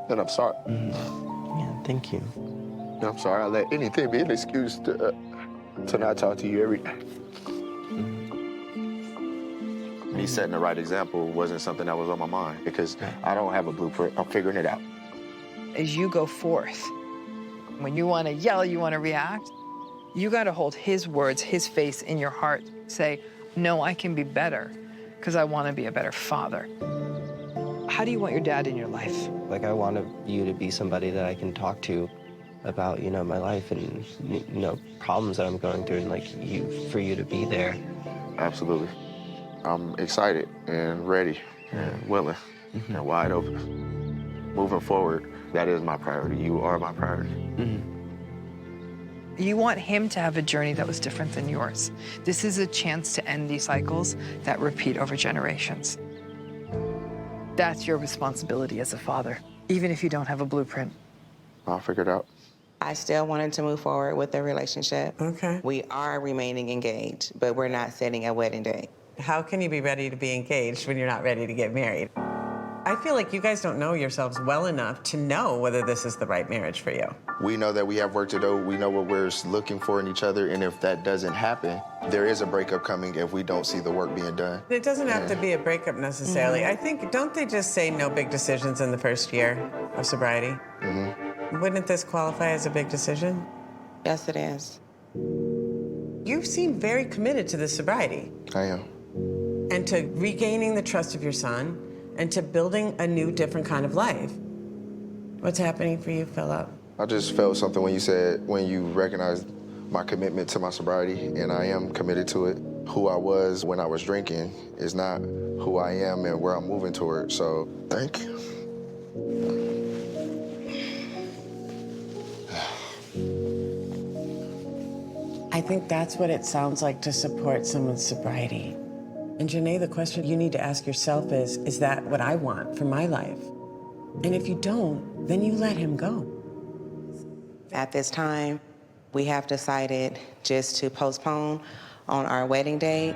and I'm sorry. Yeah, thank you. And I'm sorry I let anything be an excuse to not talk to you every day. Me setting the right example wasn't something that was on my mind because I don't have a blueprint. I'm figuring it out. As you go forth, when you want to yell, you want to react, you got to hold his words, his face in your heart. Say, no, I can be better because I want to be a better father. How do you want your dad in your life? Like I want you to be somebody that I can talk to about, you know, my life and, you know, problems that I'm going through and like for you to be there. Absolutely. I'm excited and ready and willing and wide open. Moving forward, that is my priority. You are my priority. You want him to have a journey that was different than yours. This is a chance to end these cycles that repeat over generations. That's your responsibility as a father, even if you don't have a blueprint. I'll figure it out. I still wanted to move forward with the relationship. Okay. We are remaining engaged, but we're not setting a wedding date. How can you be ready to be engaged when you're not ready to get married? I feel like you guys don't know yourselves well enough to know whether this is the right marriage for you. We know that we have work to do. We know what we're looking for in each other. And if that doesn't happen, there is a breakup coming if we don't see the work being done. It doesn't have to be a breakup necessarily. I think, don't they just say no big decisions in the first year of sobriety? Wouldn't this qualify as a big decision? Yes, it is. You seem very committed to this sobriety. I am. And to regaining the trust of your son and to building a new, different kind of life. What's happening for you, Philip? I just felt something when you said, when you recognized my commitment to my sobriety, and I am committed to it. Who I was when I was drinking is not who I am and where I'm moving toward, so thank you. I think that's what it sounds like to support someone's sobriety. And Janae, the question you need to ask yourself is that what I want for my life? And if you don't, then you let him go. At this time, we have decided just to postpone on our wedding date,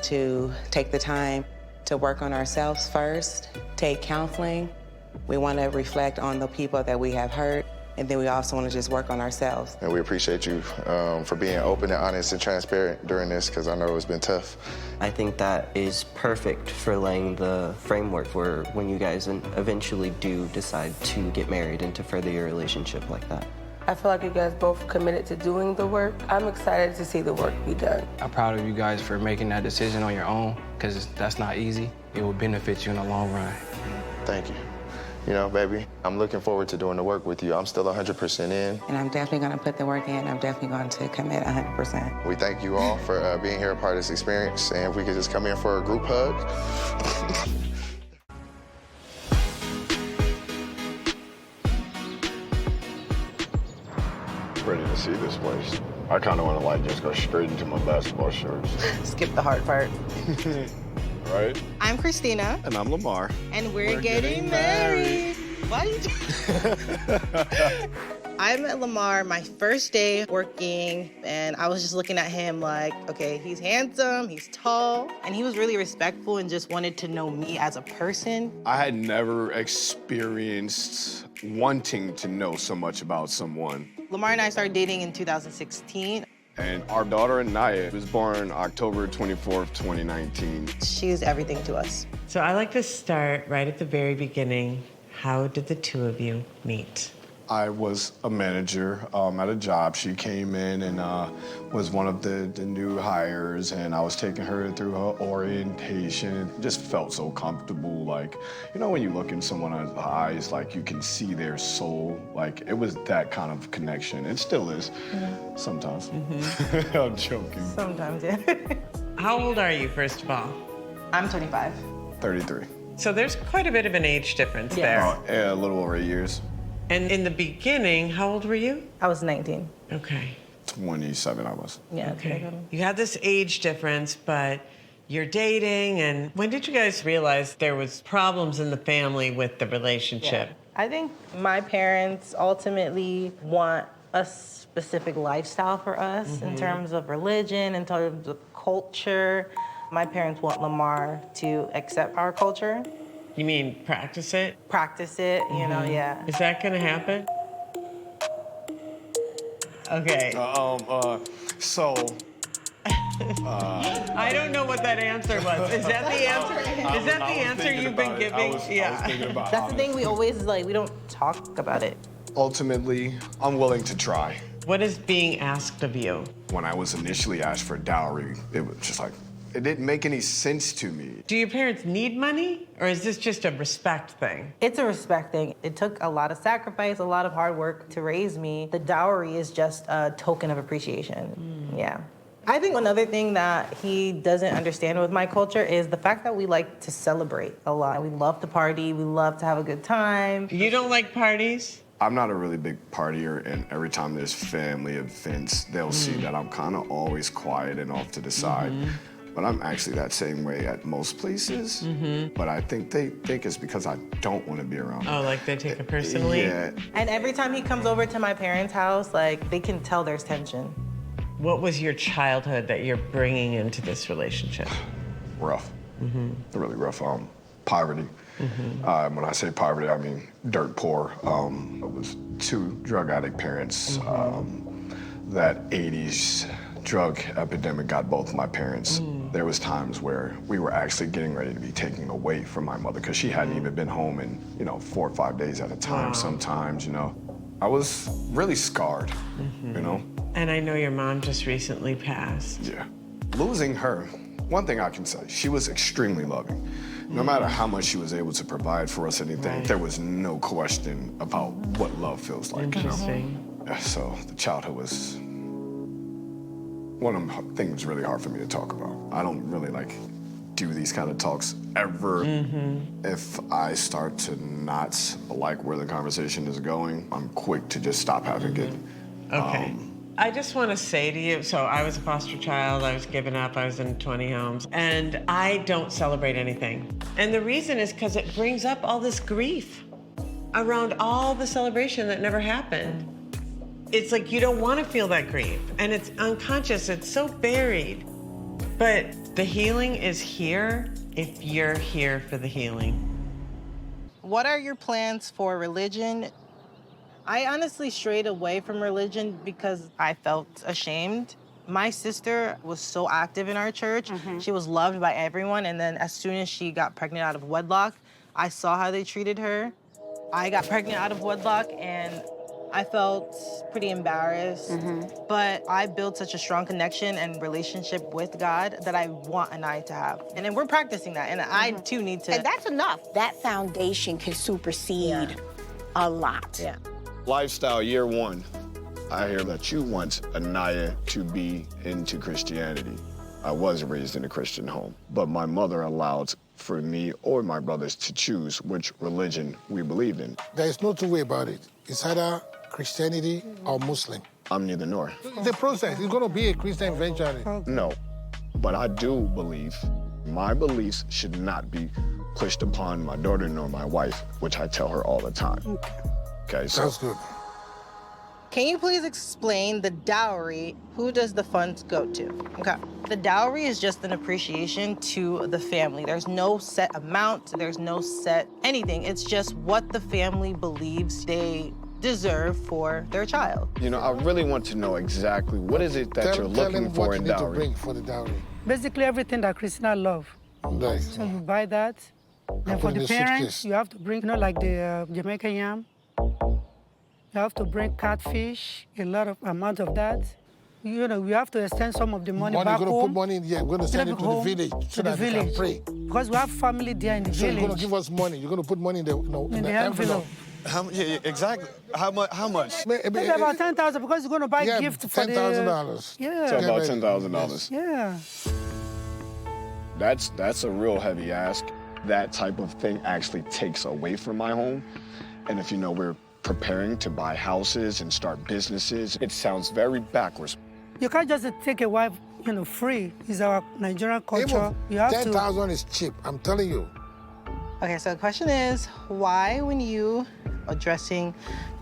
to take the time to work on ourselves first, take counseling. We want to reflect on the people that we have hurt, and then we also want to just work on ourselves. And we appreciate you for being open and honest and transparent during this, because I know it's been tough. I think that is perfect for laying the framework for when you guys eventually do decide to get married and to further your relationship like that. I feel like you guys both committed to doing the work. I'm excited to see the work be done. I'm proud of you guys for making that decision on your own, because that's not easy. It will benefit you in the long run. Thank you. You know, baby, I'm looking forward to doing the work with you. I'm still 100% in. And I'm definitely going to put the work in. I'm definitely going to commit 100%. We thank you all for being here, a part of this experience. And if we could just come in for a group hug. Ready to see this place. I kind of want to like just go straight into my basketball shorts. Skip the hard part. Right? I'm Christina. And I'm Lamar. And we're getting married. Why you I met Lamar my first day working, and I was just looking at him like, okay, he's handsome, he's tall, and he was really respectful and just wanted to know me as a person. I had never experienced wanting to know so much about someone. Lamar and I started dating in 2016. And our daughter, Naya, was born October 24th, 2019. She's everything to us. So I like to start right at the very beginning. How did the two of you meet? I was a manager at a job. She came in and was one of the new hires, and I was taking her through her orientation. Just felt so comfortable. Like, you know, when you look in someone's eyes, like you can see their soul. Like, it was that kind of connection. It still is, sometimes. I'm joking. Sometimes, yeah. How old are you, first of all? I'm 25. 33. So there's quite a bit of an age difference there. Oh, yeah, a little over 8 years. And in the beginning, how old were you? I was 19. Okay. 27, I was. Yeah. Okay. You had this age difference, but you're dating, and when did you guys realize there was problems in the family with the relationship? I think my parents ultimately want a specific lifestyle for us in terms of religion, in terms of culture. My parents want Lamar to accept our culture. You mean practice it? Practice it, you know, yeah. Is that gonna happen? Okay. I don't know what that answer was. Is that the answer? Is that the answer you've been giving? I was thinking about That's the thing, we always, like, we don't talk about it. Ultimately, I'm willing to try. What is being asked of you? When I was initially asked for dowry, it was just like, it didn't make any sense to me. Do your parents need money, or is this just a respect thing? It's a respect thing. It took a lot of sacrifice, a lot of hard work to raise me. The dowry is just a token of appreciation. Yeah. I think another thing that he doesn't understand with my culture is the fact that we like to celebrate a lot. We love to party, we love to have a good time. You don't like parties? I'm not a really big partier, and every time there's family events, they'll see that I'm kind of always quiet and off to the side. But I'm actually that same way at most places. But I think they think it's because I don't want to be around them. Oh, like they take it personally? Yeah. And every time he comes over to my parents' house, like, they can tell there's tension. What was your childhood that you're bringing into this relationship? Rough. Really rough. Poverty. When I say poverty, I mean dirt poor. It was 2 drug addict parents. That 80s drug epidemic got both my parents. There was times where we were actually getting ready to be taken away from my mother because she hadn't even been home in, 4 or 5 days at a time sometimes, I was really scarred, And I know your mom just recently passed. Yeah. Losing her, one thing I can say, she was extremely loving. No matter how much she was able to provide for us anything, there was no question about what love feels like. Interesting. Yeah, so the childhood was one of them things really hard for me to talk about. I don't really do these kind of talks ever. If I start to not like where the conversation is going, I'm quick to just stop having it. Okay. I just want to say to you, so I was a foster child, I was given up, I was in 20 homes, and I don't celebrate anything. And the reason is because it brings up all this grief around all the celebration that never happened. It's like you don't want to feel that grief, and it's unconscious, it's so buried. But the healing is here if you're here for the healing. What are your plans for religion? I honestly strayed away from religion because I felt ashamed. My sister was so active in our church. She was loved by everyone, and then as soon as she got pregnant out of wedlock, I saw how they treated her. I got pregnant out of wedlock, and I felt pretty embarrassed, but I built such a strong connection and relationship with God that I want Anaya to have. And then we're practicing that, and I too need to. And that's enough. That foundation can supersede a lot. Yeah. Lifestyle year 1. I hear that you want Anaya to be into Christianity. I was raised in a Christian home, but my mother allowed for me or my brothers to choose which religion we believed in. There is no two way about it. It's either Christianity or Muslim. I'm neither nor. The process is going to be a Christian eventually. No, but I do believe my beliefs should not be pushed upon my daughter nor my wife, which I tell her all the time. Okay, so. That's good. Can you please explain the dowry? Who does the funds go to? Okay. The dowry is just an appreciation to the family. There's no set amount, there's no set anything. It's just what the family believes they deserve for their child. I really want to know exactly what is it that you're looking for in dowry. What you need to bring for the dowry. Basically everything that Christina love. Right. So you buy that. And for the parents, you have to bring, like the Jamaican yam. You have to bring catfish, a lot of amount of that. You have to extend some of the money back home. You're going to put money in here. We're going to send it to the village so that they can pray. Because we have family there in the village. So you're going to give us money. You're going to put money in the envelope. Exactly. How much? Maybe about $10,000 because you're going to buy gifts for the... $10,000. Yeah. So about $10,000. Yeah. That's a real heavy ask. That type of thing actually takes away from my home. And if we're preparing to buy houses and start businesses, it sounds very backwards. You can't just take a wife, free. It's our Nigerian culture. You have to... $10,000 is cheap, I'm telling you. Okay, so the question is, why when you addressing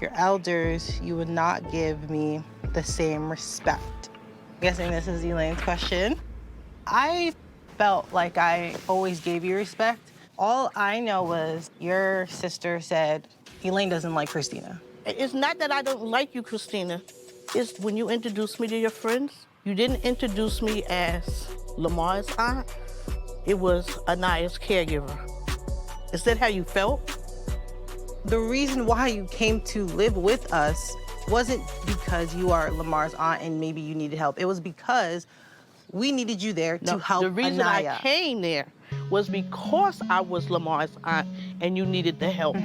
your elders, you would not give me the same respect? I'm guessing this is Elaine's question. I felt like I always gave you respect. All I know was your sister said, Elaine doesn't like Christina. It's not that I don't like you, Christina. It's when you introduced me to your friends, you didn't introduce me as Lamar's aunt. It was Anaya's caregiver. Is that how you felt? The reason why you came to live with us wasn't because you are Lamar's aunt and maybe you needed help. It was because we needed you there to help The reason Anaya. I came there was because I was Lamar's aunt and you needed the help.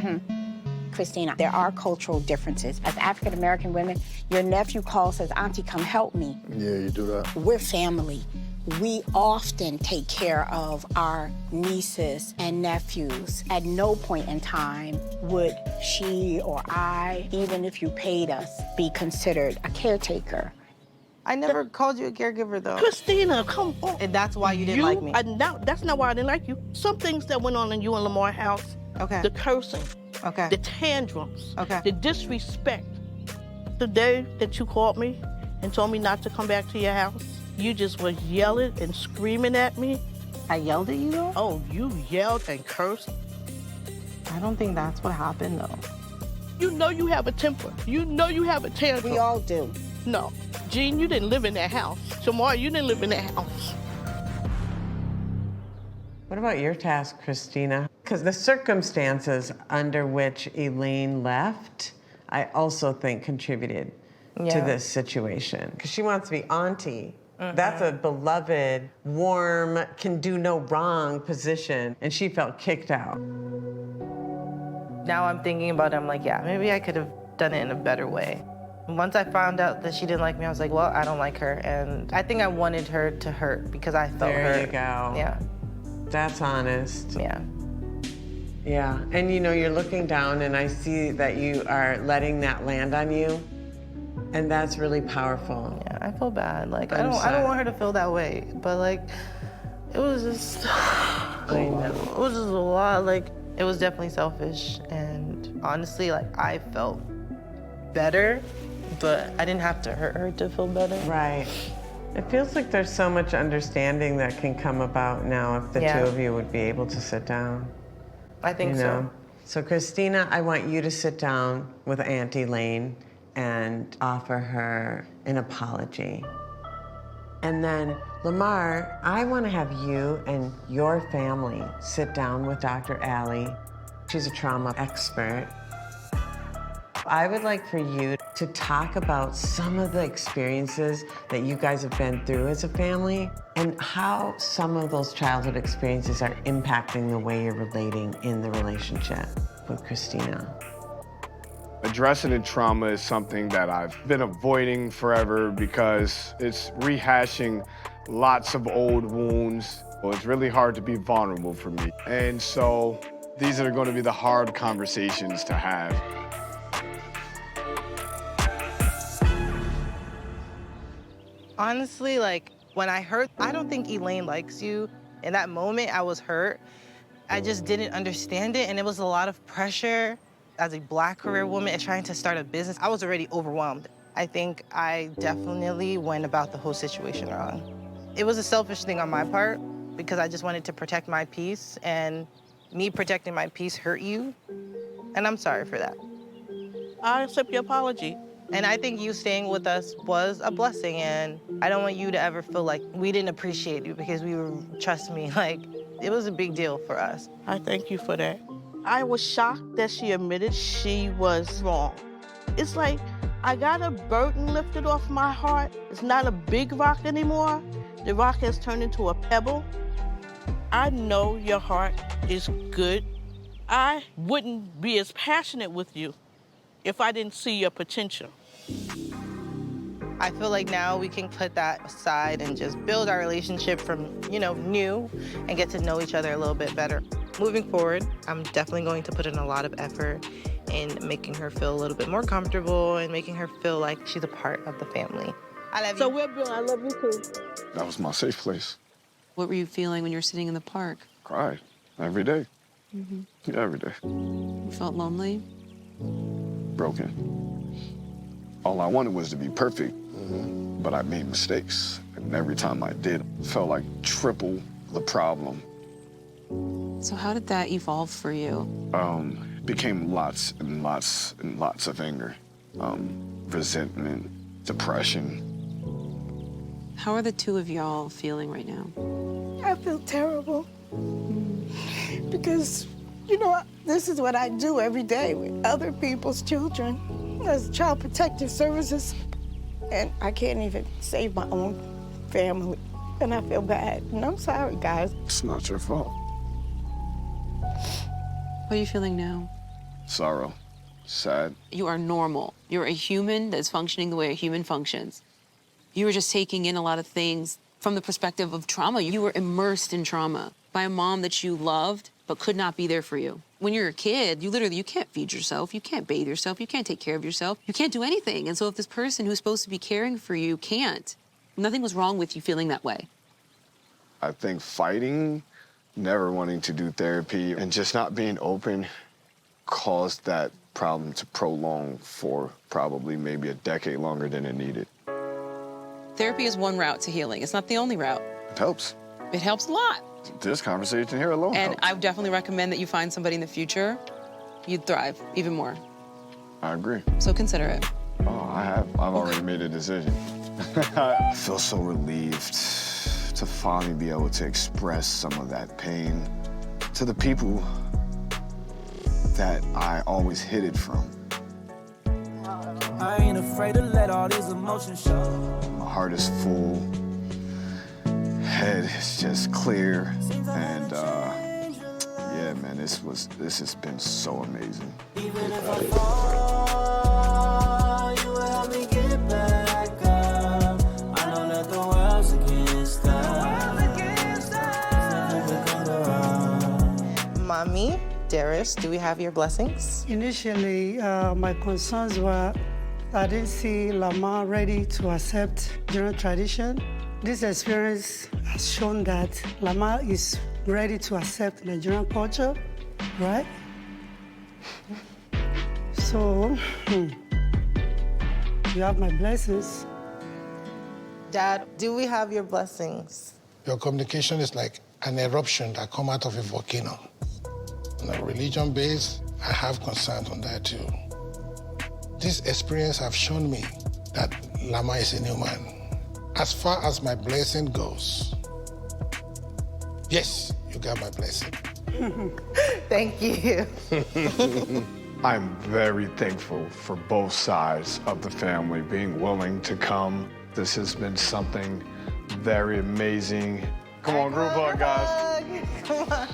Christina, there are cultural differences. As African-American women, your nephew calls, says, Auntie, come help me. Yeah, you do that. We're family. We often take care of our nieces and nephews. At no point in time would she or I, even if you paid us, be considered a caretaker. I never called you a caregiver, though. Christina, come on. And that's why you didn't like me. No, that's not why I didn't like you. Some things that went on in you and Lamar's house. Okay. The cursing. Okay. The tantrums. Okay. The disrespect. The day that you called me and told me not to come back to your house, you just was yelling and screaming at me. I yelled at you, though? Oh, you yelled and cursed. I don't think that's what happened, though. You know you have a temper. You know you have a tantrum. We all do. No. Jean, you didn't live in that house. Shamar, you didn't live in that house. What about your task, Christina? Because the circumstances under which Elaine left, I also think contributed to this situation. Because she wants to be auntie. That's a beloved, warm, can do no wrong position, and she felt kicked out. Now I'm thinking about it, I'm like, yeah, maybe I could have done it in a better way. Once I found out that she didn't like me, I was like, well, I don't like her. And I think I wanted her to hurt because I felt hurt. There you go. Yeah. That's honest. Yeah. Yeah, and you know, you're looking down and I see that you are letting that land on you, and that's really powerful. Yeah, I feel bad. Like, I don't want her to feel that way, but like, it was just, I know. It was just a lot. Like, it was definitely selfish, and honestly, like, I felt better, but I didn't have to hurt her to feel better. Right. It feels like there's so much understanding that can come about now if the two of you would be able to sit down. I think so. So Christina, I want you to sit down with Auntie Lane and offer her an apology. And then Lamar, I want to have you and your family sit down with Dr. Allie. She's a trauma expert. I would like for you to talk about some of the experiences that you guys have been through as a family and how some of those childhood experiences are impacting the way you're relating in the relationship with Christina. Addressing the trauma is something that I've been avoiding forever because it's rehashing lots of old wounds. Well, it's really hard to be vulnerable for me. And so these are going to be the hard conversations to have. Honestly, like, when I heard, I don't think Elaine likes you. In that moment, I was hurt. I just didn't understand it, and it was a lot of pressure. As a Black career woman and trying to start a business, I was already overwhelmed. I think I definitely went about the whole situation wrong. It was a selfish thing on my part because I just wanted to protect my peace, and me protecting my peace hurt you, and I'm sorry for that. I accept your apology. And I think you staying with us was a blessing, and I don't want you to ever feel like we didn't appreciate you because we were, trust me, like, it was a big deal for us. I thank you for that. I was shocked that she admitted she was wrong. It's like I got a burden lifted off my heart. It's not a big rock anymore. The rock has turned into a pebble. I know your heart is good. I wouldn't be as passionate with you if I didn't see your potential. I feel like now we can put that aside and just build our relationship from, you know, new and get to know each other a little bit better. Moving forward, I'm definitely going to put in a lot of effort in making her feel a little bit more comfortable and making her feel like she's a part of the family. I love you. So we're Bill, I love you too. That was my safe place. What were you feeling when you were sitting in the park? Cried every day. Mm-hmm. Yeah, every day. You felt lonely? Broken. All I wanted was to be perfect, but I made mistakes. And every time I did, it felt like triple the problem. So how did that evolve for you? It became lots and lots and lots of anger, resentment, depression. How are the two of y'all feeling right now? I feel terrible because, you know, this is what I do every day with other people's children as Child Protective Services, and I can't even save my own family, and I feel bad, and I'm sorry, guys. It's not your fault. What are you feeling now? Sorrow, sad. You are normal. You're a human that's functioning the way a human functions. You were just taking in a lot of things from the perspective of trauma. You were immersed in trauma by a mom that you loved but could not be there for you. When you're a kid, you can't feed yourself, you can't bathe yourself, you can't take care of yourself, you can't do anything. And so if this person who's supposed to be caring for you can't, Nothing was wrong with you feeling that way. I think fighting, never wanting to do therapy, and just not being open caused that problem to prolong for probably maybe a decade longer than it needed. Therapy is one route to healing. It's not the only route. It helps. It helps a lot. This conversation here alone And helps. I would definitely recommend that you find somebody in the future. You'd thrive even more. I agree. So consider it. Oh, I have. I've already made a decision. I feel so relieved to finally be able to express some of that pain to the people that I always hid it from. I ain't afraid to let all these emotions show. My heart is full, head is just clear, and yeah, man, this has been so amazing. Even if I fall, you will help me get back up. I know that the world's against us. Mommy, Darius, do we have your blessings? Initially, my concerns were I didn't see Lamar ready to accept general tradition. This experience has shown that Lamar is ready to accept Nigerian culture, right? So, you have my blessings. Dad, do we have your blessings? Your communication is like an eruption that comes out of a volcano. On a religion base, I have concerns on that too. This experience have shown me that Lama is a new man. As far as my blessing goes, yes, you got my blessing. Thank you. I'm very thankful for both sides of the family being willing to come. This has been something very amazing. Come on, group hug, guys. Come on.